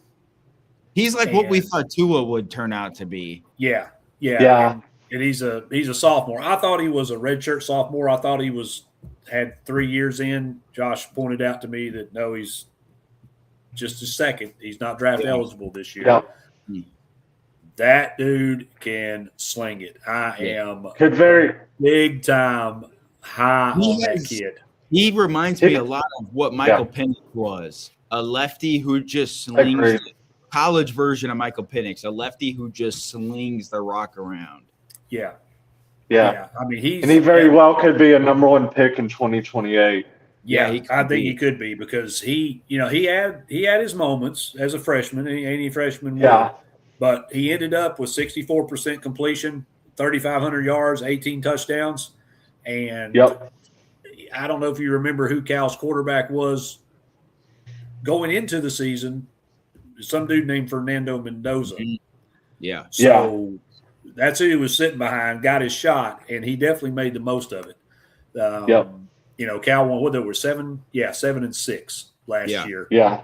He's like what we thought Tua would turn out to be. Yeah. And he's a sophomore. I thought he was a redshirt sophomore. I thought he had 3 years in. Josh pointed out to me that no, he's just a second. He's not draft eligible this year. Yeah. That dude can sling it. I am big time high on that kid. He reminds me a lot of what Michael Penix was, a lefty who just slings the college version of Michael Penix, a lefty who just slings the rock around. Yeah. I mean, he very well could be a number 1 pick in 2028. Yeah, I think he could be, because he had his moments as a freshman, any freshman would. Yeah. But he ended up with 64% completion, 3,500 yards, 18 touchdowns. And I don't know if you remember who Cal's quarterback was going into the season. Some dude named Fernando Mendoza. Yeah. So that's who he was sitting behind, got his shot, and he definitely made the most of it. Cal won, there were 7-6 last year. Yeah.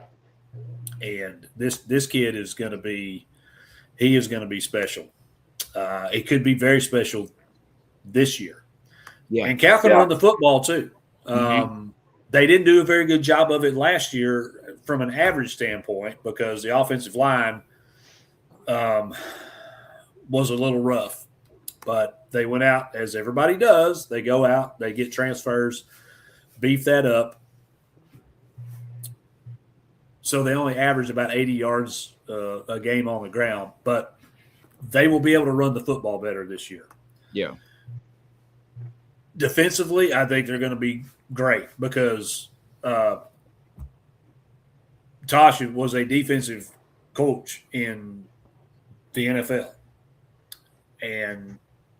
And this kid is going to be special. It could be very special this year. Yeah. And Cal can run the football too. They didn't do a very good job of it last year from an average standpoint, because the offensive line was a little rough. But they went out, as everybody does. They go out, they get transfers. beef that up. So they only average about 80 yards a game on the ground, but they will be able to run the football better this year. Yeah. Defensively, I think they're going to be great because Tosh was a defensive coach in the NFL and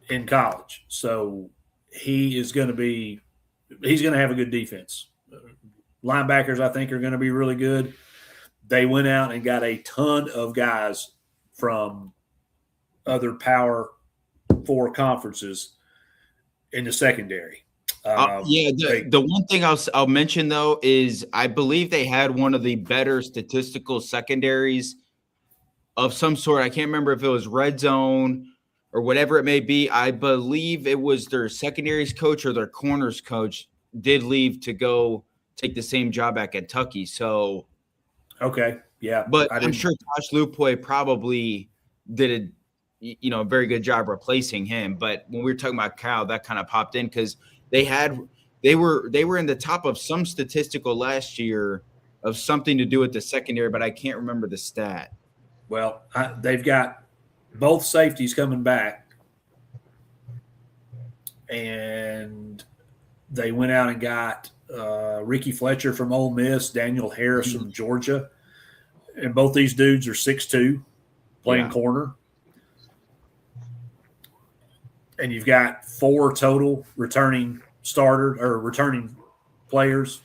in college. So he's going to have a good defense. Linebackers, I think, are going to be really good. They went out and got a ton of guys from other Power 4 conferences in the secondary. The one thing I'll mention, though, is I believe they had one of the better statistical secondaries of some sort. I can't remember if it was red zone or whatever it may be. I believe it was their secondaries coach or their corners coach did leave to go take the same job at Kentucky. So, okay, yeah. But I'm sure Tosh Lupoy probably did a very good job replacing him. But when we were talking about Cal, that kind of popped in because they were in the top of some statistical last year of something to do with the secondary, but I can't remember the stat. Well, they've got both safeties coming back, and they went out and got Ricky Fletcher from Ole Miss, Daniel Harris from Georgia, and both these dudes are 6'2", playing corner. And you've got 4 total returning players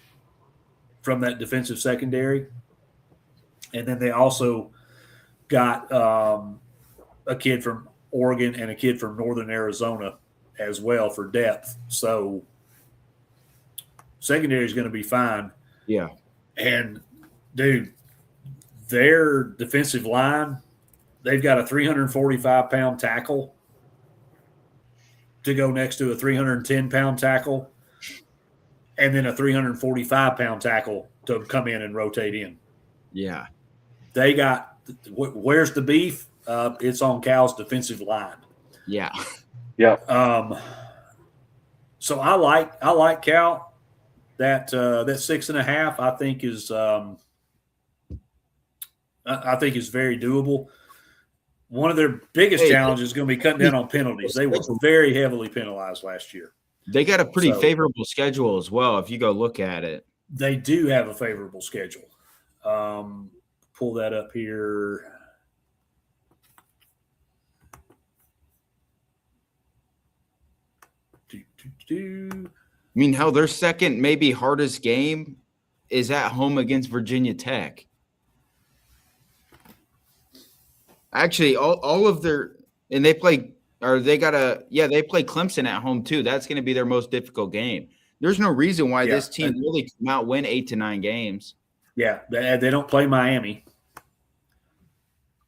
from that defensive secondary. And then they also got a kid from Oregon and a kid from Northern Arizona as well for depth. So secondary is going to be fine. Yeah. And, dude, their defensive line, they've got a 345-pound tackle to go next to a 310-pound tackle, and then a 345-pound tackle to come in and rotate in. Yeah. They got – where's the beef? It's on Cal's defensive line. Yeah. Yeah. So I like Cal. That 6.5 I think is very doable. One of their biggest challenges is going to be cutting down on penalties. They were very heavily penalized last year. They got a pretty favorable schedule as well, if you go look at it. They do have a favorable schedule. Pull that up here. I mean, how their second, maybe hardest game is at home against Virginia Tech. Actually, all of their – and they play – or they got a – yeah, they play Clemson at home too. That's going to be their most difficult game. There's no reason why this team really cannot win 8 to 9 games. Yeah, they don't play Miami.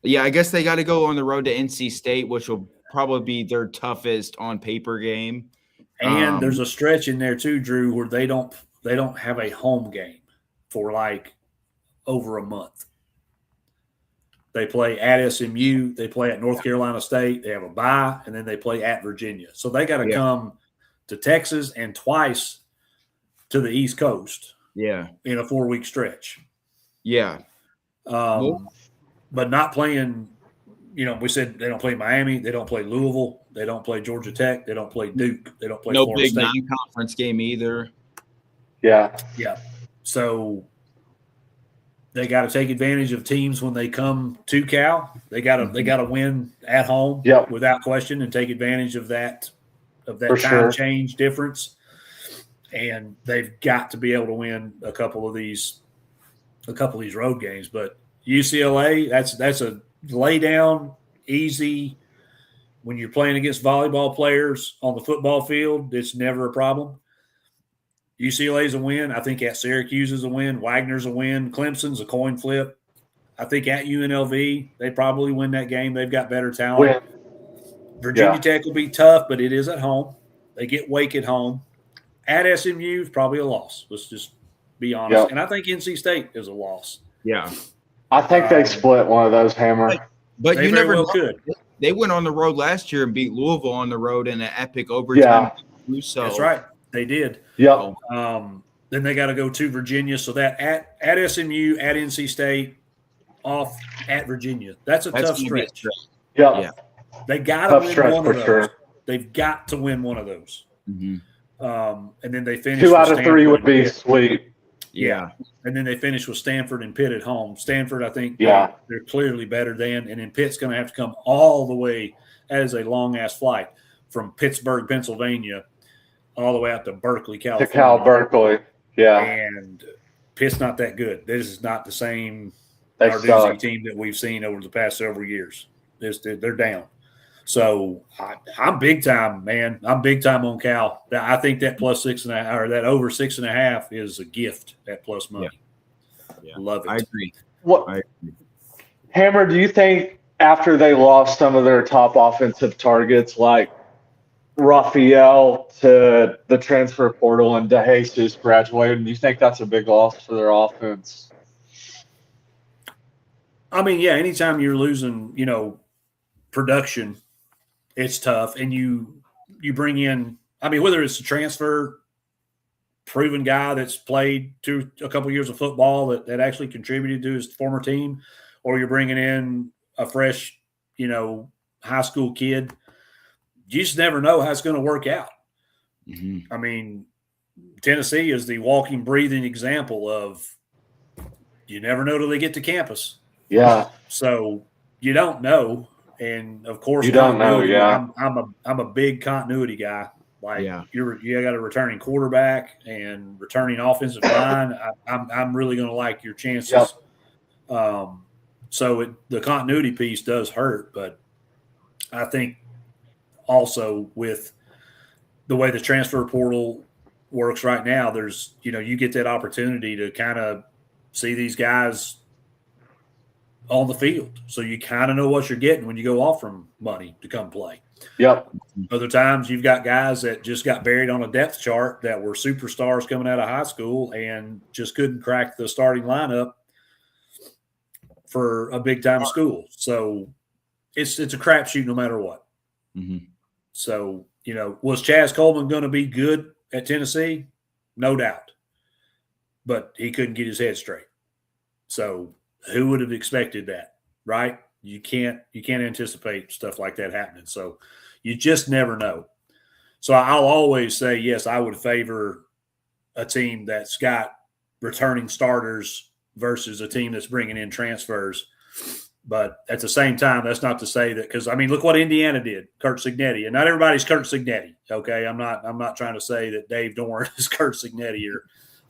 Yeah, I guess they got to go on the road to NC State, which will probably be their toughest on paper game. And there's a stretch in there too, Drew, where they don't have a home game for like over a month. They play at SMU, they play at North Carolina State, they have a bye, and then they play at Virginia. So they got to come to Texas and twice to the East Coast. Yeah, in a 4-week stretch. Yeah, but not playing. We said they don't play Miami, they don't play Louisville, they don't play Georgia Tech, they don't play Duke, they don't play Florida State. No big non-conference game either. Yeah. So they got to take advantage of teams when they come to Cal. They got to win at home without question and take advantage of that time change difference. And they've got to be able to win a couple of these road games. But UCLA, that's a lay down, easy. When you're playing against volleyball players on the football field, it's never a problem. UCLA's a win. I think at Syracuse is a win. Wagner's a win. Clemson's a coin flip. I think at UNLV, they probably win that game. They've got better talent. Virginia Tech will be tough, but it is at home. They get Wake at home. At SMU is probably a loss. Let's just be honest. Yep. And I think NC State is a loss. Yeah. I think they split one of those, Hammer. But they you never could. They went on the road last year and beat Louisville on the road in an epic overtime. That's right. They did. Yeah. Then they got to go to Virginia. So that at SMU, at NC State, off at Virginia. That's tough stretch. Yeah. They got to win one of those. Sure. They've got to win one of those. Mm-hmm. And then they finish 2 out of 3 would be sweet. Yeah. And then they finish with Stanford and Pitt at home. Stanford, I think, they're clearly better than. And then Pitt's going to have to come all the way as a long-ass flight from Pittsburgh, Pennsylvania, all the way out to Berkeley, California. To Cal Berkeley, yeah. And Pitt's not that good. This is not the same Narduzzi team that we've seen over the past several years. They're down. So I'm big time, man. I'm big time on Cal. I think that plus 6.5 or that over 6.5 is a gift at plus money. Yeah. Love it. I agree. Hammer, do you think after they lost some of their top offensive targets like Raphael to the transfer portal and DeJesus graduated, do you think that's a big loss for their offense? I mean, yeah, anytime you're losing, production, it's tough. And you bring in, I mean, whether it's a transfer proven guy that's played a couple years of football that actually contributed to his former team, or you're bringing in a fresh, high school kid, you just never know how it's going to work out. Mm-hmm. I mean, Tennessee is the walking, breathing example of you never know till they get to campus. Yeah. So you don't know. And of course, you don't know. Yeah. I'm a big continuity guy. Like you got a returning quarterback and returning offensive line. I'm really going to like your chances. Yep. So the continuity piece does hurt, but I think also with the way the transfer portal works right now, there's you get that opportunity to kind of see these guys on the field. So you kind of know what you're getting when you go off from money to come play. Yep. Other times you've got guys that just got buried on a depth chart that were superstars coming out of high school and just couldn't crack the starting lineup for a big time school. So it's a crapshoot no matter what. Mm-hmm. So, was Chaz Coleman going to be good at Tennessee? No doubt. But he couldn't get his head straight. So who would have expected that, right? You can't anticipate stuff like that happening. So you just never know. So I'll always say, yes, I would favor a team that's got returning starters versus a team that's bringing in transfers. But at the same time, that's not to say that, because I mean, look what Indiana did, Kurt Cignetti, and not everybody's Kurt Cignetti. Okay, I'm not trying to say that Dave Dorn is Kurt Cignetti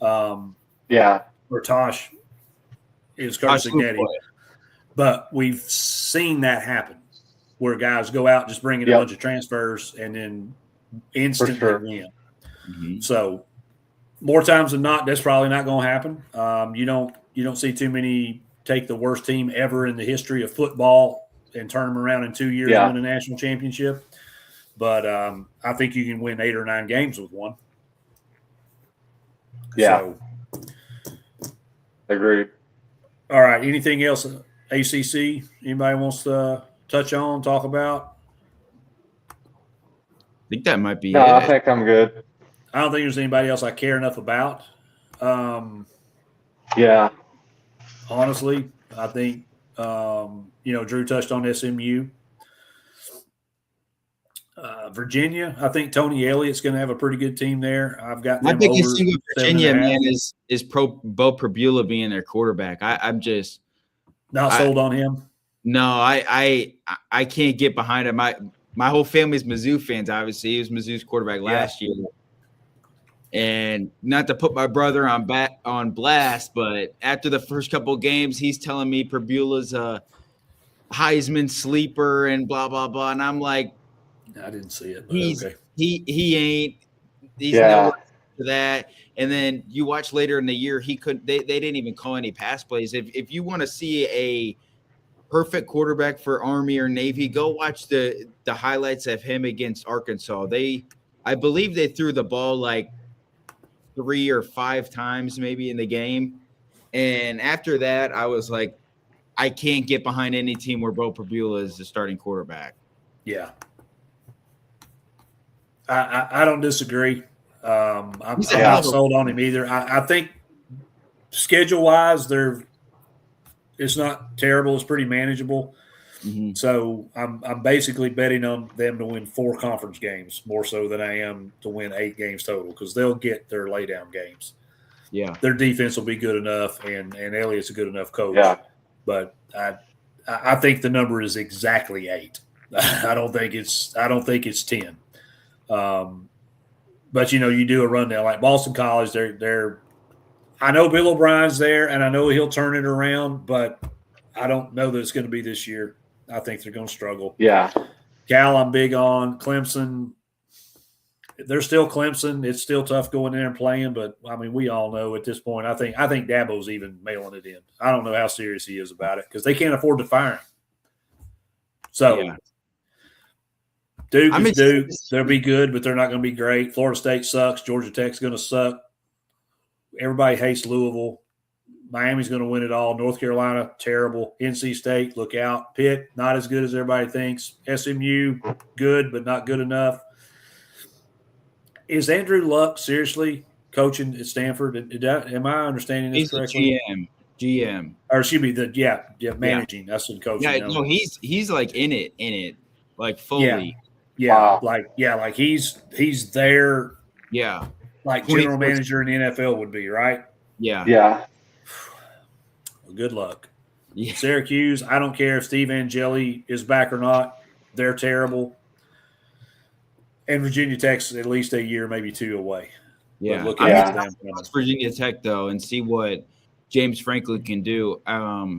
or Tosh is Kurt Cignetti. But we've seen that happen where guys go out just bringing a bunch of transfers and then instantly win. Mm-hmm. So more times than not, that's probably not going to happen. You don't see too many take the worst team ever in the history of football and turn them around in 2 years and win a national championship. But I think you can win 8 or 9 games with one. Yeah. So, agreed. All right. Anything else, ACC, anybody wants to talk about? I think that might be it. I think I'm good. I don't think there's anybody else I care enough about. Honestly, I think, Drew touched on SMU. Virginia, I think Tony Elliott's going to have a pretty good team there. I've got my biggest thing with Virginia, 7.5. man, is Bo Prabula being their quarterback. I'm just not sold on him. No, I can't get behind him. My whole family's Mizzou fans. Obviously, he was Mizzou's quarterback last year. And not to put my brother on blast, but after the first couple of games, he's telling me Prabula's a Heisman sleeper and blah blah blah, and I'm like, I didn't see it. He ain't. He's nowhere to that. And then you watch later in the year, he couldn't. They didn't even call any pass plays. If you want to see a perfect quarterback for Army or Navy, go watch the highlights of him against Arkansas. I believe they threw the ball like 3 or 5 times maybe in the game. And after that, I was like, I can't get behind any team where Bo Prabula is the starting quarterback. Yeah. I don't disagree. I'm not sold on him either. I think schedule-wise, it's not terrible. It's pretty manageable. Mm-hmm. So I'm basically betting on them to win 4 conference games more so than I am to win 8 games total because they'll get their laydown games. Yeah, their defense will be good enough, and Elliott's a good enough coach. Yeah. But I think the number is exactly 8. I don't think it's 10. But you do a rundown like Boston College. They're I know Bill O'Brien's there, and I know he'll turn it around, but I don't know that it's going to be this year. I think they're going to struggle. Yeah. Cal, I'm big on. Clemson, they're still Clemson. It's still tough going there and playing, but I mean, we all know at this point. I think Dabo's even mailing it in. I don't know how serious he is about it because they can't afford to fire him. So, yeah. Duke is Duke. They'll be good, but they're not going to be great. Florida State sucks. Georgia Tech's going to suck. Everybody hates Louisville. Miami's going to win it all. North Carolina, terrible. NC State, look out. Pitt, not as good as everybody thinks. SMU, good, but not good enough. Is Andrew Luck seriously coaching at Stanford? Am I understanding this correctly? He's GM. Or excuse me, managing. That's in coaching. Yeah, no, he's like in it, like fully. Yeah, like he's there. Yeah, like general manager in the NFL would be, right? Yeah. Yeah. Well, good luck. Yeah. Syracuse, I don't care if Steve Angeli is back or not. They're terrible. And Virginia Tech's at least a year, maybe 2 away. Yeah. Look at Virginia Tech, though, and see what James Franklin can do. I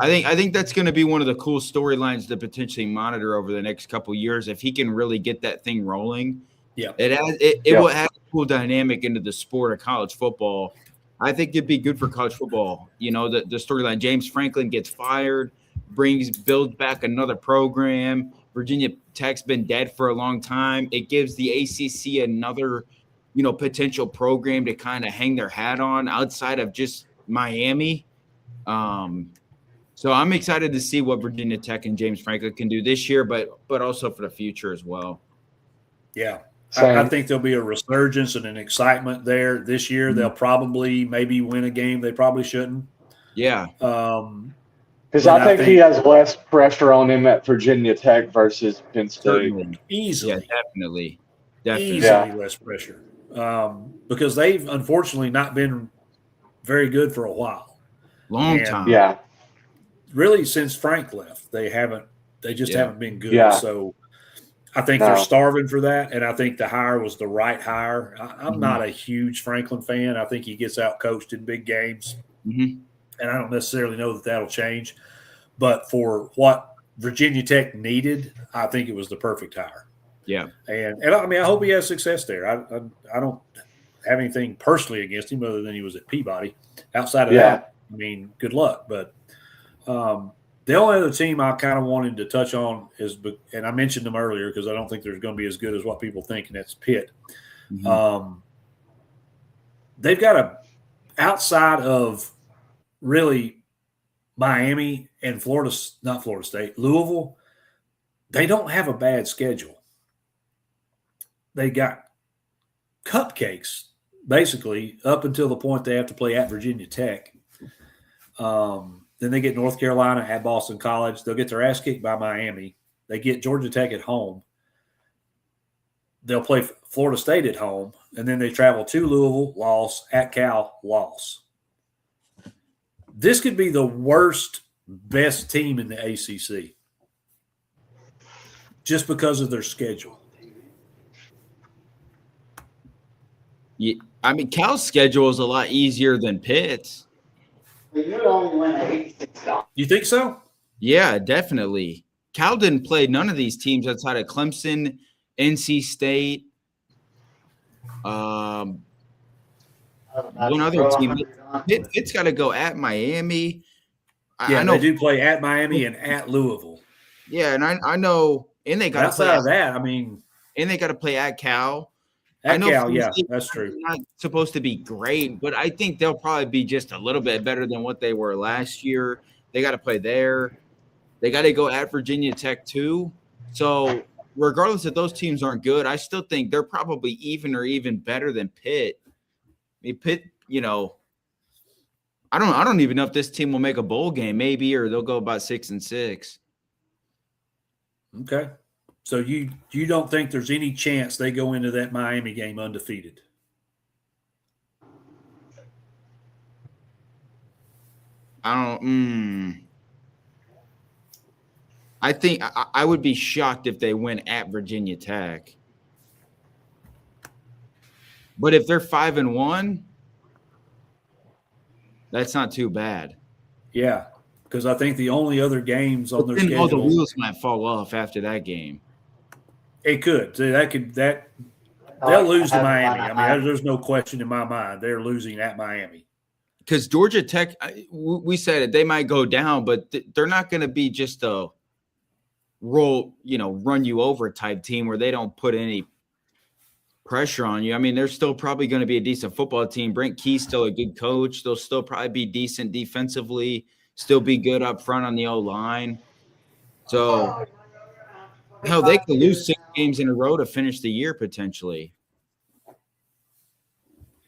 think that's going to be one of the cool storylines to potentially monitor over the next couple of years. If he can really get that thing rolling, it will add a cool dynamic into the sport of college football. I think it'd be good for college football. The storyline: James Franklin gets fired, builds back another program. Virginia Tech's been dead for a long time. It gives the ACC another, potential program to kind of hang their hat on outside of just Miami. So I'm excited to see what Virginia Tech and James Franklin can do this year, but also for the future as well. Yeah. I think there'll be a resurgence and an excitement there this year. Mm-hmm. They'll probably maybe win a game they probably shouldn't. Yeah. Because I think he has less pressure on him at Virginia Tech versus Penn State. Easily. Yeah, definitely. Easily less pressure. Because they've unfortunately not been very good for a while. Long time. Yeah. Really, since Frank left, they just haven't been good. Yeah. So I think they're starving for that, and I think the hire was the right hire. I'm not a huge Franklin fan. I think he gets out-coached in big games, and I don't necessarily know that that'll change. But for what Virginia Tech needed, I think it was the perfect hire. Yeah. And I mean, I hope he has success there. I don't have anything personally against him other than he was at Peabody. Outside of that, I mean, good luck. But the only other team I kind of wanted to touch on is, and I mentioned them earlier because I don't think they're going to be as good as what people think, and that's Pitt. Mm-hmm. They've got outside of really Miami and not Florida State, Louisville, they don't have a bad schedule. They got cupcakes, basically, up until the point they have to play at Virginia Tech. Then they get North Carolina at Boston College. They'll get their ass kicked by Miami. They get Georgia Tech at home. They'll play Florida State at home. And then they travel to Louisville, loss, at Cal, loss. This could be the best team in the ACC just because of their schedule. Yeah, I mean, Cal's schedule is a lot easier than Pitt's. You think so? Yeah, definitely. Cal didn't play none of these teams outside of Clemson, NC State, one other team. Pitt's got to go at Miami. I know they do play at Miami and at Louisville. Yeah, and I know, and they got to play outside of that. I mean, and they got to play at Cal. At Cal, yeah, that's true. Not supposed to be great, but I think they'll probably be just a little bit better than what they were last year. They got to play there. They got to go at Virginia Tech too. So regardless if those teams aren't good, I still think they're probably even better than Pitt. I mean, Pitt, I don't even know if this team will make a bowl game, maybe, or they'll go about 6-6. Okay. So you don't think there's any chance they go into that Miami game undefeated? I think I would be shocked if they win at Virginia Tech. But if they're 5-1, that's not too bad. Yeah, because I think the only other games on their schedule, all the wheels might fall off after that game. It could. So they'll lose to Miami. I mean, there's no question in my mind they're losing at Miami. Because Georgia Tech, we said it, they might go down, but they're not going to be just a run you over type team where they don't put any pressure on you. I mean, they're still probably going to be a decent football team. Brent Key's still a good coach. They'll still probably be decent defensively, still be good up front on the O-line. So, hell, they could lose 6 games in a row to finish the year potentially.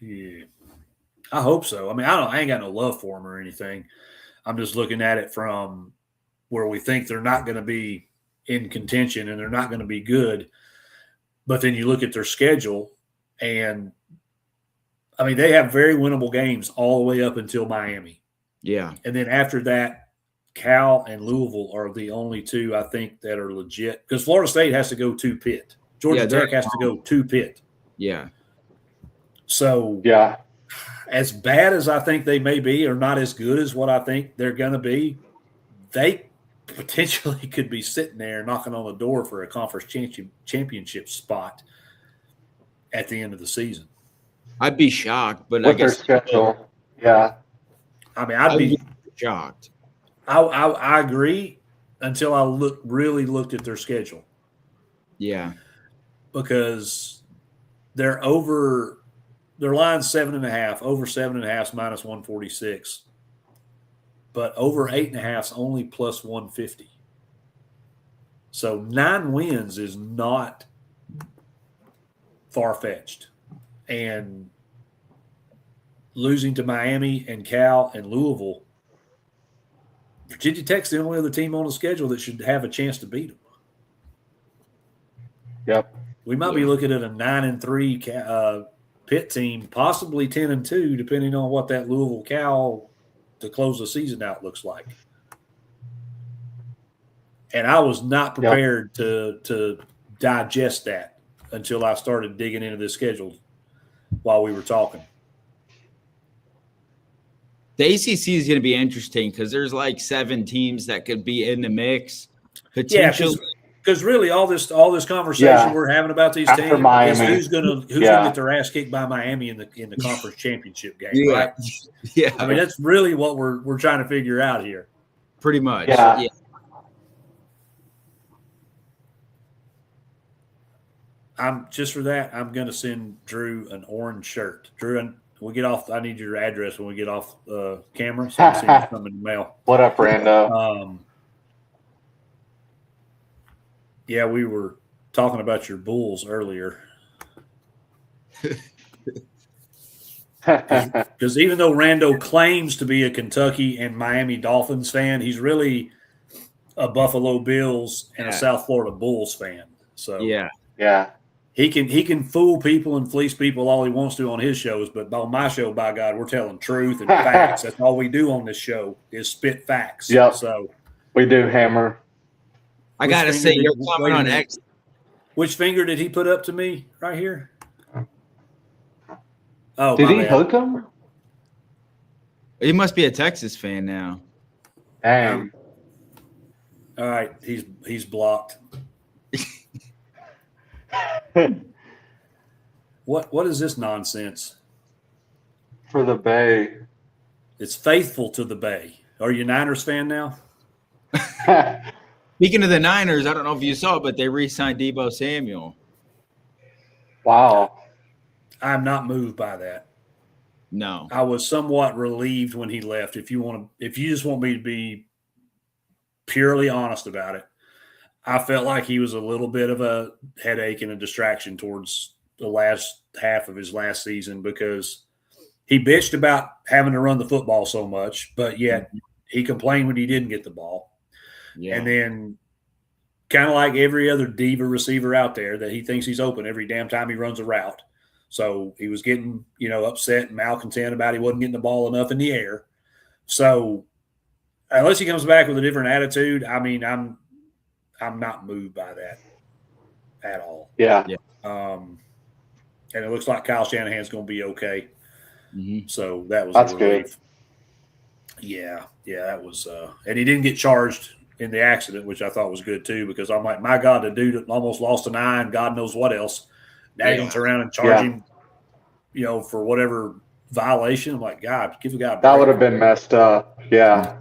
Yeah. I hope so. I mean, I ain't got no love for them or anything. I'm just looking at it from where we think they're not going to be in contention and they're not going to be good. But then you look at their schedule, and I mean, they have very winnable games all the way up until Miami. Yeah. And then after that, Cal and Louisville are the only two I think that are legit, because Florida State has to go to Pitt. Georgia Tech has to go to Pitt. Yeah. So, yeah, as bad as I think they may be, or not as good as what I think they're going to be, they potentially could be sitting there knocking on the door for a conference championship spot at the end of the season. I'd be shocked, but with I guess their schedule. Yeah. I mean, I'd be shocked. I agree until I really looked at their schedule. Yeah. Because they're over – their line's 7.5. Over 7.5 is minus 146. But over 8.5 is only plus 150. So 9 wins is not far-fetched. And losing to Miami and Cal and Louisville, Virginia Tech's the only other team on the schedule that should have a chance to beat them. Yep. We might be looking at a 9-3 Pitt team, possibly 10-2, depending on what that Louisville Cal to close the season out looks like. And I was not prepared to digest that until I started digging into this schedule while we were talking. The ACC is going to be interesting because there's like 7 teams that could be in the mix. Potentially. Yeah, because really all this conversation we're having about these after teams Miami. is who's gonna get their ass kicked by Miami in the conference championship game, right? Yeah. I mean, that's really what we're trying to figure out here. Pretty much. Yeah. I'm gonna send Drew an orange shirt. Drew, we get off. I need your address when we get off camera, so I can send you something in the mail. What up, Rando? Yeah, we were talking about your Bulls earlier. Because even though Rando claims to be a Kentucky and Miami Dolphins fan, he's really a Buffalo Bills and a South Florida Bulls fan. So yeah, he can fool people and fleece people all he wants to on his shows, but on my show, by God, we're telling truth and facts. That's all we do on this show is spit facts. Yep. So we do hammer. I got to say, you're comment on X. Which finger did he put up to me right here? Oh, did he hook him? He must be a Texas fan now. Dang. All right, he's blocked. What is this nonsense? For the Bay. It's faithful to the Bay. Are you a Niners fan now? Speaking of the Niners, I don't know if you saw, but they re-signed Deebo Samuel. Wow. I'm not moved by that. No. I was somewhat relieved when he left. If you just want me to be purely honest about it, I felt like he was a little bit of a headache and a distraction towards the last half of his last season because he bitched about having to run the football so much, but yet he complained when he didn't get the ball. Yeah. And then kind of like every other diva receiver out there that he thinks he's open every damn time he runs a route. So he was getting, upset and malcontent about he wasn't getting the ball enough in the air. So unless he comes back with a different attitude, I mean, I'm not moved by that at all. Yeah. And it looks like Kyle Shanahan's going to be okay. Mm-hmm. So that's a relief. Good. Yeah, that was and he didn't get charged in the accident, which I thought was good too, because I'm like, my God, the dude almost lost an eye and God knows what else. Now you're going to turn around and charge him, for whatever violation. I'm like, God, give a guy a break. That would have been messed up. Yeah.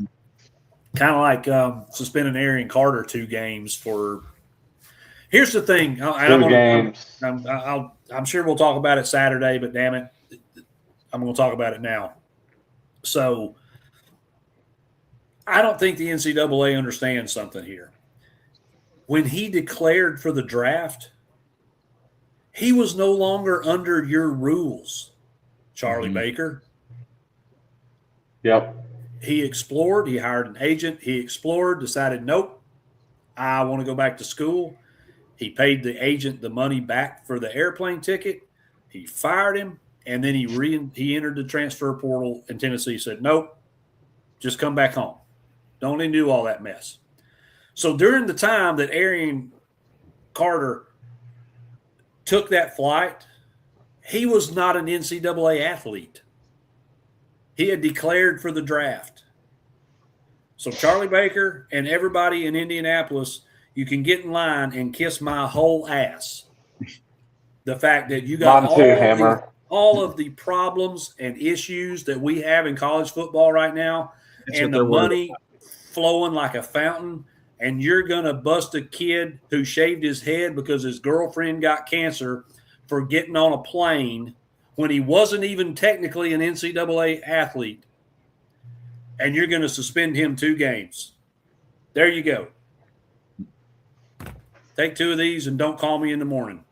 Kind of like suspending Arian Carter 2 games for. Here's the thing. 2 games. I'm sure we'll talk about it Saturday, but damn it, I'm going to talk about it now. So I don't think the NCAA understands something here. When he declared for the draft, he was no longer under your rules, Charlie Baker. Yep. He explored. He hired an agent. He explored, decided, nope, I want to go back to school. He paid the agent the money back for the airplane ticket. He fired him, and then he entered the transfer portal, and Tennessee said, nope, just come back home. Don't even do all that mess. So during the time that Arian Carter took that flight, he was not an NCAA athlete. He had declared for the draft. So Charlie Baker and everybody in Indianapolis, you can get in line and kiss my whole ass. The fact that you got all of the problems and issues that we have in college football right now, and the money flowing like a fountain, and you're going to bust a kid who shaved his head because his girlfriend got cancer for getting on a plane when he wasn't even technically an NCAA athlete, and you're going to suspend him 2 games. There you go. Take 2 of these and don't call me in the morning.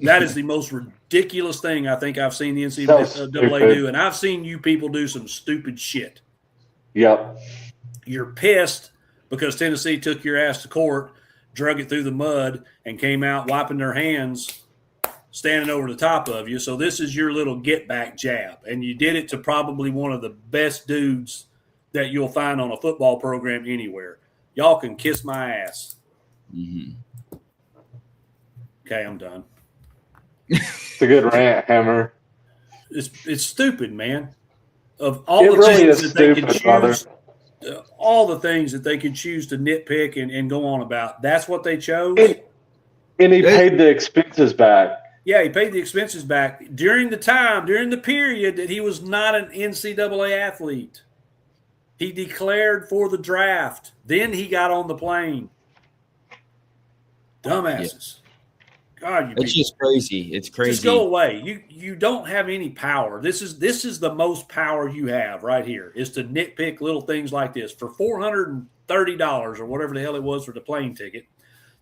That is the most ridiculous thing I think I've seen the NCAA do, and I've seen you people do some stupid shit. Yep. You're pissed because Tennessee took your ass to court, drug it through the mud, and came out wiping their hands, standing over the top of you. So this is your little get-back jab, and you did it to probably one of the best dudes that you'll find on a football program anywhere. Y'all can kiss my ass. Mm-hmm. Okay, I'm done. It's a good rant, Hammer. It's stupid, man. Of all the things that they can choose, all the things that they can choose to nitpick and go on about, that's what they chose. And he paid the expenses back. Yeah, he paid the expenses back during the period that he was not an NCAA athlete. He declared for the draft. Then he got on the plane. Dumbasses. God, it's just crazy. It's crazy. Just go away. You don't have any power. This is the most power you have right here, is to nitpick little things like this. For $430 or whatever the hell it was for the plane ticket,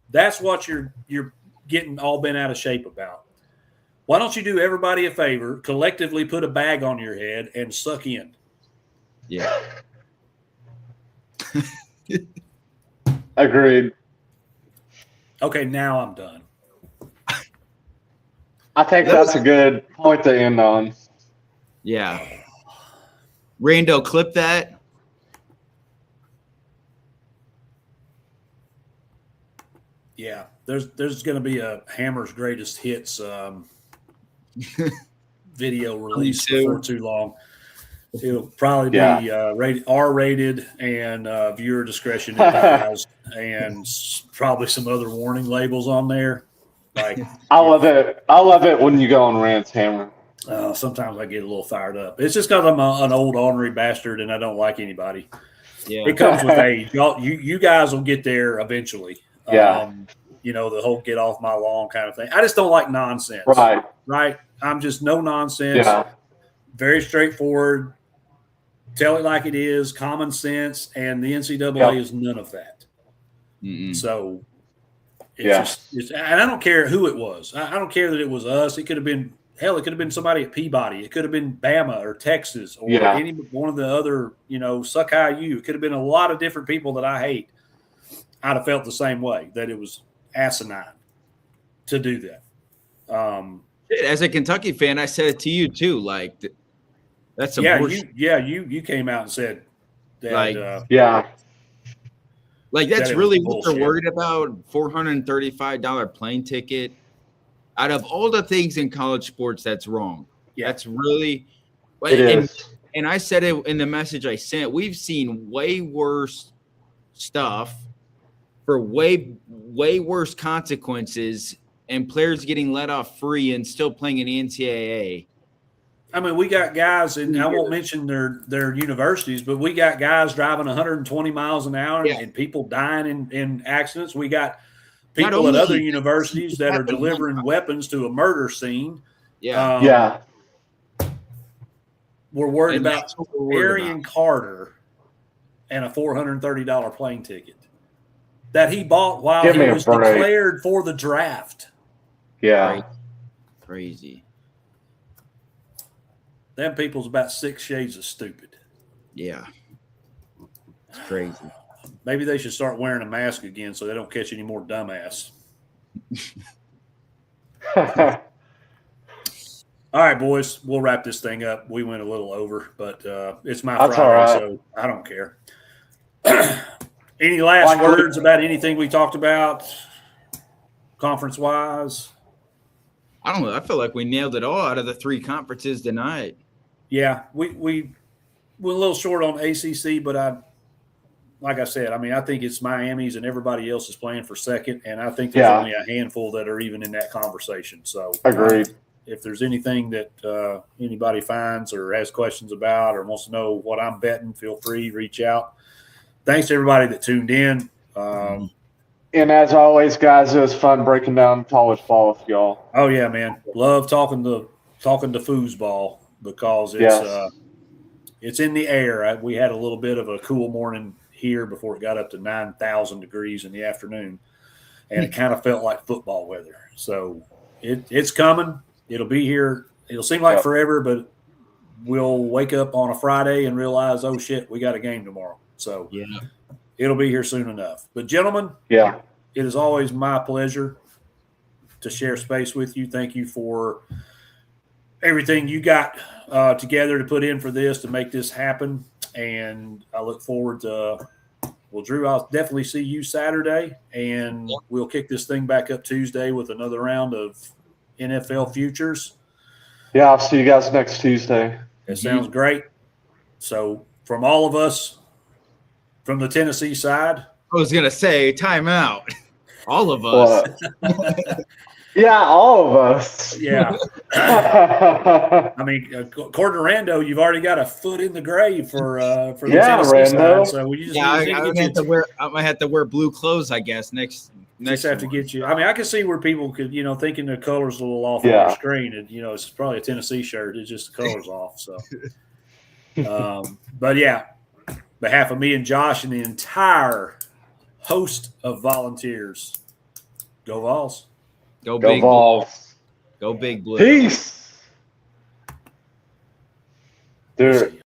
that's what you're getting all bent out of shape about. Why don't you do everybody a favor, collectively put a bag on your head and suck in? Yeah. Agreed. Okay, now I'm done. I think that's a good point to end on. Yeah. Rando, clip that. Yeah, there's going to be a Hammer's Greatest Hits video release before too long. It'll probably be rated R-rated and viewer discretion advised, and probably some other warning labels on there. Like, I love it. I love it when you go on rants, Hammer. Sometimes I get a little fired up. It's just because I'm an old ornery bastard and I don't like anybody. Yeah, it comes with age. Y'all, you guys will get there eventually. Yeah. The whole get off my lawn kind of thing. I just don't like nonsense. Right. I'm just no nonsense. Yeah. Very straightforward. Tell it like it is. Common sense. And the NCAA is none of that. Mm-mm. So and I don't care who it was. I don't care that it was us. It could have been it could have been somebody at Peabody. It could have been Bama or Texas or any one of the other, Suck IU. It could have been a lot of different people that I hate. I'd have felt the same way, that it was asinine to do that. As a Kentucky fan, I said it to you too. Like, that's a you came out and said that. Like that's that really what they're worried about. $435 plane ticket. Out of all the things in college sports, that's wrong. Yeah. That's really it is. And I said it in the message I sent. We've seen way worse stuff for way worse consequences, and players getting let off free and still playing in the NCAA. I mean, we got guys, and I won't mention their universities, but we got guys driving 120 miles an hour and people dying in accidents. We got people at other universities that are delivering weapons to a murder scene. Yeah. We're worried about Arian Carter and a $430 plane ticket that he bought while he was declared for the draft. Yeah. Crazy. Them people's about 6 shades of stupid. Yeah. It's crazy. Maybe they should start wearing a mask again so they don't catch any more dumbass. All right, boys, we'll wrap this thing up. We went a little over, but it's my Friday, so I don't care. Any last words about anything we talked about conference-wise? I don't know. I feel like we nailed it all out of the 3 conferences tonight. Yeah, we were a little short on ACC, but like I said, I mean, I think it's Miami's and everybody else is playing for second, and I think there's only a handful that are even in that conversation. So, agreed. If there's anything that anybody finds or has questions about or wants to know what I'm betting, feel free to reach out. Thanks to everybody that tuned in. And as always, guys, it was fun breaking down college ball with y'all. Oh yeah, man, love talking to foosball because it's in the air. We had a little bit of a cool morning here before it got up to 9,000 degrees in the afternoon, and it kind of felt like football weather. So it's coming. It'll be here. It'll seem like forever, but we'll wake up on a Friday and realize, oh shit, we got a game tomorrow. So it'll be here soon enough. But gentlemen, it is always my pleasure to share space with you. Thank you for everything you got together to put in for this, to make this happen. And I look forward to, well, Drew, I'll definitely see you Saturday, and we'll kick this thing back up Tuesday with another round of NFL futures. Yeah, I'll see you guys next Tuesday. That sounds great. So from all of us, from the Tennessee side. I was going to say timeout. All of us. Yeah, all of us. Yeah. I mean, according to Rando, you've already got a foot in the grave for the Tennessee Rando. side. So we just I might have to wear blue clothes, I guess, next have to get you. I mean, I can see where people could, thinking the color's a little off on the screen. And, it's probably a Tennessee shirt. It's just the color's off. So, but yeah, behalf of me and Josh and the entire host of volunteers, go Vols. Go big Vols. Go big blue. Peace. Dude.